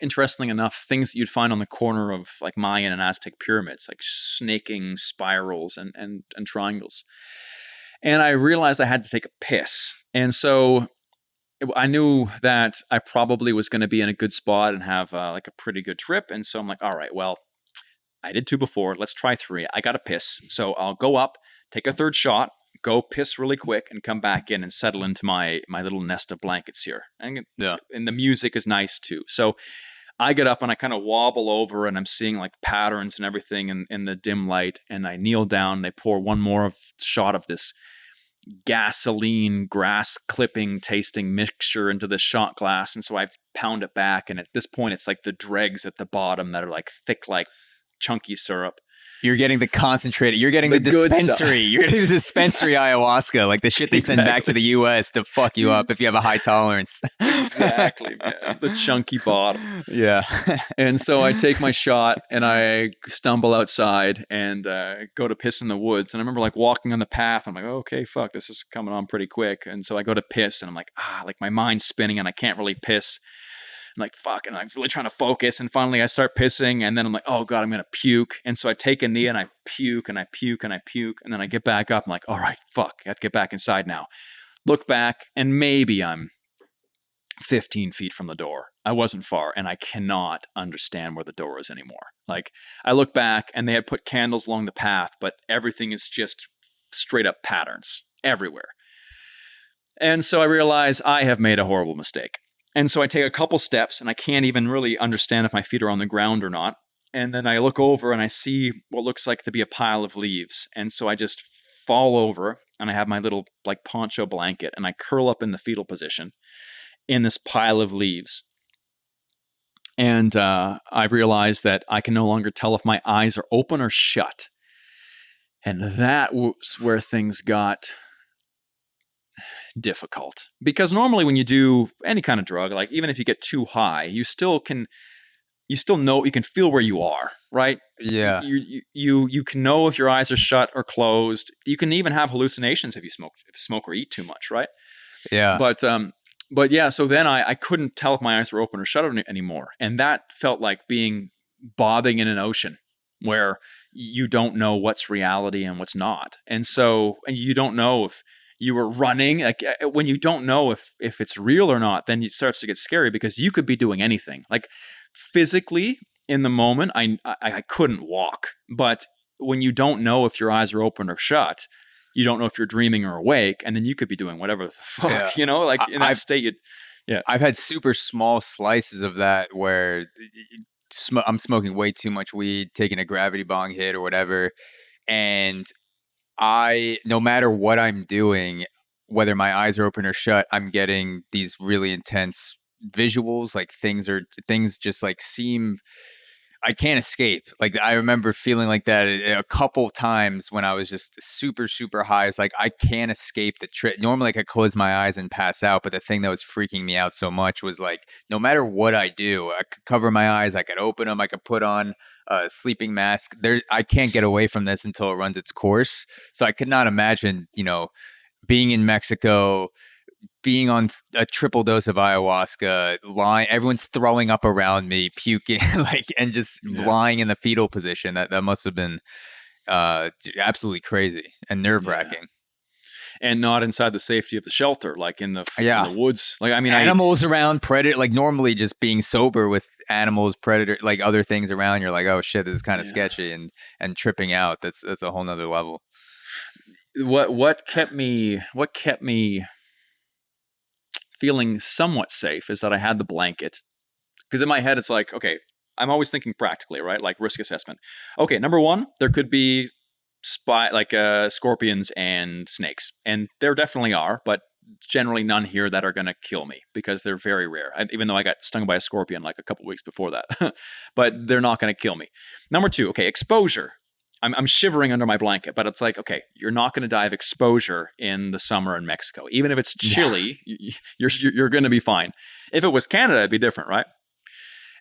interestingly enough, things that you'd find on the corner of like Mayan and Aztec pyramids, like snaking spirals and triangles. And I realized I had to take a piss. And so I knew that I probably was going to be in a good spot and have like a pretty good trip. And so I'm like, all right, well, I did 2 before. Let's try 3. I got to piss. So I'll go up, take a 3rd shot, go piss really quick, and come back in and settle into my little nest of blankets here. And the music is nice too. So I get up and I kind of wobble over, and I'm seeing like patterns and everything in the dim light. And I kneel down. And they pour one more shot of this gasoline grass clipping tasting mixture into the shot glass. And so I pound it back. And at this point, it's like the dregs at the bottom that are like thick, like chunky syrup. You're getting the concentrated. You're getting the dispensary. You're getting the dispensary ayahuasca, like the shit they send back to the U.S. to fuck you up if you have a high tolerance. Exactly, man. The chunky bottom. Yeah. And so I take my shot and I stumble outside and go to piss in the woods. And I remember like walking on the path. I'm like, oh, okay, fuck, this is coming on pretty quick. And so I go to piss and I'm like, like my mind's spinning and I can't really piss. I'm like, fuck, and I'm really trying to focus. And finally I start pissing, and then I'm like, oh God, I'm going to puke. And so I take a knee and I puke and I puke and I puke. And then I get back up. I'm like, all right, fuck, I have to get back inside now. Look back, and maybe I'm 15 feet from the door. I wasn't far, and I cannot understand where the door is anymore. Like, I look back, and they had put candles along the path, but everything is just straight up patterns everywhere. And so I realize I have made a horrible mistake. And so I take a couple steps, and I can't even really understand if my feet are on the ground or not. And then I look over and I see what looks like to be a pile of leaves. And so I just fall over, and I have my little like poncho blanket, and I curl up in the fetal position in this pile of leaves. And I realize that I can no longer tell if my eyes are open or shut. And that was where things got difficult, because normally when you do any kind of drug, like even if you get too high, you still know, you can feel where you are, right? Yeah. You can know if your eyes are shut or closed. You can even have hallucinations if you smoke or eat too much, right? Yeah. But yeah, so then I couldn't tell if my eyes were open or shut anymore, and that felt like being bobbing in an ocean where you don't know what's reality and what's not, and you don't know if you were running. Like when you don't know if it's real or not, then it starts to get scary, because you could be doing anything. Like physically in the moment, I couldn't walk, but when you don't know if your eyes are open or shut, you don't know if you're dreaming or awake, and then you could be doing whatever the fuck, you know, like in that state. I've had super small slices of that where I'm smoking way too much weed, taking a gravity bong hit or whatever, and no matter what I'm doing, whether my eyes are open or shut, I'm getting these really intense visuals. Like things just like I can't escape. Like I remember feeling like that a couple times when I was just super, super high. It's like, I can't escape the trip. Normally I could close my eyes and pass out. But the thing that was freaking me out so much was like, no matter what I do, I could cover my eyes, I could open them, I could put on a sleeping mask. I can't get away from this until it runs its course. So I could not imagine, being in Mexico, being on a triple dose of ayahuasca, lying, everyone's throwing up around me, puking, and just lying in the fetal position. That must have been absolutely crazy and nerve-wracking. Yeah. And not inside the safety of the shelter, like in the woods. Like, I mean, animals around, predator. Like normally, just being sober with animals, predator, like other things around, you're like, oh shit, this is kind of sketchy, and tripping out. That's a whole nother level. What kept me feeling somewhat safe is that I had the blanket. Because in my head, it's like, okay, I'm always thinking practically, right? Like risk assessment. Okay, number one, there could be scorpions and snakes. And there definitely are, but generally none here that are going to kill me because they're very rare. Even though I got stung by a scorpion like a couple weeks before that. But they're not going to kill me. Number two, okay, exposure. I'm shivering under my blanket, but it's like, okay, you're not going to die of exposure in the summer in Mexico. Even if it's chilly, you're going to be fine. If it was Canada, it'd be different, right?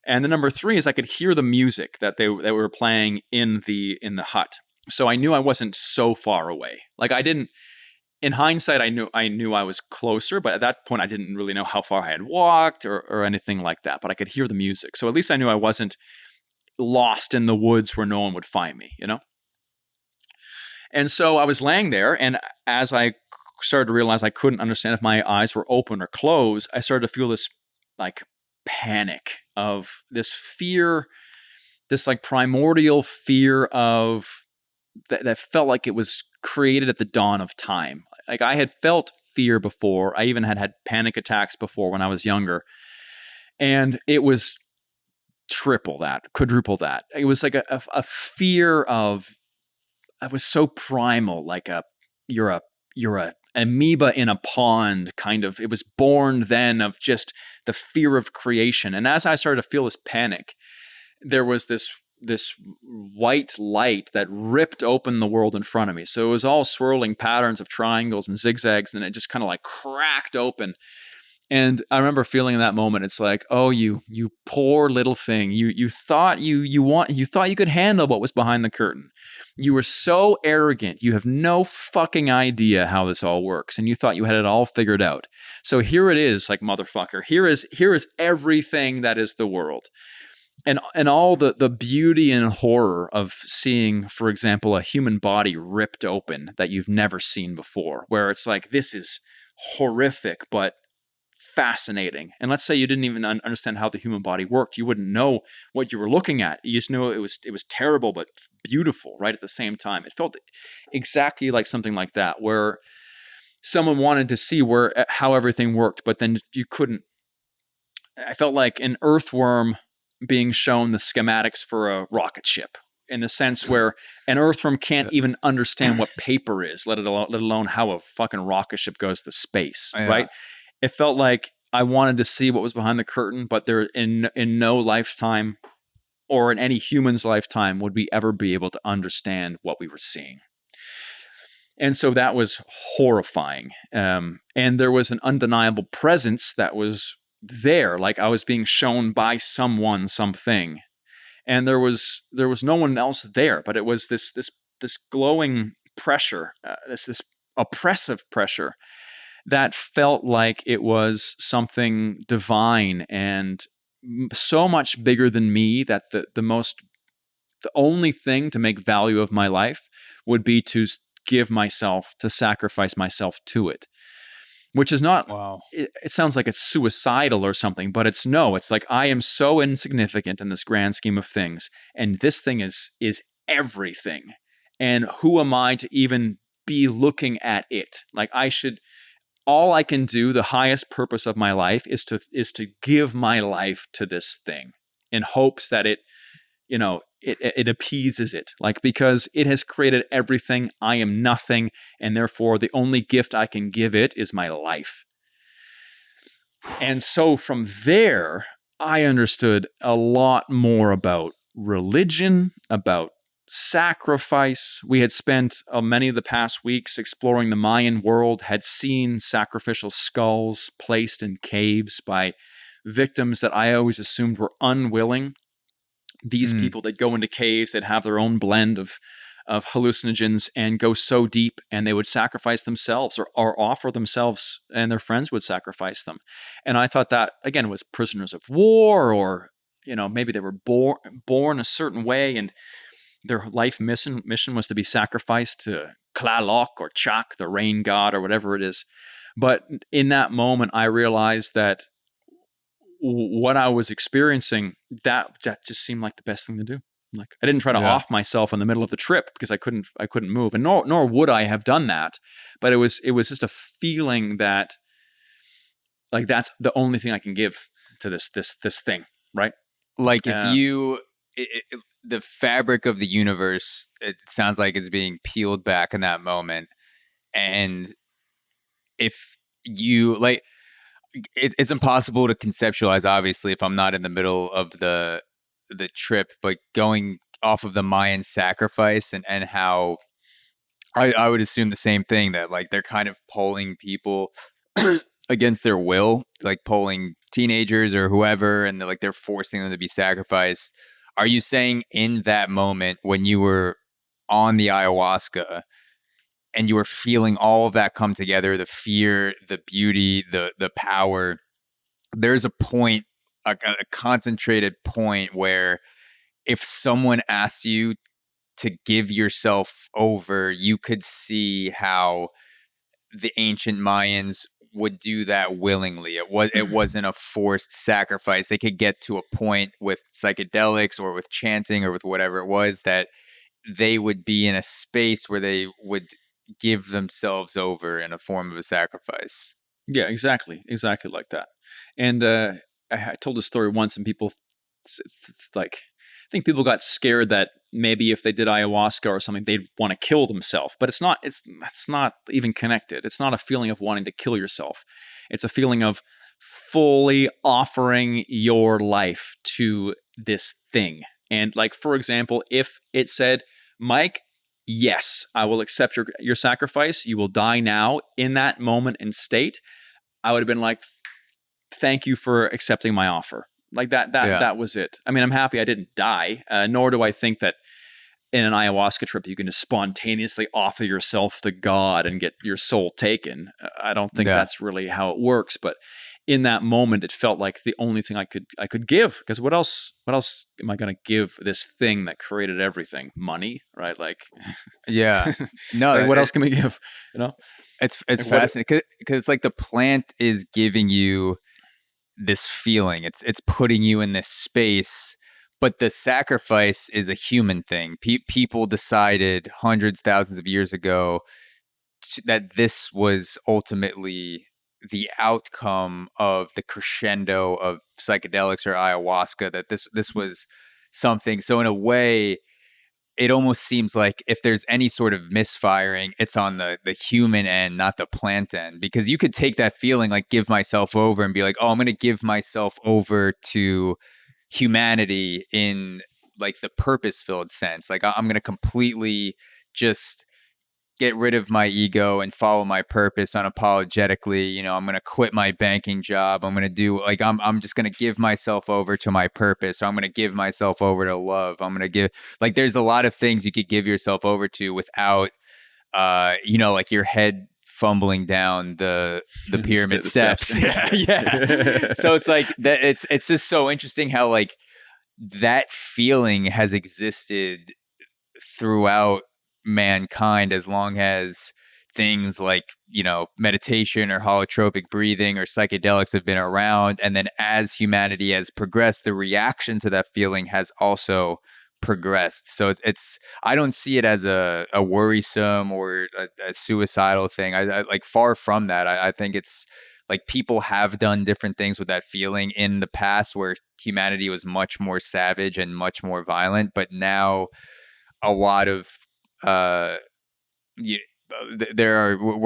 And the number three is I could hear the music that they were playing in the hut. So I knew I wasn't so far away. Like I didn't, in hindsight, I knew I was closer, but at that point I didn't really know how far I had walked or anything like that, but I could hear the music. So at least I knew I wasn't lost in the woods where no one would find me, you know? And so I was laying there, and as I started to realize I couldn't understand if my eyes were open or closed, I started to feel this like panic of this fear, this like primordial fear of that felt like it was created at the dawn of time. Like I had felt fear before. I even had panic attacks before when I was younger. And it was triple that, quadruple that. It was like a fear of, I was so primal, like you're a amoeba in a pond kind of. It was born then of just the fear of creation. And as I started to feel this panic, there was this white light that ripped open the world in front of me. So it was all swirling patterns of triangles and zigzags, and it just kind of like cracked open. And I remember feeling in that moment, it's like, oh, you poor little thing. You thought you thought you could handle what was behind the curtain. You were so arrogant. You have no fucking idea how this all works, and you thought you had it all figured out. So here it is, like motherfucker. Here is everything that is the world. And all the beauty and horror of seeing, for example, a human body ripped open that you've never seen before, where it's like, this is horrific, but fascinating. And let's say you didn't even understand how the human body worked. You wouldn't know what you were looking at. You just knew it was terrible, but beautiful, right? At the same time, it felt exactly like something like that, where someone wanted to see how everything worked, but then you couldn't. I felt like an earthworm being shown the schematics for a rocket ship, in the sense where an earthworm can't even understand what paper is, let alone how a fucking rocket ship goes to space, right? It felt like I wanted to see what was behind the curtain, but there in no lifetime or in any human's lifetime would we ever be able to understand what we were seeing. And so that was horrifying. And there was an undeniable presence that was there, like I was being shown by someone something, and there was no one else there, but it was this glowing pressure, this oppressive pressure that felt like it was something divine and so much bigger than me that the only thing to make value of my life would be to give myself, to sacrifice myself to it. Which is not, wow. It sounds like it's suicidal or something, but it's like I am so insignificant in this grand scheme of things. And this thing is everything. And who am I to even be looking at it? Like all I can do, the highest purpose of my life is to give my life to this thing in hopes that it appeases it, like, because it has created everything. I am nothing, and therefore the only gift I can give it is my life. And so from there, I understood a lot more about religion, about sacrifice. We had spent many of the past weeks exploring the Mayan world, had seen sacrificial skulls placed in caves by victims that I always assumed were unwilling. These people that go into caves, that have their own blend of hallucinogens and go so deep, and they would sacrifice themselves or offer themselves, and their friends would sacrifice them. And I thought that, again, was prisoners of war, or, maybe they were born a certain way and their life mission was to be sacrificed to Tlaloc or Chak, the rain god, or whatever it is. But in that moment, I realized that what I was experiencing, that just seemed like the best thing to do. Like, I didn't try to off myself in the middle of the trip because I couldn't move, and nor would I have done that. But it was just a feeling that, Like that's the only thing I can give to this thing, right? Like if Uh, you, the fabric of the universe, it sounds like is being peeled back in that moment. And if you like, it's impossible to conceptualize, obviously, if I'm not in the middle of the trip, but going off of the Mayan sacrifice and how I would assume the same thing, that like they're kind of polling people against their will, like polling teenagers or whoever, and they're forcing them to be sacrificed. Are you saying in that moment when you were on the ayahuasca and you were feeling all of that come together, the fear, the beauty, the power, there's a point, a concentrated point where if someone asks you to give yourself over, you could see how the ancient Mayans would do that willingly. It wasn't a forced sacrifice. They could get to a point with psychedelics or with chanting or with whatever it was that they would be in a space where they would give themselves over in a form of a sacrifice. yeah, exactly like that. And I told this story once, and people like, I think people got scared that maybe if they did ayahuasca or something, they'd want to kill themselves. But it's not. It's not even connected. It's not a feeling of wanting to kill yourself. It's a feeling of fully offering your life to this thing. And like, for example, if it said, Mike, yes, I will accept your sacrifice. You will die now in that moment and state. I would have been like, thank you for accepting my offer. Like that was it. I mean, I'm happy I didn't die, nor do I think that in an ayahuasca trip you can just spontaneously offer yourself to God and get your soul taken. I don't think that's really how it works. But in that moment, it felt like the only thing I could give, because what else am I going to give this thing that created everything? Money, right? Like, yeah, no. like what else can we give? It's like fascinating because it's like the plant is giving you this feeling. It's putting you in this space, but the sacrifice is a human thing. People decided hundreds, thousands of years ago that this was ultimately the outcome of the crescendo of psychedelics or ayahuasca. That this was something. So in a way, it almost seems like if there's any sort of misfiring, it's on the human end, not the plant end. Because you could take that feeling, like give myself over, and be like, oh, I'm going to give myself over to humanity in like the purpose-filled sense. Like I'm going to completely just get rid of my ego and follow my purpose unapologetically. I'm going to quit my banking job. I'm going to do like, I'm just going to give myself over to my purpose. Or I'm going to give myself over to love. I'm going to give, like, there's a lot of things you could give yourself over to without, like your head fumbling down the pyramid steps. Yeah. So it's like that. It's just so interesting how like that feeling has existed throughout mankind as long as things like meditation or holotropic breathing or psychedelics have been around. And then as humanity has progressed, the reaction to that feeling has also progressed. So it's I don't see it as a worrisome or a suicidal thing. I like, far from that. I think it's like people have done different things with that feeling in the past where humanity was much more savage and much more violent, but now a lot of we're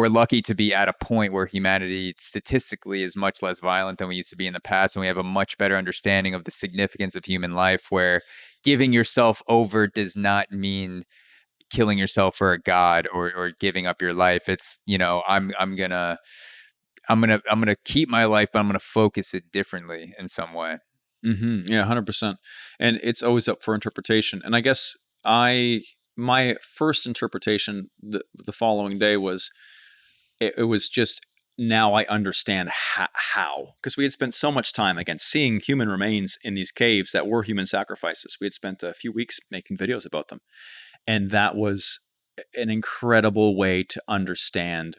lucky to be at a point where humanity statistically is much less violent than we used to be in the past, and we have a much better understanding of the significance of human life, where giving yourself over does not mean killing yourself for a god or giving up your life. It's I'm gonna keep my life, but I'm gonna focus it differently in some way. Mm-hmm. Yeah, 100%. And it's always up for interpretation. And I guess my first interpretation the following day was it was just, now I understand how, because we had spent so much time again seeing human remains in these caves that were human sacrifices. We had spent a few weeks making videos about them, and that was an incredible way to understand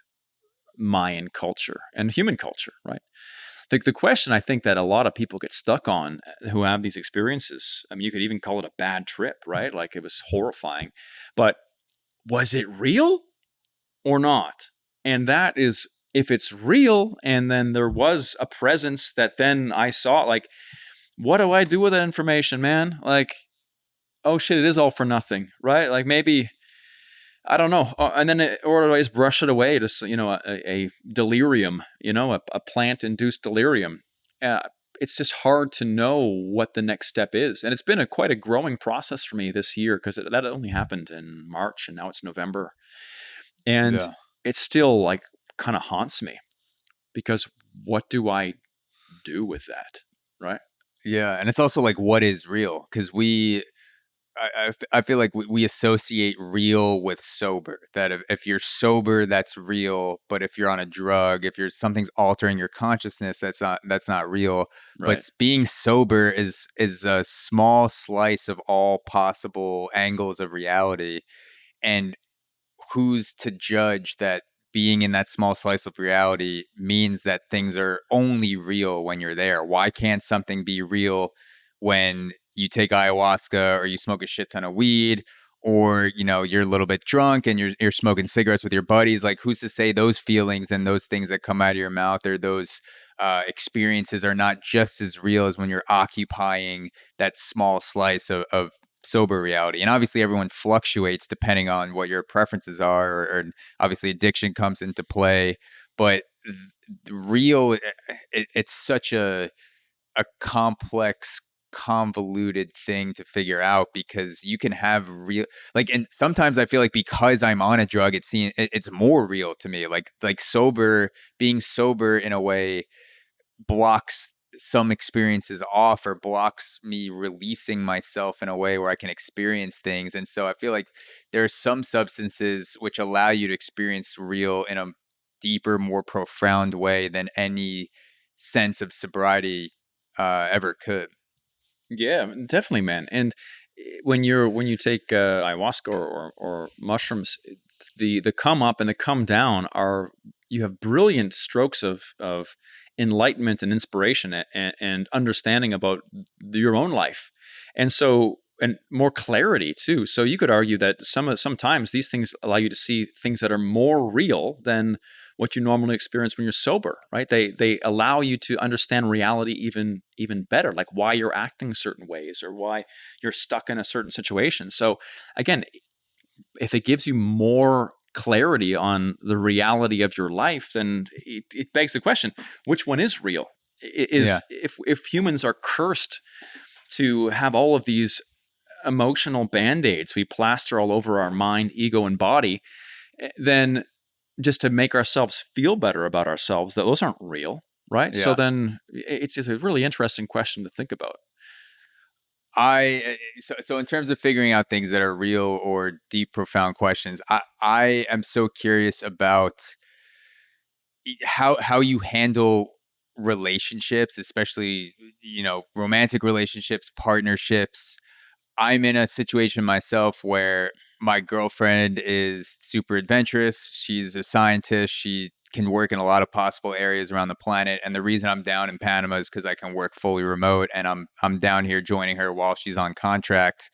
Mayan culture and human culture, right? The question I think that a lot of people get stuck on who have these experiences, I mean, you could even call it a bad trip, right? Like, it was horrifying, but was it real or not? And that is if it's real, and then there was a presence that then I saw, like, what do I do with that information, man? Like, oh shit, it is all for nothing, right? Like, maybe, I don't know. And then, or do I just brush it away to, a delirium, a plant induced delirium? Uh, it's just hard to know what the next step is. And it's been quite a growing process for me this year, because that only happened in March and now it's November. And Yeah. it still, like, kind of haunts me, because what do I do with that? Right. Yeah. And it's also like, what is real? Because I feel like we associate real with sober. That if you're sober, that's real. But if you're on a drug, if you're something's altering your consciousness, that's not real. But Right. being sober is a small slice of all possible angles of reality. And who's to judge that being in that small slice of reality means that things are only real when you're there? Why can't something be real when you take ayahuasca or you smoke a shit ton of weed, or you're a little bit drunk and you're smoking cigarettes with your buddies? Like, who's to say those feelings and those things that come out of your mouth, or those experiences, are not just as real as when you're occupying that small slice of sober reality? And obviously everyone fluctuates depending on what your preferences are, or obviously addiction comes into play. But real, it's such a complex, convoluted thing to figure out, because you can have real, like, and sometimes I feel like because I'm on a drug, it's more real to me, like being sober in a way blocks some experiences off, or blocks me releasing myself in a way where I can experience things. And so I feel like there are some substances which allow you to experience real in a deeper, more profound way than any sense of sobriety ever could. Yeah, definitely, man. And when you take ayahuasca or mushrooms, the come up and the come down are, you have brilliant strokes of enlightenment and inspiration, and understanding about your own life, and so, and more clarity too. So you could argue that sometimes these things allow you to see things that are more real than what you normally experience when you're sober, right? They allow you to understand reality even better, like why you're acting certain ways, or why you're stuck in a certain situation. So again, if it gives you more clarity on the reality of your life, then it begs the question: which one is real? Yeah. Is, if humans are cursed to have all of these emotional band-aids we plaster all over our mind, ego, and body, then just to make ourselves feel better about ourselves, that those aren't real, right? So Yeah. then it's just a really interesting question to think about. So in terms of figuring out things that are real or deep, profound questions, I am so curious about how you handle relationships, especially romantic relationships, partnerships. I'm in a situation myself where my girlfriend is super adventurous. She's a scientist. She can work in a lot of possible areas around the planet. And the reason I'm down in Panama is because I can work fully remote, and I'm down here joining her while she's on contract.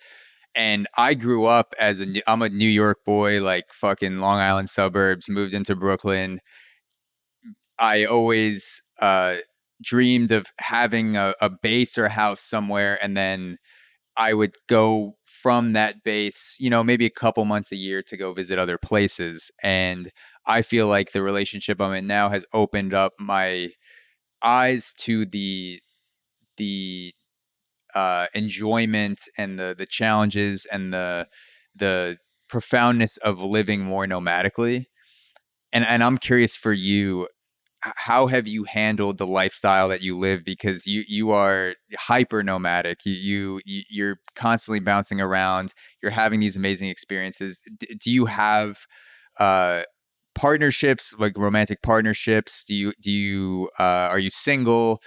And I grew up I'm a New York boy, like fucking Long Island suburbs, moved into Brooklyn. I always dreamed of having a base or a house somewhere, and then I would go from that base, maybe a couple months a year to go visit other places. And I feel like the relationship I'm in now has opened up my eyes to the enjoyment and the challenges and the profoundness of living more nomadically. And I'm curious for you, how have you handled the lifestyle that you live? Because you are hyper nomadic. You're constantly bouncing around. You're having these amazing experiences. Do you have uh, partnerships, like romantic partnerships? Do you are you single?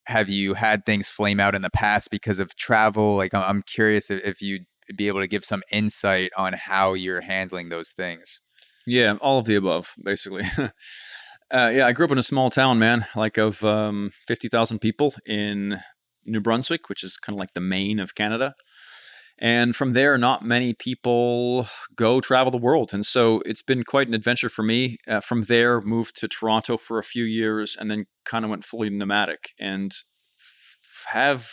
Have you had things flame out in the past because of travel? Like, I'm curious if you'd be able to give some insight on how you're handling those things. Yeah, all of the above, basically. Yeah, I grew up in a small town, man, like of 50,000 people in New Brunswick, which is kind of like the Maine of Canada. And from there, not many people go travel the world. And so it's been quite an adventure for me. From there, moved to Toronto for a few years and then kind of went fully nomadic and have,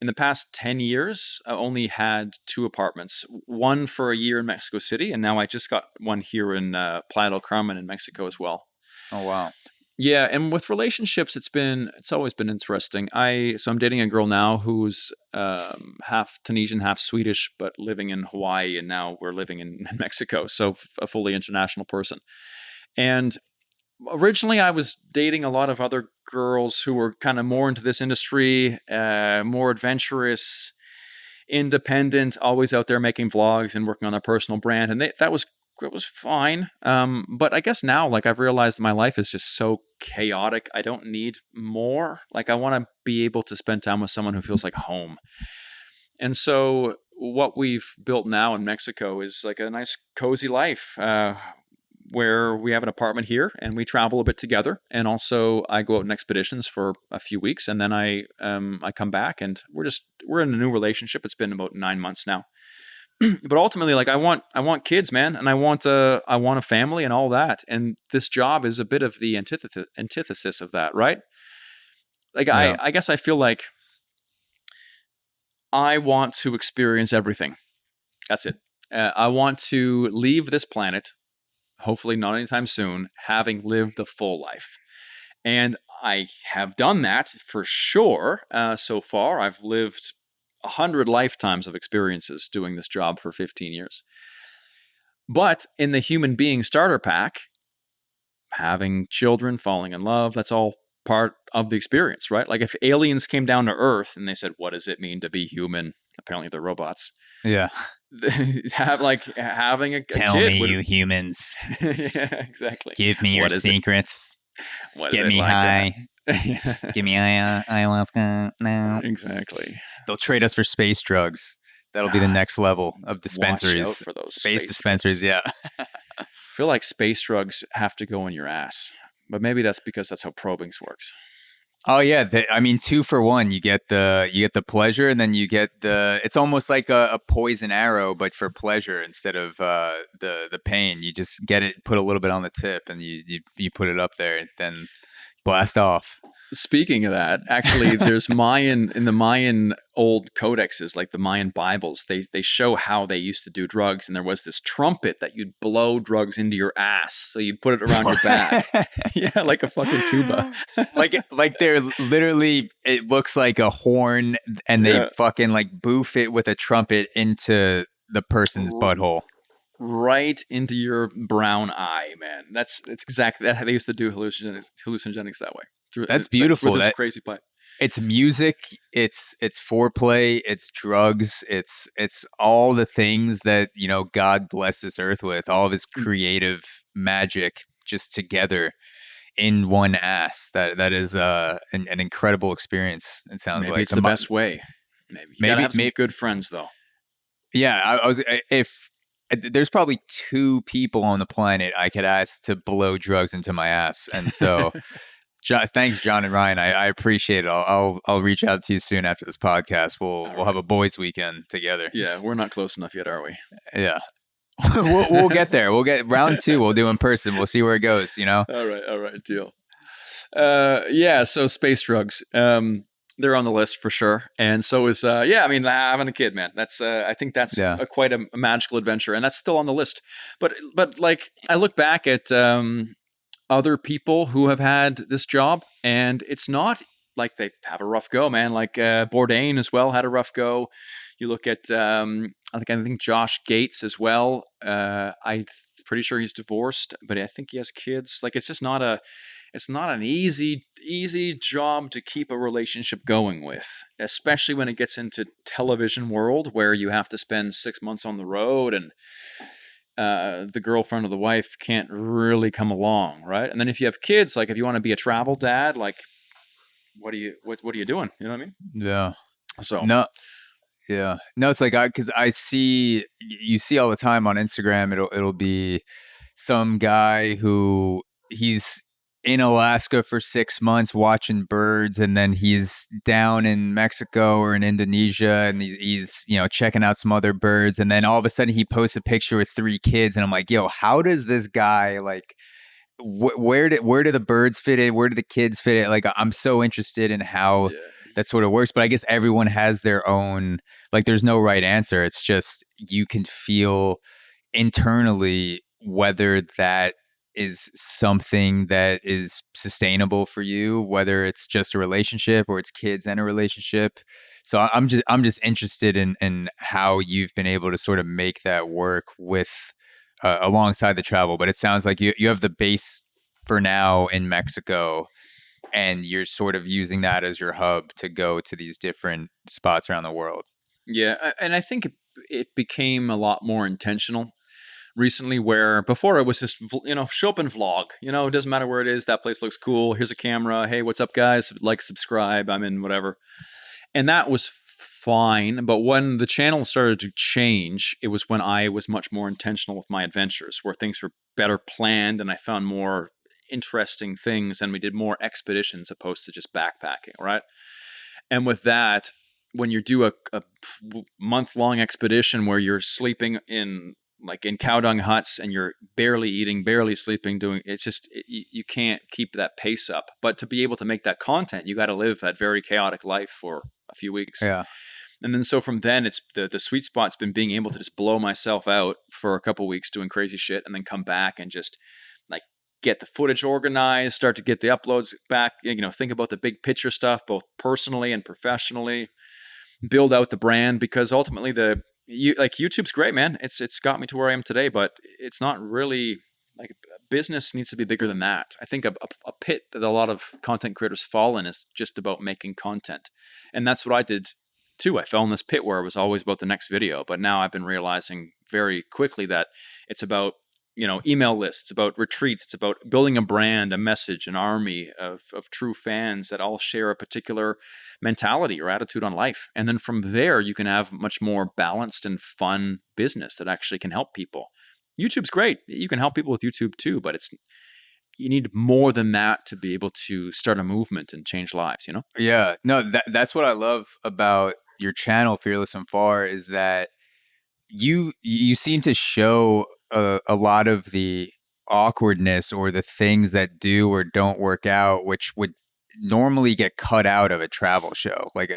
in the past 10 years, I only had 2 apartments, one for a year in Mexico City. And now I just got one here in Playa del Carmen in Mexico as well. Oh, wow. Yeah, and with relationships, it's always been interesting. So I'm dating a girl now who's half Tunisian, half Swedish, but living in Hawaii, and now we're living in Mexico. So a fully international person. And originally, I was dating a lot of other girls who were kind of more into this industry, more adventurous, independent, always out there making vlogs and working on their personal brand, and that was fine. But I guess now, like, I've realized my life is just so chaotic. I don't need more. Like, I want to be able to spend time with someone who feels like home. And so what we've built now in Mexico is like a nice, cozy life, where we have an apartment here and we travel a bit together. And also I go out on expeditions for a few weeks, and then I come back, and we're in a new relationship. It's been about 9 months now. But ultimately, like, I want kids, man, and I want a family and all that. And this job is a bit of the antithesis of that, right? Like, Yeah. I guess I feel like I want to experience everything. That's it. I want to leave this planet, hopefully not anytime soon, having lived a full life. And I have done that for sure. So far, I've lived 100 lifetimes of experiences doing this job for 15 years. But in the human being starter pack, having children, falling in love, that's all part of the experience, right? Like, if aliens came down to Earth and they said, what does it mean to be human? Apparently they're robots. Yeah. Having a Tell kid me, you humans. Yeah, exactly. Give me your secrets. Get me high. Give me ayahuasca now. Exactly. They'll trade us for space drugs. That'll be the next level of dispensaries. Watch out for those space dispensaries, drugs. Yeah. I feel like space drugs have to go in your ass. But maybe that's because that's how probings works. Oh yeah, 2 for 1. You get the pleasure, and then you get it's almost like a poison arrow, but for pleasure instead of the pain. You just get it, put a little bit on the tip, and you put it up there, and then blast off. Speaking of that, actually, there's in the Mayan old codexes, like the Mayan Bibles, they show how they used to do drugs, and there was this trumpet that you'd blow drugs into your ass, so you put it around your back. Yeah, like a fucking tuba. like they're literally, it looks like a horn, and they fucking like boof it with a trumpet into the person's butthole. Right into your brown eye, man. That's exactly that. They used to do hallucinogenics that way. That's beautiful. With this crazy pipe. It's music. It's foreplay. It's drugs. It's all the things that, God bless this earth with. All of his creative magic just together in one ass. That is an incredible experience. It sounds maybe like it's the best way. Maybe you gotta have some good friends though. Yeah, I was if. There's probably 2 people on the planet I could ask to blow drugs into my ass, and so thanks, John and Ryan. I appreciate it. I'll reach out to you soon after this podcast. We'll have a boys' weekend together. Yeah, we're not close enough yet, are we? Yeah, we'll get there. We'll get round 2. We'll do in person. We'll see where it goes. All right, deal. Yeah. So space drugs. They're on the list for sure, and so is having a kid, man. That's I think that's quite a magical adventure, and that's still on the list. But like, I look back at other people who have had this job, and it's not like they have a rough go, man. Like Bourdain as well had a rough go. You look at I think Josh Gates as well. I'm pretty sure he's divorced, but I think he has kids. Like, it's just not an easy job to keep a relationship going with, especially when it gets into television world where you have to spend 6 months on the road, and the girlfriend or the wife can't really come along, right? And then if you have kids, like, if you want to be a travel dad, like, what are you doing? You know what I mean? Yeah. So no. Yeah. No, it's like, because you see all the time on Instagram, it'll be some guy who he's in Alaska for 6 months watching birds, and then he's down in Mexico or in Indonesia, and he's checking out some other birds, and then all of a sudden he posts a picture with 3 kids, and I'm like, yo, how does this guy like? Where do the birds fit in? Where do the kids fit in? Like, I'm so interested in how that sort of works, but I guess everyone has their own. Like, there's no right answer. It's just you can feel internally whether that is something that is sustainable for you, whether it's just a relationship or it's kids and a relationship. So I'm just interested in how you've been able to sort of make that work with alongside the travel. But it sounds like you have the base for now in Mexico, and you're sort of using that as your hub to go to these different spots around the world. Yeah, and I think it became a lot more intentional recently, where before it was just, show up and vlog. It doesn't matter where it is. That place looks cool. Here's a camera. Hey, what's up, guys? Like, subscribe. I'm in, whatever. And that was fine. But when the channel started to change, it was when I was much more intentional with my adventures, where things were better planned and I found more interesting things, and we did more expeditions opposed to just backpacking, right? And with that, when you do a month-long expedition where you're sleeping in cow dung huts and you're barely eating, barely sleeping, you can't keep that pace up. But to be able to make that content, you got to live that very chaotic life for a few weeks. Yeah. And then so from then, it's the sweet spot's been being able to just blow myself out for a couple weeks doing crazy shit, and then come back and just get the footage organized, start to get the uploads back, think about the big picture stuff, both personally and professionally, build out the brand, because ultimately YouTube's great, man. It's got me to where I am today, but it's not really business needs to be bigger than that. I think a pit that a lot of content creators fall in is just about making content. And that's what I did too. I fell in this pit where it was always about the next video, but now I've been realizing very quickly that it's about email lists, it's about retreats, it's about building a brand, a message, an army of true fans that all share a particular mentality or attitude on life. And then from there, you can have much more balanced and fun business that actually can help people. YouTube's great. You can help people with YouTube too, but you need more than that to be able to start a movement and change lives, Yeah. No, that's what I love about your channel, Fearless and Far, is that you seem to show a lot of the awkwardness or the things that do or don't work out, which would normally get cut out of a travel show. Like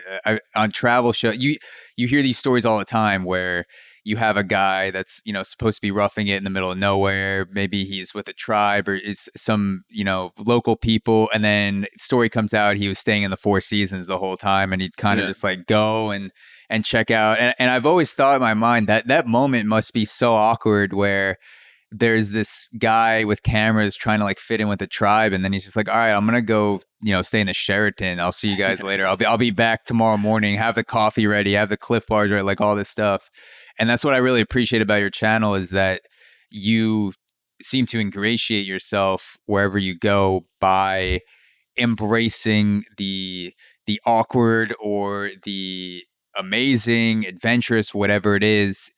on travel show, you hear these stories all the time where you have a guy that's supposed to be roughing it in the middle of nowhere. Maybe he's with a tribe or it's some local people, and then story comes out he was staying in the Four Seasons the whole time, and he'd kind of just go and check out. And I've always thought in my mind that moment must be so awkward where there's this guy with cameras trying to fit in with the tribe, and then he's just like, all right, I'm gonna go stay in the Sheraton. I'll see you guys later. I'll be back tomorrow morning. Have the coffee ready. Have the Cliff Bars ready. All this stuff. And that's what I really appreciate about your channel, is that you seem to ingratiate yourself wherever you go by embracing the awkward or the amazing, adventurous, whatever it is.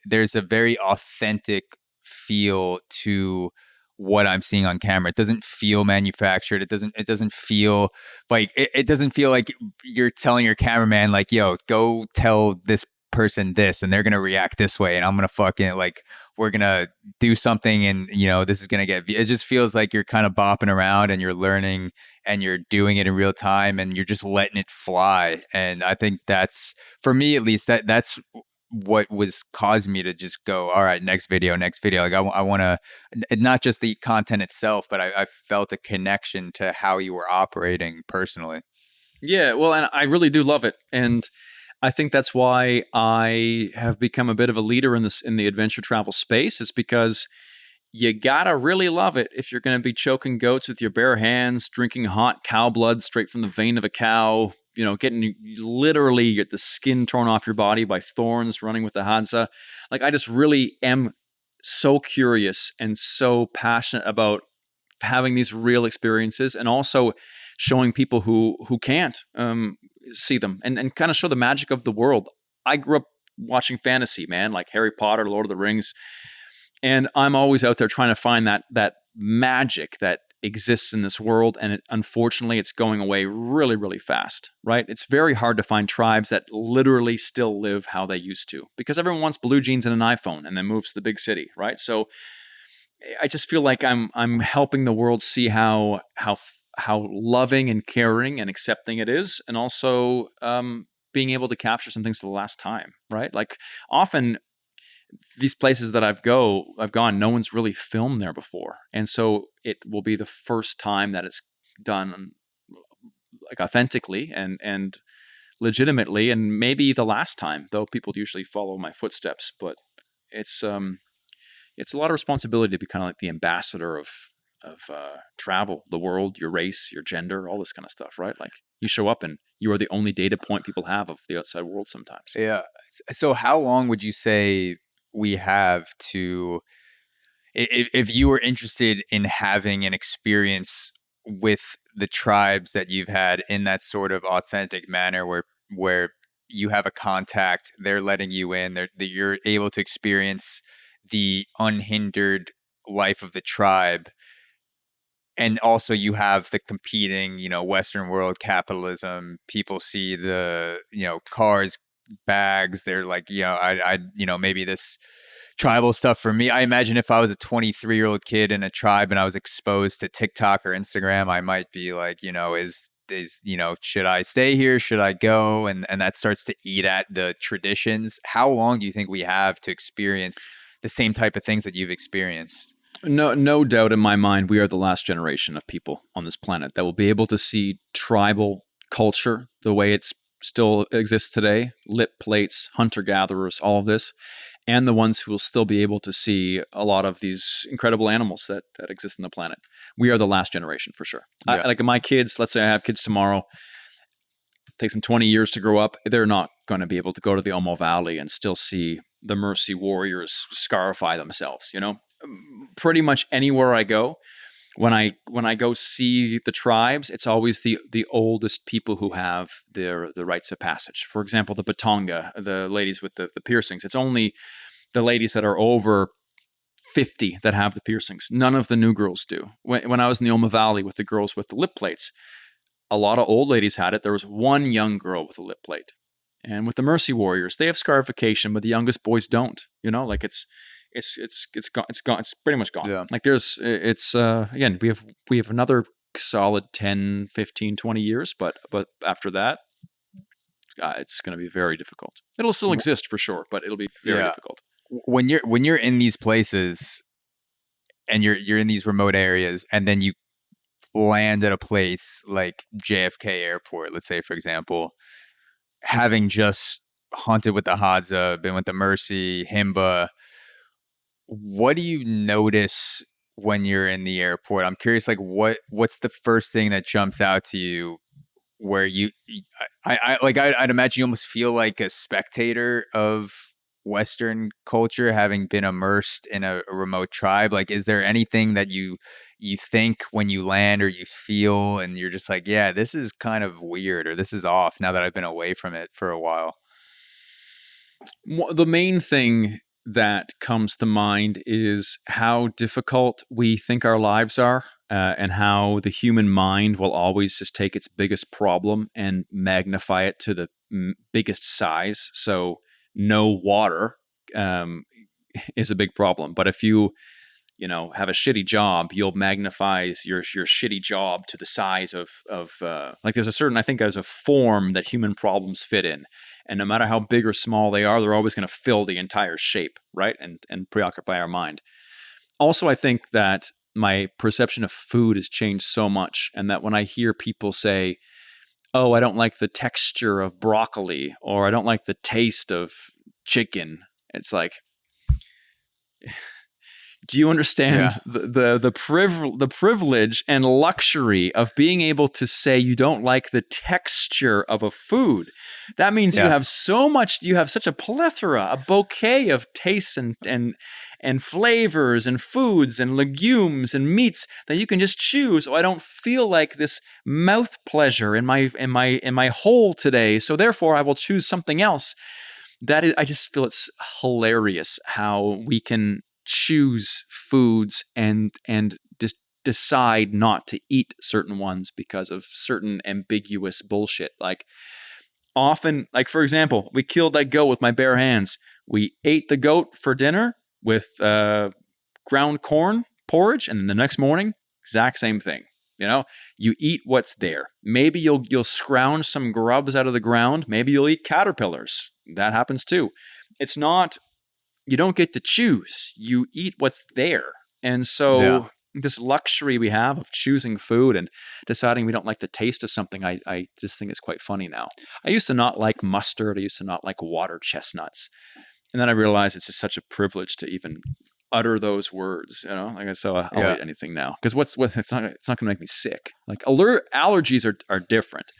There's a very authentic feel to what I'm seeing on camera. It doesn't feel manufactured. It doesn't feel like it doesn't feel like you're telling your cameraman yo, go tell this person this and they're gonna react this way, and I'm gonna fucking we're gonna do something, and this is gonna get. It just feels like you're kind of bopping around and you're learning and you're doing it in real time and you're just letting it fly. And I think that's, for me at least, that's what was causing me to just go, all right, next video. I want to, not just the content itself, but I felt a connection to how you were operating personally. Yeah, well, and I really do love it, and I think that's why I have become a bit of a leader in the adventure travel space, is because you gotta really love it if you're going to be choking goats with your bare hands, drinking hot cow blood straight from the vein of a cow, getting literally get the skin torn off your body by thorns, running with the Hadza. I just really am so curious and so passionate about having these real experiences, and also showing people who can't see them, and kind of show the magic of the world. I grew up watching fantasy, man, like Harry Potter, Lord of the Rings. And I'm always out there trying to find that magic that exists in this world, and unfortunately it's going away really, really fast, right? It's very hard to find tribes that literally still live how they used to, because everyone wants blue jeans and an iPhone and then moves to the big city, right? So I just feel like I'm helping the world see how loving and caring and accepting it is, and also being able to capture some things for the last time, right? Like often these places that I've gone, no one's really filmed there before, and so it will be the first time that it's done like authentically and legitimately, and maybe the last time. Though people usually follow my footsteps, but it's a lot of responsibility to be kind of like the ambassador of travel, the world, your race, your gender, all this kind of stuff, right? Like you show up and you are the only data point people have of the outside world sometimes. Yeah. So how long would you say we have to, if you were interested in having an experience with the tribes that you've had in that sort of authentic manner where you have a contact, they're letting you in, that you're able to experience the unhindered life of the tribe, and also you have the competing, Western world capitalism, people see the, cars, bags, they're like, maybe this tribal stuff for me. I imagine if I was a 23-year-old kid in a tribe and I was exposed to TikTok or Instagram, I might be like, is should I stay here? Should I go? And that starts to eat at the traditions. How long do you think we have to experience the same type of things that you've experienced? No doubt in my mind, we are the last generation of people on this planet that will be able to see tribal culture the way it's still exists today, lip plates, hunter-gatherers, all of this, and the ones who will still be able to see a lot of these incredible animals that exist on the planet. We are the last generation for sure. Yeah. Like my kids, let's say I have kids tomorrow, it takes them 20 years to grow up. They're not going to be able to go to the Omo Valley and still see the Mercy warriors scarify themselves, Pretty much anywhere I go, when I go see the tribes, it's always the oldest people who have the rites of passage. For example, the Batonga, the ladies with the piercings. It's only the ladies that are over 50 that have the piercings. None of the new girls do. When I was in the Omo Valley with the girls with the lip plates, a lot of old ladies had it. There was one young girl with a lip plate. And with the Mercy warriors, they have scarification, but the youngest boys don't. Like it's gone. It's pretty much gone. Yeah. Like again, we have another solid 10, 15, 20 years, but after that, it's going to be very difficult. It'll still exist for sure, but it'll be very difficult. When you're in these places and you're in these remote areas, and then you land at a place like JFK Airport, let's say, for example, having just hunted with the Hadza, been with the Mercy, Himba, what do you notice when you're in the airport? I'm curious, like what's the first thing that jumps out to you where I'd imagine you almost feel like a spectator of Western culture, having been immersed in a remote tribe. Like, is there anything that you think when you land or you feel and you're just like, yeah, this is kind of weird, or this is off now that I've been away from it for a while? The main thing that comes to mind is how difficult we think our lives are, and how the human mind will always just take its biggest problem and magnify it to the biggest size. So no water is a big problem. But if you have a shitty job, you'll magnify your shitty job to the size of like I think there's a form that human problems fit in. And no matter how big or small they are, they're always going to fill the entire shape, right? And preoccupy our mind. Also, I think that my perception of food has changed so much, and that when I hear people say, oh, I don't like the texture of broccoli, or I don't like the taste of chicken, it's like, do you understand the privilege and luxury of being able to say you don't like the texture of a food? That means you have such a plethora, a bouquet of tastes and flavors and foods and legumes and meats that you can just choose. Oh, I don't feel like this mouth pleasure in my hole today, so therefore I will choose something else. I just feel it's hilarious how we can choose foods and just decide not to eat certain ones because of certain ambiguous bullshit. Like often, like for example, we killed that goat with my bare hands. We ate the goat for dinner with ground corn porridge, and then the next morning, exact same thing. You know, you eat what's there. Maybe you'll scrounge some grubs out of the ground. Maybe you'll eat caterpillars. That happens too. It's not, you don't get to choose. You eat what's there. And so this luxury we have of choosing food and deciding we don't like the taste of something, I just think it's quite funny now. I used to not like mustard. I used to not like water chestnuts. And then I realized it's just such a privilege to even utter those words, you know. Like, so I'll eat anything now because it's not going to make me sick. Like allergies are different,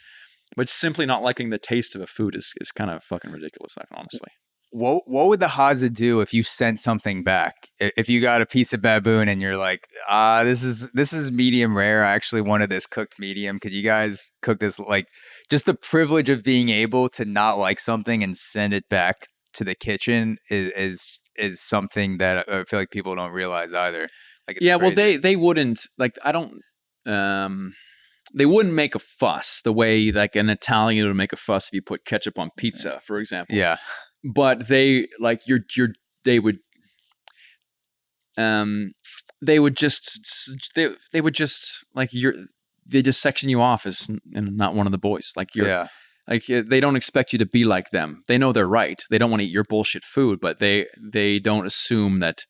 but simply not liking the taste of a food is kind of fucking ridiculous. Like, honestly. What would the Hadza do if you sent something back? If you got a piece of baboon and you're like, this is medium rare. I actually wanted this cooked medium. Could you guys cook this? Like, just the privilege of being able to not like something and send it back to the kitchen is something that I feel like people don't realize either. Like, it's crazy. Well, they wouldn't, like, I don't, they wouldn't make a fuss the way like an Italian would make a fuss if you put ketchup on pizza, for example. Yeah. But they like they would just like they just section you off as not one of the boys. Like like they don't expect you to be like them. They know they're right. They don't want to eat your bullshit food, but they don't assume that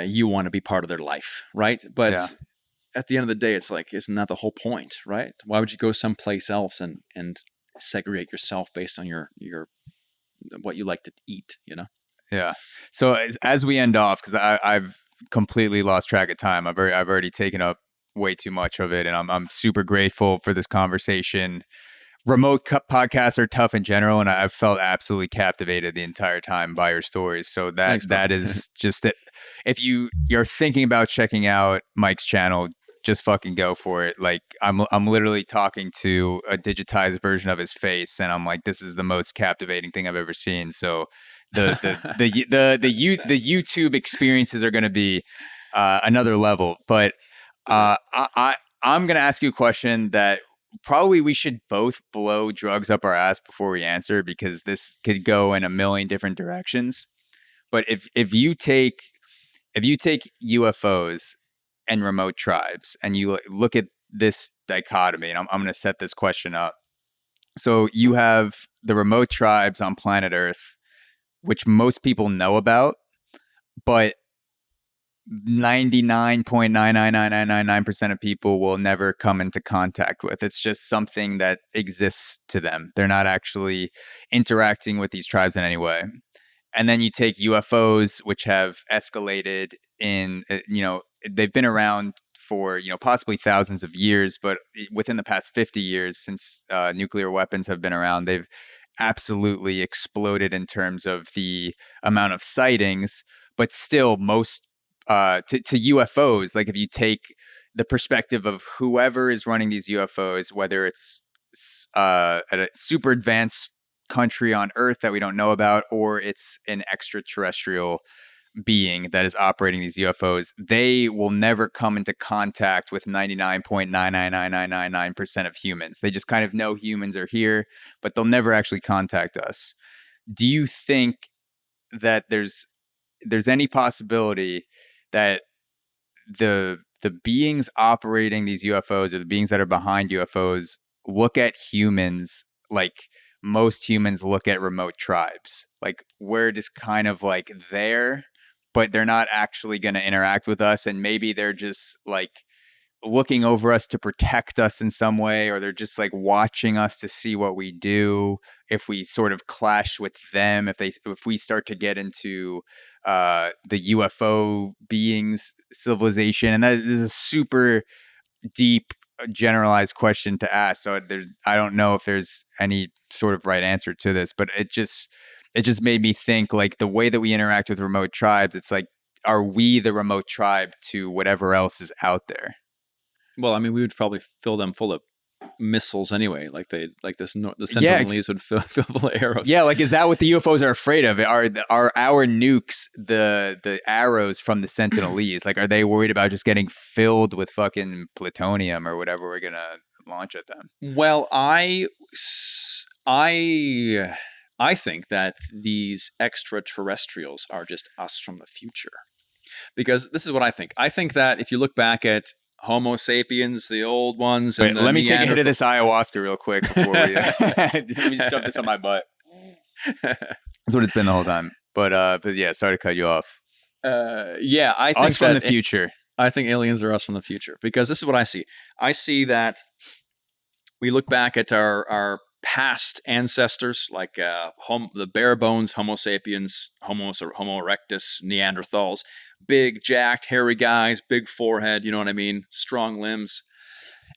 you want to be part of their life, right? But at the end of the day, it's like, isn't that the whole point, right? Why would you go someplace else and segregate yourself based on your what you like to eat, you know? Yeah. So as we end off, because I've completely lost track of time. I've already taken up way too much of it, and I'm super grateful for this conversation. Remote podcasts are tough in general, and I've felt absolutely captivated the entire time by your stories. So that is just that. If you're thinking about checking out Mike's channel, just fucking go for it. Like I'm literally talking to a digitized version of his face, and I'm like, this is the most captivating thing I've ever seen. So the YouTube experiences are going to be another level. But I'm going to ask you a question that probably we should both blow drugs up our ass before we answer, because this could go in a million different directions. But if you take UFOs and remote tribes, and you look at this dichotomy, and I'm going to set this question up. So you have the remote tribes on planet Earth, which most people know about, but 99.99999% of people will never come into contact with. It's just something that exists to them. They're not actually interacting with these tribes in any way. And then you take UFOs, which have escalated in, they've been around for, possibly thousands of years, but within the past 50 years, since nuclear weapons have been around, they've absolutely exploded in terms of the amount of sightings. But still, most to UFOs, like if you take the perspective of whoever is running these UFOs, whether it's at a super advanced country on Earth that we don't know about, or it's an extraterrestrial being that is operating these UFOs, they will never come into contact with 99.99999% of humans. They just kind of know humans are here, but they'll never actually contact us. Do you think that there's any possibility that the beings operating these UFOs, or the beings that are behind UFOs, look at humans like most humans look at remote tribes? Like, we're just kind of like there, but they're not actually going to interact with us. And maybe they're just like looking over us to protect us in some way, or they're just like watching us to see what we do. If we sort of clash with them, if we start to get into the UFO beings civilization, and that is a super deep, generalized question to ask. So I don't know if there's any sort of right answer to this, but it just made me think, like, the way that we interact with remote tribes, it's like, are we the remote tribe to whatever else is out there? Well, I mean, we would probably fill them full of missiles anyway. Like the Yeah, Sentinelese would fill full of arrows. Yeah, like is that what the UFOs are afraid of? Are our nukes the arrows from the Sentinelese? Like, are they worried about just getting filled with fucking plutonium or whatever we're gonna launch at them? Well, I think that these extraterrestrials are just us from the future. Because this is what I think. I think that if you look back at Homo sapiens, the old ones, and Wait, let me take a hit of Neanderthal- this ayahuasca real quick before we. Let me just shove this on my butt. That's what it's been the whole time. But yeah, sorry to cut you off. Yeah, I think Us from the future. I think aliens are us from the future because this is what I see. I see that we look back at our past ancestors, like the bare bones Homo sapiens, Homo erectus, Neanderthals, big, jacked, hairy guys, big forehead, you know what I mean, strong limbs.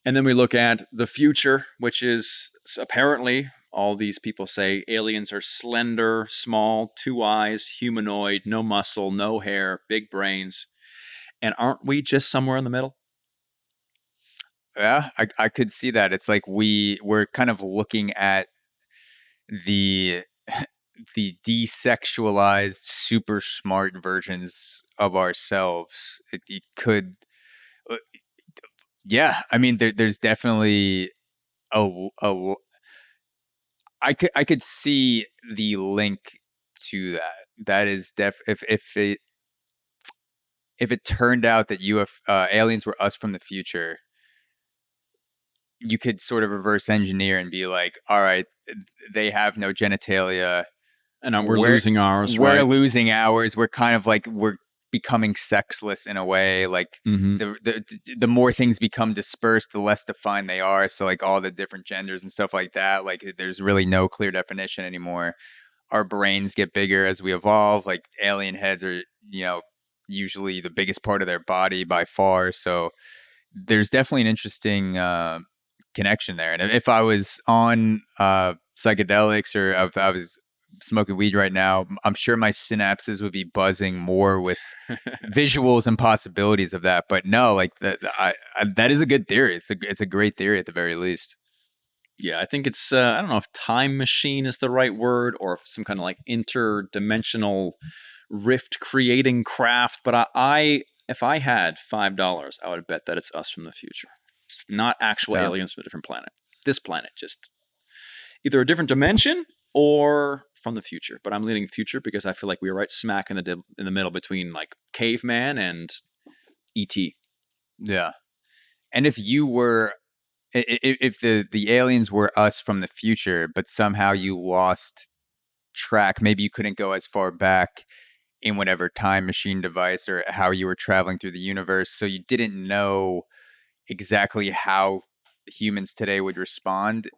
And then we look at the future, which is apparently, all these people say, aliens are slender, small, 2 eyes, humanoid, no muscle, no hair, big brains. And aren't we just somewhere in the middle? Yeah, I could see that. It's like we're kind of looking at the desexualized, super smart versions of ourselves. It could, yeah. I mean, there's definitely a. I could see the link to that. That is if it turned out that aliens were us from the future, you could sort of reverse engineer and be like, all right, they have no genitalia. And we're losing ours, We're right? losing ours. We're kind of like, we're becoming sexless in a way. Like the more things become dispersed, the less defined they are. So like all the different genders and stuff like that, like there's really no clear definition anymore. Our brains get bigger as we evolve. Like alien heads are, usually the biggest part of their body by far. So there's definitely an interesting connection there. And if I was on psychedelics or if I was smoking weed right now, I'm sure my synapses would be buzzing more with visuals and possibilities of that. But no, like that is a good theory. It's a great theory at the very least. Yeah, I think it's I don't know if time machine is the right word or if some kind of like interdimensional rift creating craft. But if I had $5, I would bet that it's us from the future. Not actual aliens from a different planet. This planet, just either a different dimension or from the future. But I'm leaning future because I feel like we were right smack in the middle between like caveman and ET. Yeah. And if the aliens were us from the future, but somehow you lost track, maybe you couldn't go as far back in whatever time machine device or how you were traveling through the universe, so you didn't know exactly how humans today would respond,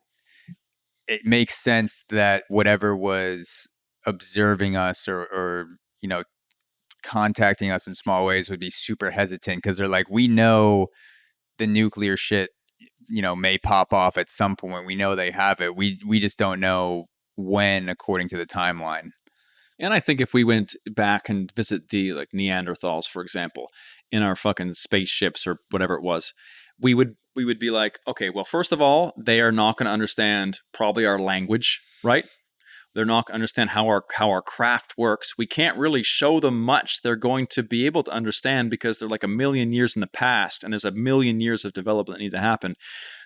it makes sense that whatever was observing us or contacting us in small ways would be super hesitant because they're like, we know the nuclear shit may pop off at some point. We know they have it. We just don't know when, according to the timeline. And I think if we went back and visit the like Neanderthals, for example, in our fucking spaceships or whatever it was, we would be like, okay, well, first of all, they are not going to understand probably our language, right? They're not going to understand how our craft works. We can't really show them much they're going to be able to understand because they're like a million years in the past and there's a million years of development that need to happen.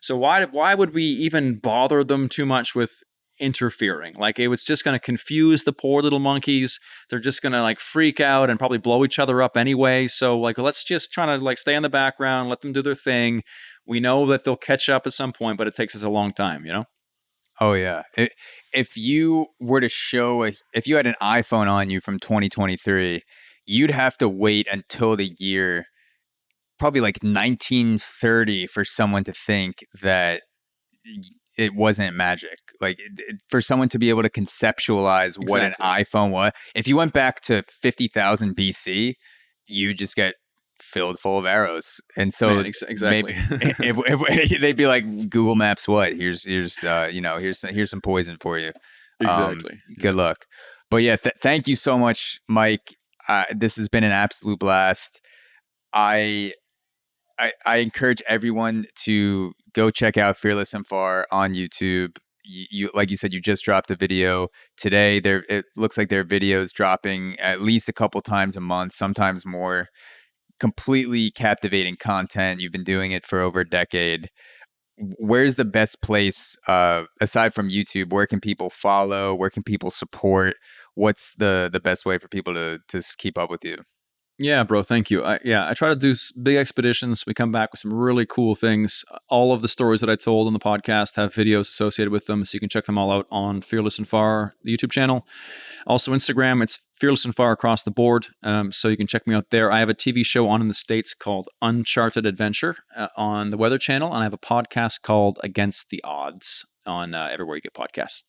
So why would we even bother them too much with interfering? Like it was just going to confuse the poor little monkeys. They're just going to like freak out and probably blow each other up anyway. So like, let's just try to like stay in the background, let them do their thing. We know that they'll catch up at some point, but it takes us a long time, Oh yeah. If you were to if you had an iPhone on you from 2023, you'd have to wait until the year probably like 1930 for someone to think that it wasn't magic. Like for someone to be able to conceptualize what an iPhone was. If you went back to 50,000 BC, you just get filled full of arrows. And so exactly. maybe if they'd be like, Google Maps what? Here's some poison for you. Exactly. Good luck. But yeah, thank you so much, Mike. This has been an absolute blast. I encourage everyone to go check out Fearless and Far on YouTube. You like you said, you just dropped a video today. It looks like there are videos dropping at least a couple times a month, sometimes more. Completely captivating content. You've been doing it for over a decade. Where's the best place, aside from YouTube? Where can people follow? Where can people support? What's the best way for people to keep up with you? Yeah, bro. Thank you. I try to do big expeditions. We come back with some really cool things. All of the stories that I told on the podcast have videos associated with them, so you can check them all out on Fearless and Far, the YouTube channel. Also, Instagram, it's Fearless and Far across the board, so you can check me out there. I have a TV show on in the States called Uncharted Adventure on the Weather Channel, and I have a podcast called Against the Odds on everywhere you get podcasts.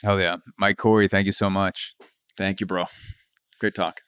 Hell yeah. Mike Corey, thank you so much. Thank you, bro. Great talk.